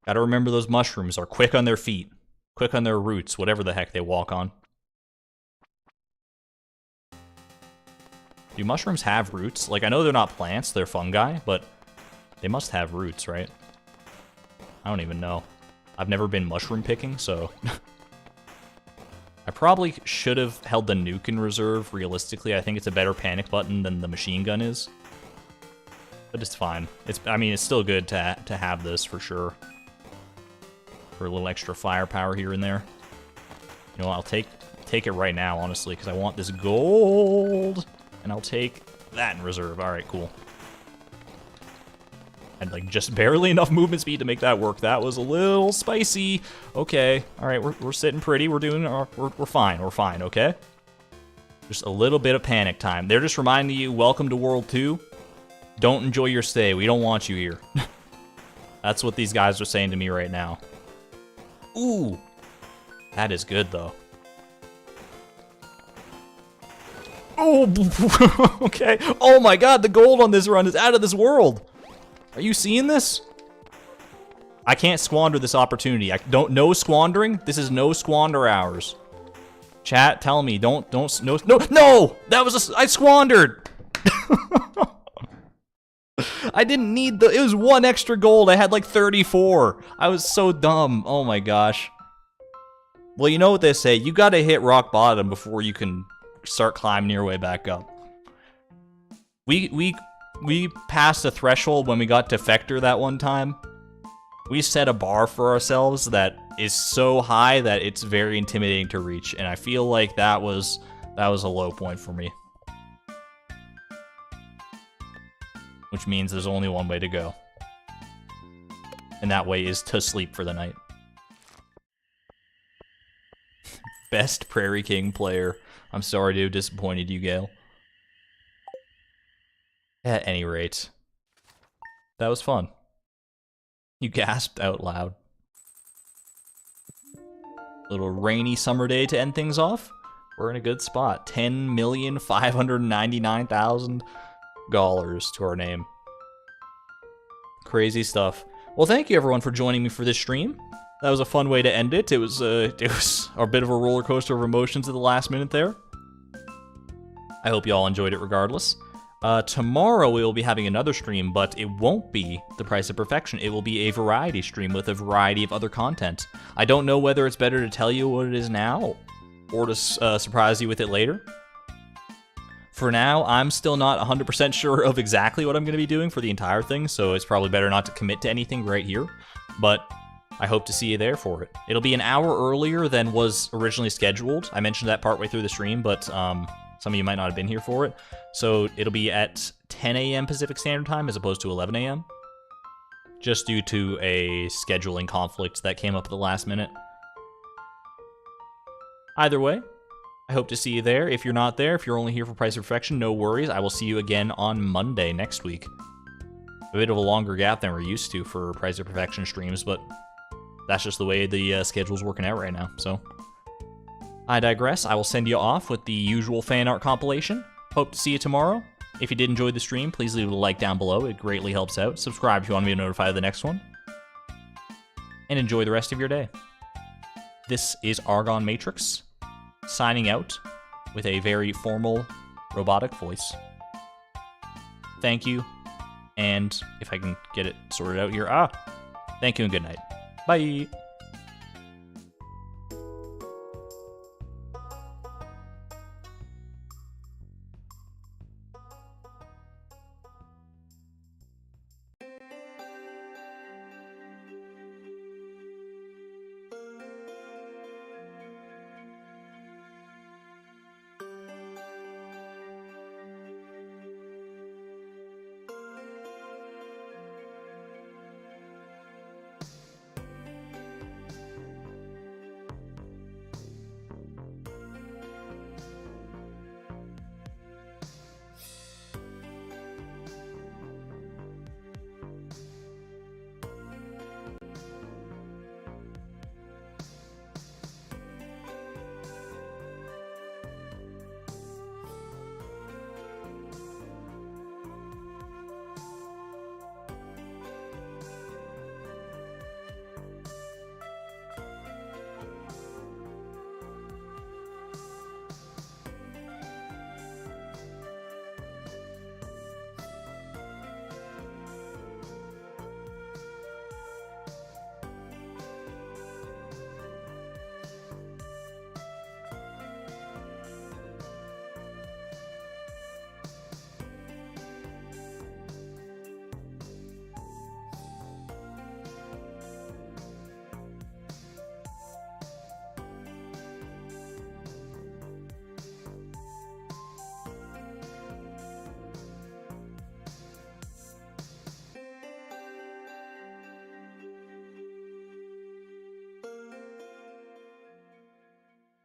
Gotta remember those mushrooms are quick on their feet. Quick on their roots, whatever the heck they walk on. Do mushrooms have roots? Like, I know they're not plants, they're fungi, but they must have roots, right? I don't even know. I've never been mushroom picking, so... I probably should have held the nuke in reserve, realistically. I think it's a better panic button than the machine gun is. But it's fine. I mean, it's still good to have this, for sure. For a little extra firepower here and there. You know, I'll take it right now, honestly, because I want this gold. And I'll take that in reserve. Alright, cool. Had like just barely enough movement speed to make that work. That was a little spicy. Okay, all right, we're sitting pretty. We're doing we're fine. We're fine. Okay. Just a little bit of panic time. They're just reminding you, welcome to World 2. Don't enjoy your stay. We don't want you here. That's what these guys are saying to me right now. Ooh, that is good though. Oh, okay. Oh my God, the gold on this run is out of this world. Are you seeing this? I can't squander this opportunity. No squandering. This is no squander hours. Chat, tell me, no, that was I squandered. I didn't need it was 1 extra gold. I had like 34. I was so dumb. Oh my gosh. Well, you know what they say. You gotta hit rock bottom before you can start climbing your way back up. We passed a threshold when we got Defector that one time. We set a bar for ourselves that is so high that it's very intimidating to reach, and I feel like that was a low point for me. Which means there's only one way to go. And that way is to sleep for the night. Best Prairie King player. I'm sorry to have disappointed you, Gale. At any rate, that was fun. You gasped out loud. Little rainy summer day to end things off. We're in a good spot. $10,599,000 to our name. Crazy stuff. Well, thank you everyone for joining me for this stream. That was a fun way to end it. It was a bit of a roller coaster of emotions at the last minute there. I hope you all enjoyed it regardless. Tomorrow we will be having another stream, but it won't be The Price of Perfection. It will be a variety stream with a variety of other content. I don't know whether it's better to tell you what it is now, or to surprise you with it later. For now, I'm still not 100% sure of exactly what I'm going to be doing for the entire thing, so it's probably better not to commit to anything right here, but I hope to see you there for it. It'll be an hour earlier than was originally scheduled. I mentioned that partway through the stream, but some of you might not have been here for it. So it'll be at 10 a.m. Pacific Standard Time as opposed to 11 a.m. just due to a scheduling conflict that came up at the last minute. Either way, I hope to see you there. If you're not there, if you're only here for Price of Perfection, no worries. I will see you again on Monday next week. A bit of a longer gap than we're used to for Price of Perfection streams, but that's just the way the schedule's working out right now, so. I digress. I will send you off with the usual fan art compilation. Hope to see you tomorrow. If you did enjoy the stream, please leave a like down below. It greatly helps out. Subscribe if you want to be notified of the next one. And enjoy the rest of your day. This is Argon Matrix, signing out with a very formal, robotic voice. Thank you, and if I can get it sorted out here, thank you and good night. Bye!